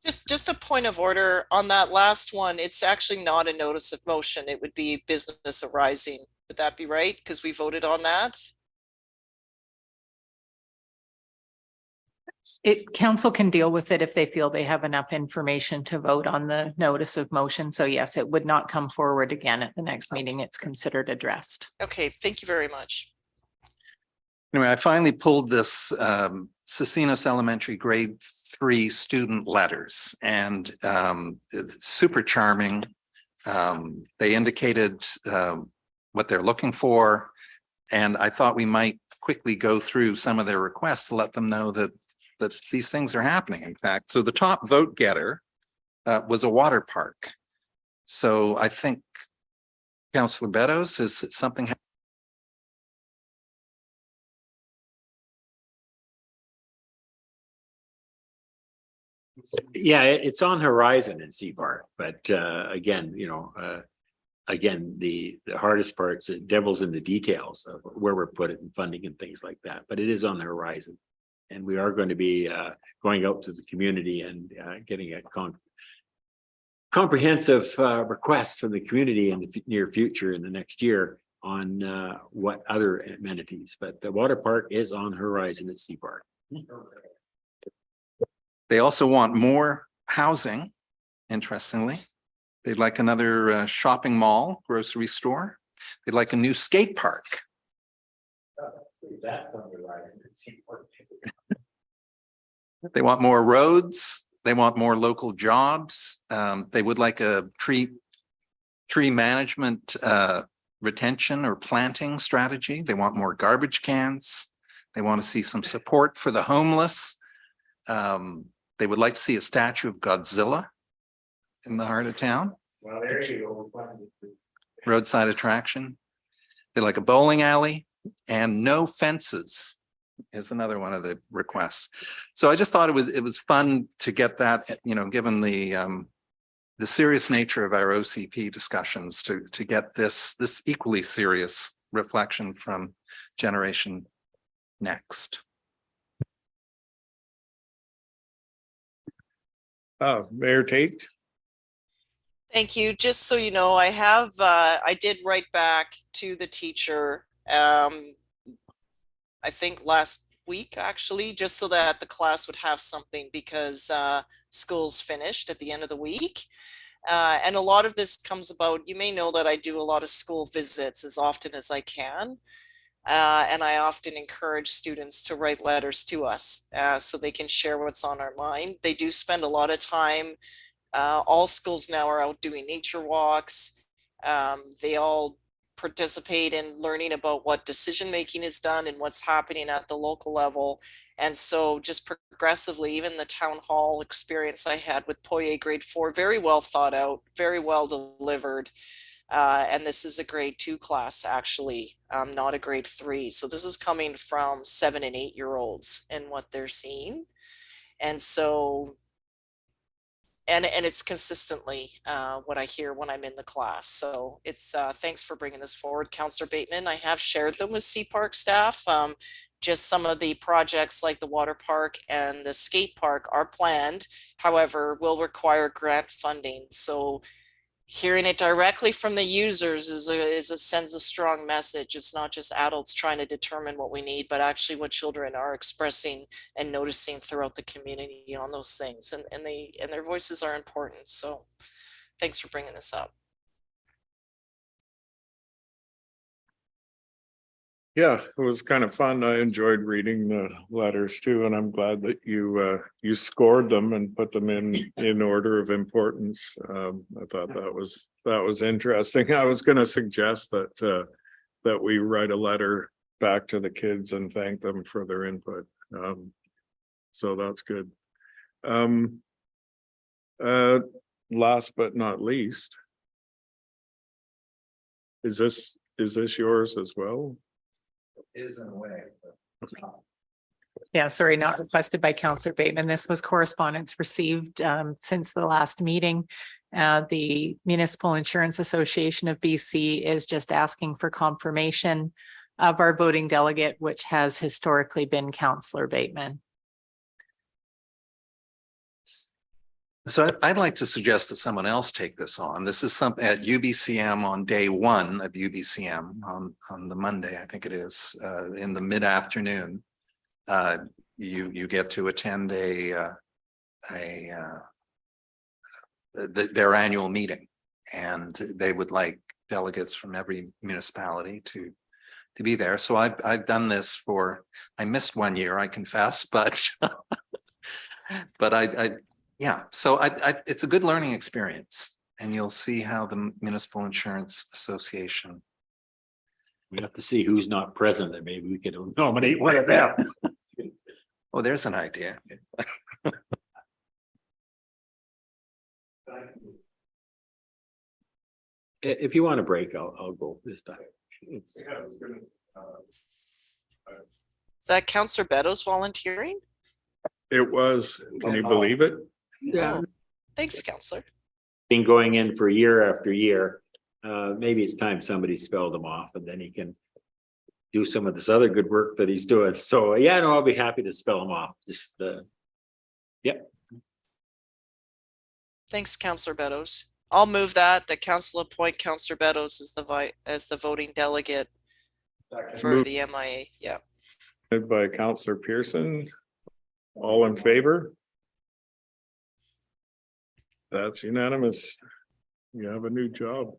Just a point of order on that last one. It's actually not a notice of motion. It would be business arising. Would that be right? Because we voted on that. Council can deal with it if they feel they have enough information to vote on the notice of motion. So yes, it would not come forward again at the next meeting. It's considered addressed. Okay, thank you very much. Anyway, I finally pulled this Cecinos Elementary grade 3 student letters, and it's super charming. They indicated what they're looking for, and I thought we might quickly go through some of their requests to let them know that these things are happening, in fact. So the top vote getter was a water park. So I think Councillor Beddoes, is something. Yeah, it's on horizon in Seapark, but again, again, the hardest part's the devil's in the details of where we're put it and funding and things like that, but it is on the horizon. And we are going to be going out to the community and getting a comprehensive request from the community in the near future in the next year on what other amenities, but the water park is on horizon at Seapark. They also want more housing, interestingly. They'd like another shopping mall, grocery store. They'd like a new skate park. They want more roads. They want more local jobs. They would like a tree management retention or planting strategy. They want more garbage cans. They want to see some support for the homeless. They would like to see a statue of Godzilla in the heart of town. Well, there you go. Roadside attraction. They like a bowling alley, and no fences is another one of the requests. So I just thought it was fun to get that, given the the serious nature of our OCP discussions to get this equally serious reflection from Generation Next. Mayor Tate. Thank you. Just so you know, I did write back to the teacher, I think last week, actually, just so that the class would have something, because school's finished at the end of the week. And a lot of this comes about, you may know that I do a lot of school visits as often as I can. And I often encourage students to write letters to us so they can share what's on our mind. They do spend a lot of time. All schools now are out doing nature walks. They all participate in learning about what decision making is done and what's happening at the local level. And so just progressively, even the town hall experience I had with Poirier grade 4, very well thought out, very well delivered. And this is a grade 2 class, actually, not a grade 3. So this is coming from 7 and 8-year-olds and what they're seeing. And so, and it's consistently what I hear when I'm in the class. So it's thanks for bringing this forward, Councillor Bateman. I have shared them with Sea Park staff. Just some of the projects like the water park and the skate park are planned, however, will require grant funding. So hearing it directly from the users sends a strong message. It's not just adults trying to determine what we need, but actually what children are expressing and noticing throughout the community on those things, and their voices are important. So thanks for bringing this up. Yeah, it was kind of fun. I enjoyed reading the letters too, and I'm glad that you scored them and put them in order of importance. I thought that was interesting. I was going to suggest that we write a letter back to the kids and thank them for their input. So that's good. Last but not least, is this yours as well? Is in a way. Yeah, sorry, not requested by Councillor Bateman. This was correspondence received since the last meeting. The Municipal Insurance Association of BC is just asking for confirmation of our voting delegate, which has historically been Councillor Bateman. So I'd like to suggest that someone else take this on. This is something at UBCM on day 1 of UBCM on the Monday, I think it is, in the mid-afternoon. You get to attend their annual meeting, and they would like delegates from every municipality to be there. So I've done this I missed 1 year, I confess, but yeah, so it's a good learning experience, and you'll see how the Municipal Insurance Association. We have to see who's not present, and maybe we could nominate one of them. Oh, there's an idea. If you want a break, I'll go this time. Is that Councillor Beddoes volunteering? It was, can you believe it? Yeah. Thanks, Councillor. Been going in for year after year. Maybe it's time somebody spelled him off, and then he can do some of this other good work that he's doing. So yeah, no, I'll be happy to spell him off. Just yep. Thanks, Councillor Beddoes. I'll move that the council appoint Councillor Beddoes as the voting delegate for the MIA. Yeah. Moved by Councillor Pearson. All in favor? That's unanimous. You have a new job.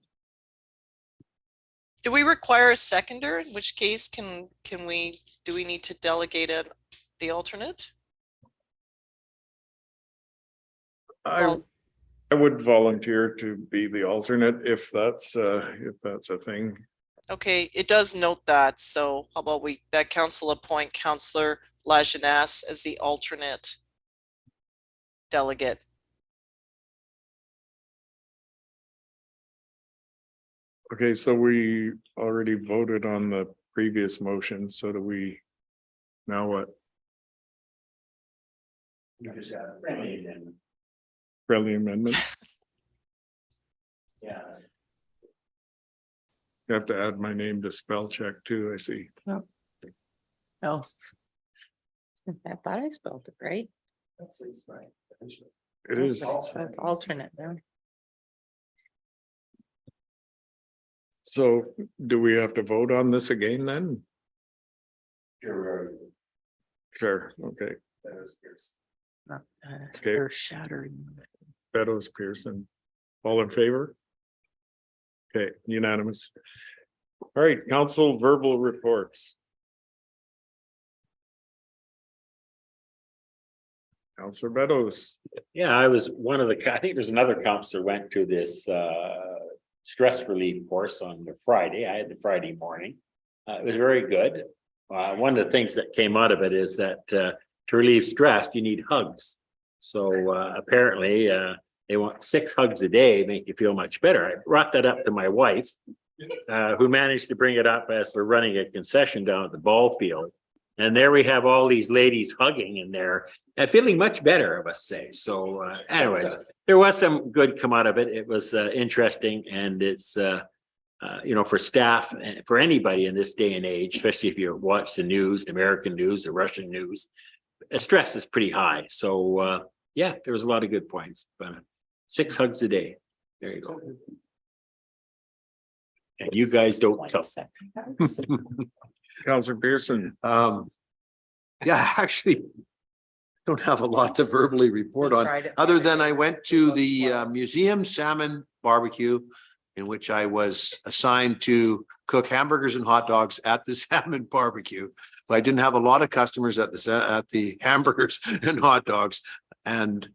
Do we require a seconder? In which case, do we need to delegate the alternate? I would volunteer to be the alternate if that's a thing. Okay, it does note that. So how about that council appoint Councillor Lajeunesse as the alternate delegate. Okay, so we already voted on the previous motion, so do we, now what? Friendly amendment? Yeah. You have to add my name to spell check too, I see. Oh. I thought I spelled it right. That's right. It is. It's alternate there. So do we have to vote on this again then? Sure, okay. Okay. Earth shattering. Beddoes Pearson. All in favor? Okay, unanimous. All right, council verbal reports. Councilor Beddoes. Yeah, I was one of the, I think there's another counselor went to this stress relief course on the Friday. I had the Friday morning. It was very good. One of the things that came out of it is that to relieve stress, you need hugs. So apparently they want 6 hugs a day, make you feel much better. I brought that up to my wife, who managed to bring it up as we're running a concession down at the ball field. And there we have all these ladies hugging in there and feeling much better, I must say. So anyways, there was some good come out of it. It was interesting, and it's, you know, for staff and for anybody in this day and age, especially if you watch the news, the American news, the Russian news, stress is pretty high. So yeah, there was a lot of good points, but 6 hugs a day. There you go. And you guys don't tell. Councilor Pearson. Yeah, actually, don't have a lot to verbally report on, other than I went to the museum salmon barbecue, in which I was assigned to cook hamburgers and hot dogs at the salmon barbecue. But I didn't have a lot of customers at the hamburgers and hot dogs. And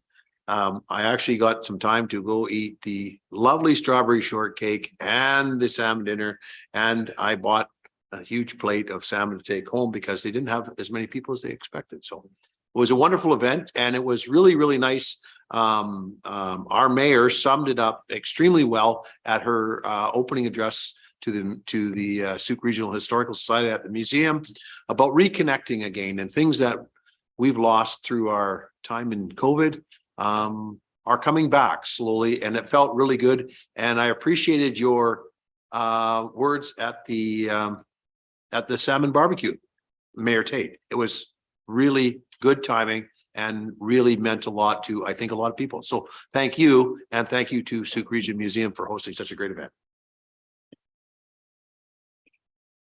I actually got some time to go eat the lovely strawberry shortcake and the salmon dinner. And I bought a huge plate of salmon to take home because they didn't have as many people as they expected. So it was a wonderful event, and it was really, really nice. Our mayor summed it up extremely well at her opening address to the Sauk Regional Historical Society at the museum about reconnecting again, and things that we've lost through our time in COVID are coming back slowly, and it felt really good. And I appreciated your words at the salmon barbecue, Mayor Tate. It was really good timing and really meant a lot to, I think, a lot of people. So thank you, and thank you to Sauk Region Museum for hosting such a great event.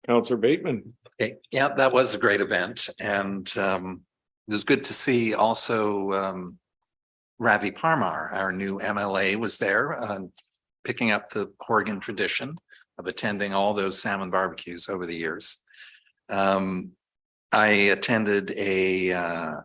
Councilor Bateman. Okay, yeah, that was a great event, and it was good to see also Ravi Parmar, our new MLA, was there, picking up the Horgan tradition of attending all those salmon barbecues over the years. I attended the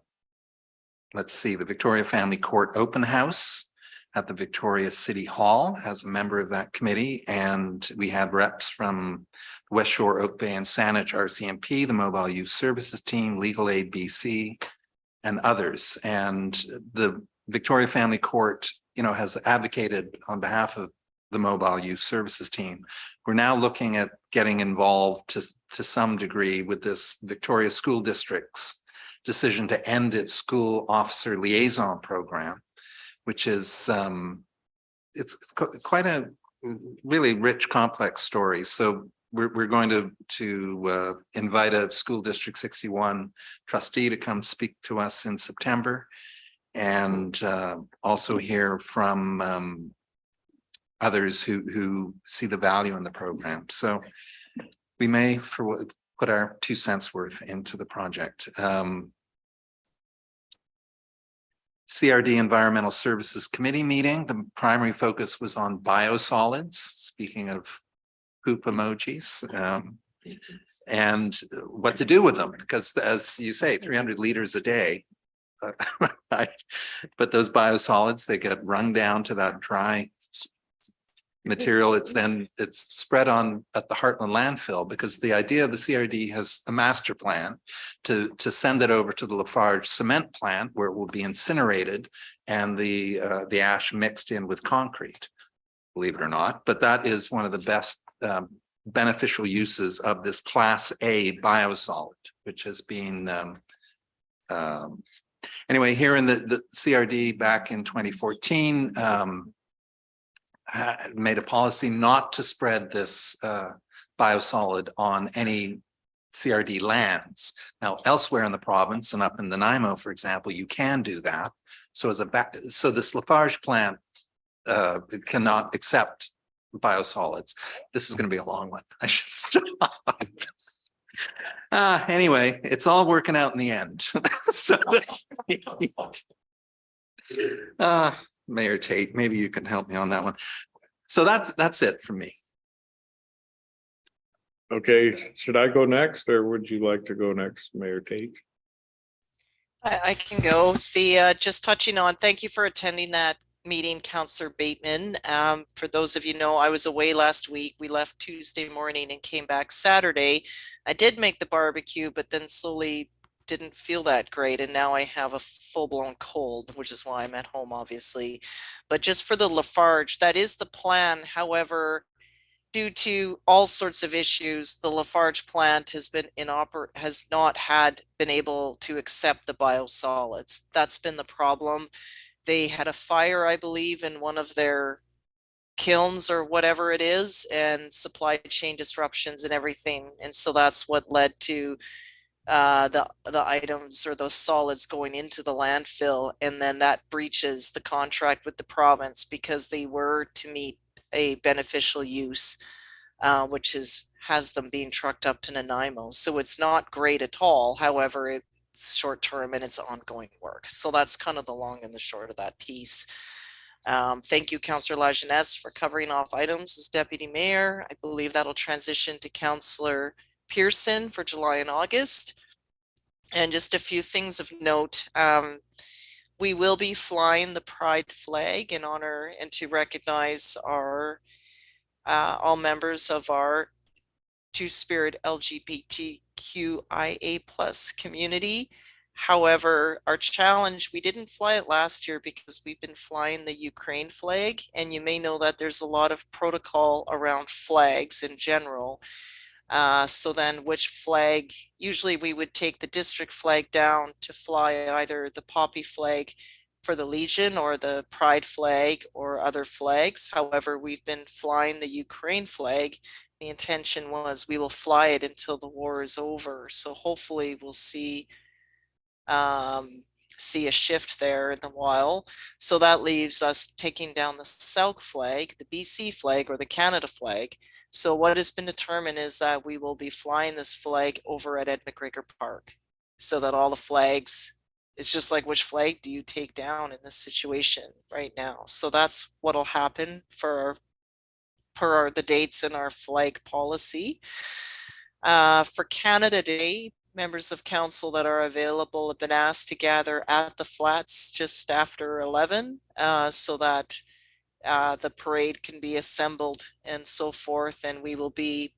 Victoria Family Court Open House at the Victoria City Hall as a member of that committee. And we had reps from West Shore, Oak Bay and Saanich RCMP, the Mobile Youth Services Team, Legal Aid BC, and others. And the Victoria Family Court, you know, has advocated on behalf of the Mobile Youth Services Team. We're now looking at getting involved to some degree with this Victoria School District's decision to end its school officer liaison program, which is it's quite a really rich, complex story. So we're going to invite a School District 61 trustee to come speak to us in September, and also hear from others who see the value in the program. So we may put our 2 cents worth into the project. CRD Environmental Services Committee meeting, the primary focus was on biosolids, speaking of poop emojis, and what to do with them, because as you say, 300 liters a day. But those biosolids, they get wrung down to that dry material. It's spread on at the Heartland landfill, because the idea of the CRD has a master plan to send it over to the Lafarge cement plant, where it will be incinerated and the ash mixed in with concrete, believe it or not. But that is one of the best beneficial uses of this Class A biosolid, which has been anyway, here in the CRD back in 2014, made a policy not to spread this biosolid on any CRD lands. Now, elsewhere in the province and up in Nanaimo, for example, you can do that. So so this Lafarge plant cannot accept biosolids. This is going to be a long one. I should stop. Anyway, it's all working out in the end. So, Mayor Tate, maybe you can help me on that one. So that's it for me. Okay, should I go next or would you like to go next, Mayor Tate? I can go. It's the just touching on, thank you for attending that meeting, Councillor Bateman. For those of you know, I was away last week. We left Tuesday morning and came back Saturday. I did make the barbecue, but then slowly didn't feel that great. And now I have a full-blown cold, which is why I'm at home, obviously. But just for the Lafarge, that is the plan. However, due to all sorts of issues, the Lafarge plant has been has not been able to accept the biosolids. That's been the problem. They had a fire, I believe, in one of their kilns or whatever it is, and supply chain disruptions and everything. And so that's what led to the items or the solids going into the landfill. And then that breaches the contract with the province because they were to meet a beneficial use, which has them being trucked up to Nanaimo. So it's not great at all. However, it's short term and it's ongoing work. So that's kind of the long and the short of that piece. Thank you, Councillor Lajeunesse, for covering off items as Deputy Mayor. I believe that'll transition to Councillor Pearson for July and August. And just a few things of note. We will be flying the Pride flag in honor and to recognize our all members of our Two-Spirit LGBTQIA+ community. However, our challenge, we didn't fly it last year because we've been flying the Ukraine flag, and you may know that there's a lot of protocol around flags in general. So then which flag, usually we would take the district flag down to fly either the poppy flag for the Legion or the Pride flag or other flags. However, we've been flying the Ukraine flag. The intention was we will fly it until the war is over. So hopefully we'll see a shift there in the while. So that leaves us taking down the Sauk flag, the BC flag, or the Canada flag. So what has been determined is that we will be flying this flag over at Ed McGregor Park, so that all the flags, it's just like, which flag do you take down in this situation right now? So that's what'll happen per the dates in our flag policy. For Canada Day, members of council that are available have been asked to gather at the flats just after 11, so that the parade can be assembled and so forth. And we will be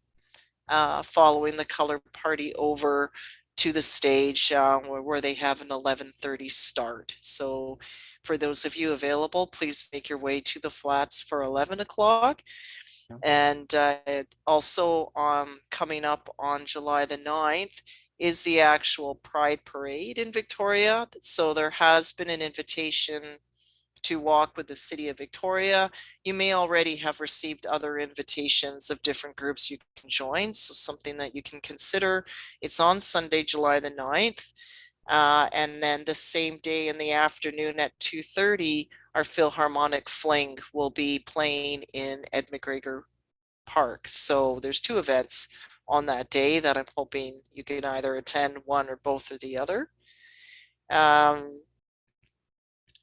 following the color party over to the stage where they have an 11:30 start. So for those of you available, please make your way to the flats for 11 o'clock. And also coming up on July the 9th is the actual Pride Parade in Victoria. So there has been an invitation to walk with the City of Victoria. You may already have received other invitations of different groups you can join. So something that you can consider. It's on Sunday, July the 9th. And then the same day in the afternoon at 2:30, our Philharmonic Fling will be playing in Ed McGregor Park. So there's two events on that day that I'm hoping you can either attend one or both or the other.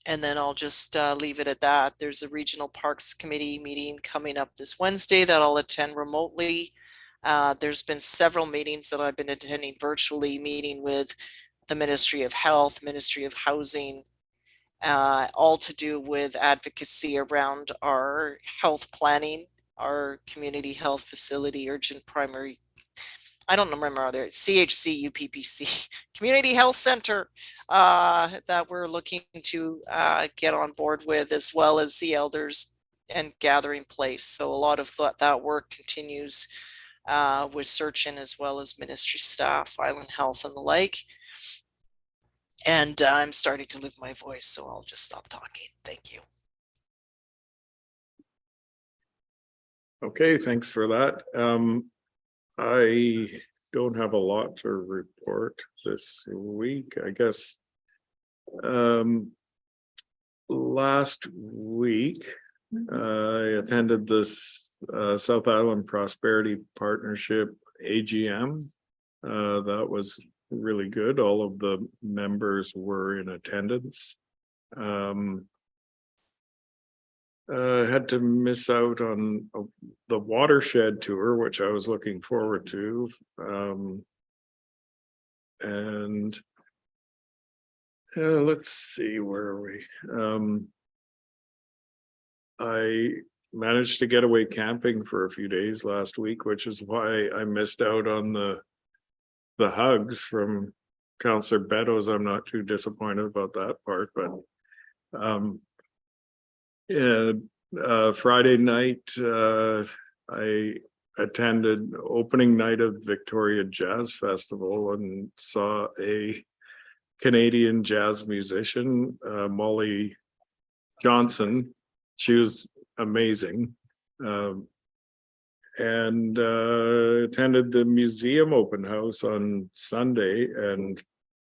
And then I'll just leave it at that. There's a Regional Parks Committee meeting coming up this Wednesday that I'll attend remotely. There's been several meetings that I've been attending virtually, meeting with the Ministry of Health, Ministry of Housing, all to do with advocacy around our health planning, our community health facility, urgent primary, I don't remember, are there CHC, UPPC, Community Health Center, that we're looking to get on board with, as well as the elders and gathering place. So a lot of that work continues with Search-In, as well as ministry staff, Island Health and the like. And I'm starting to lose my voice, so I'll just stop talking. Thank you. Okay, thanks for that. I don't have a lot to report this week, I guess. Last week, I attended this South Island Prosperity Partnership AGM. That was really good. All of the members were in attendance. Had to miss out on the watershed tour, which I was looking forward to. And let's see, where are we? I managed to get away camping for a few days last week, which is why I missed out on the hugs from Councillor Beddoes. I'm not too disappointed about that part, but Friday night, I attended opening night of Victoria Jazz Festival and saw a Canadian jazz musician, Molly Johnson. She was amazing. And attended the museum open house on Sunday and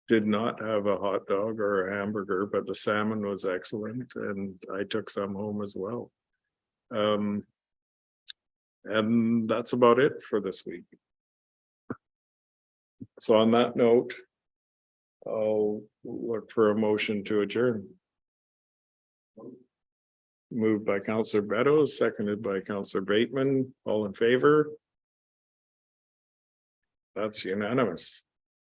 did not have a hot dog or a hamburger, but the salmon was excellent and I took some home as well. And that's about it for this week. So on that note, I'll look for a motion to adjourn. Moved by Councillor Beddoes, seconded by Councillor Bateman. All in favor? That's unanimous.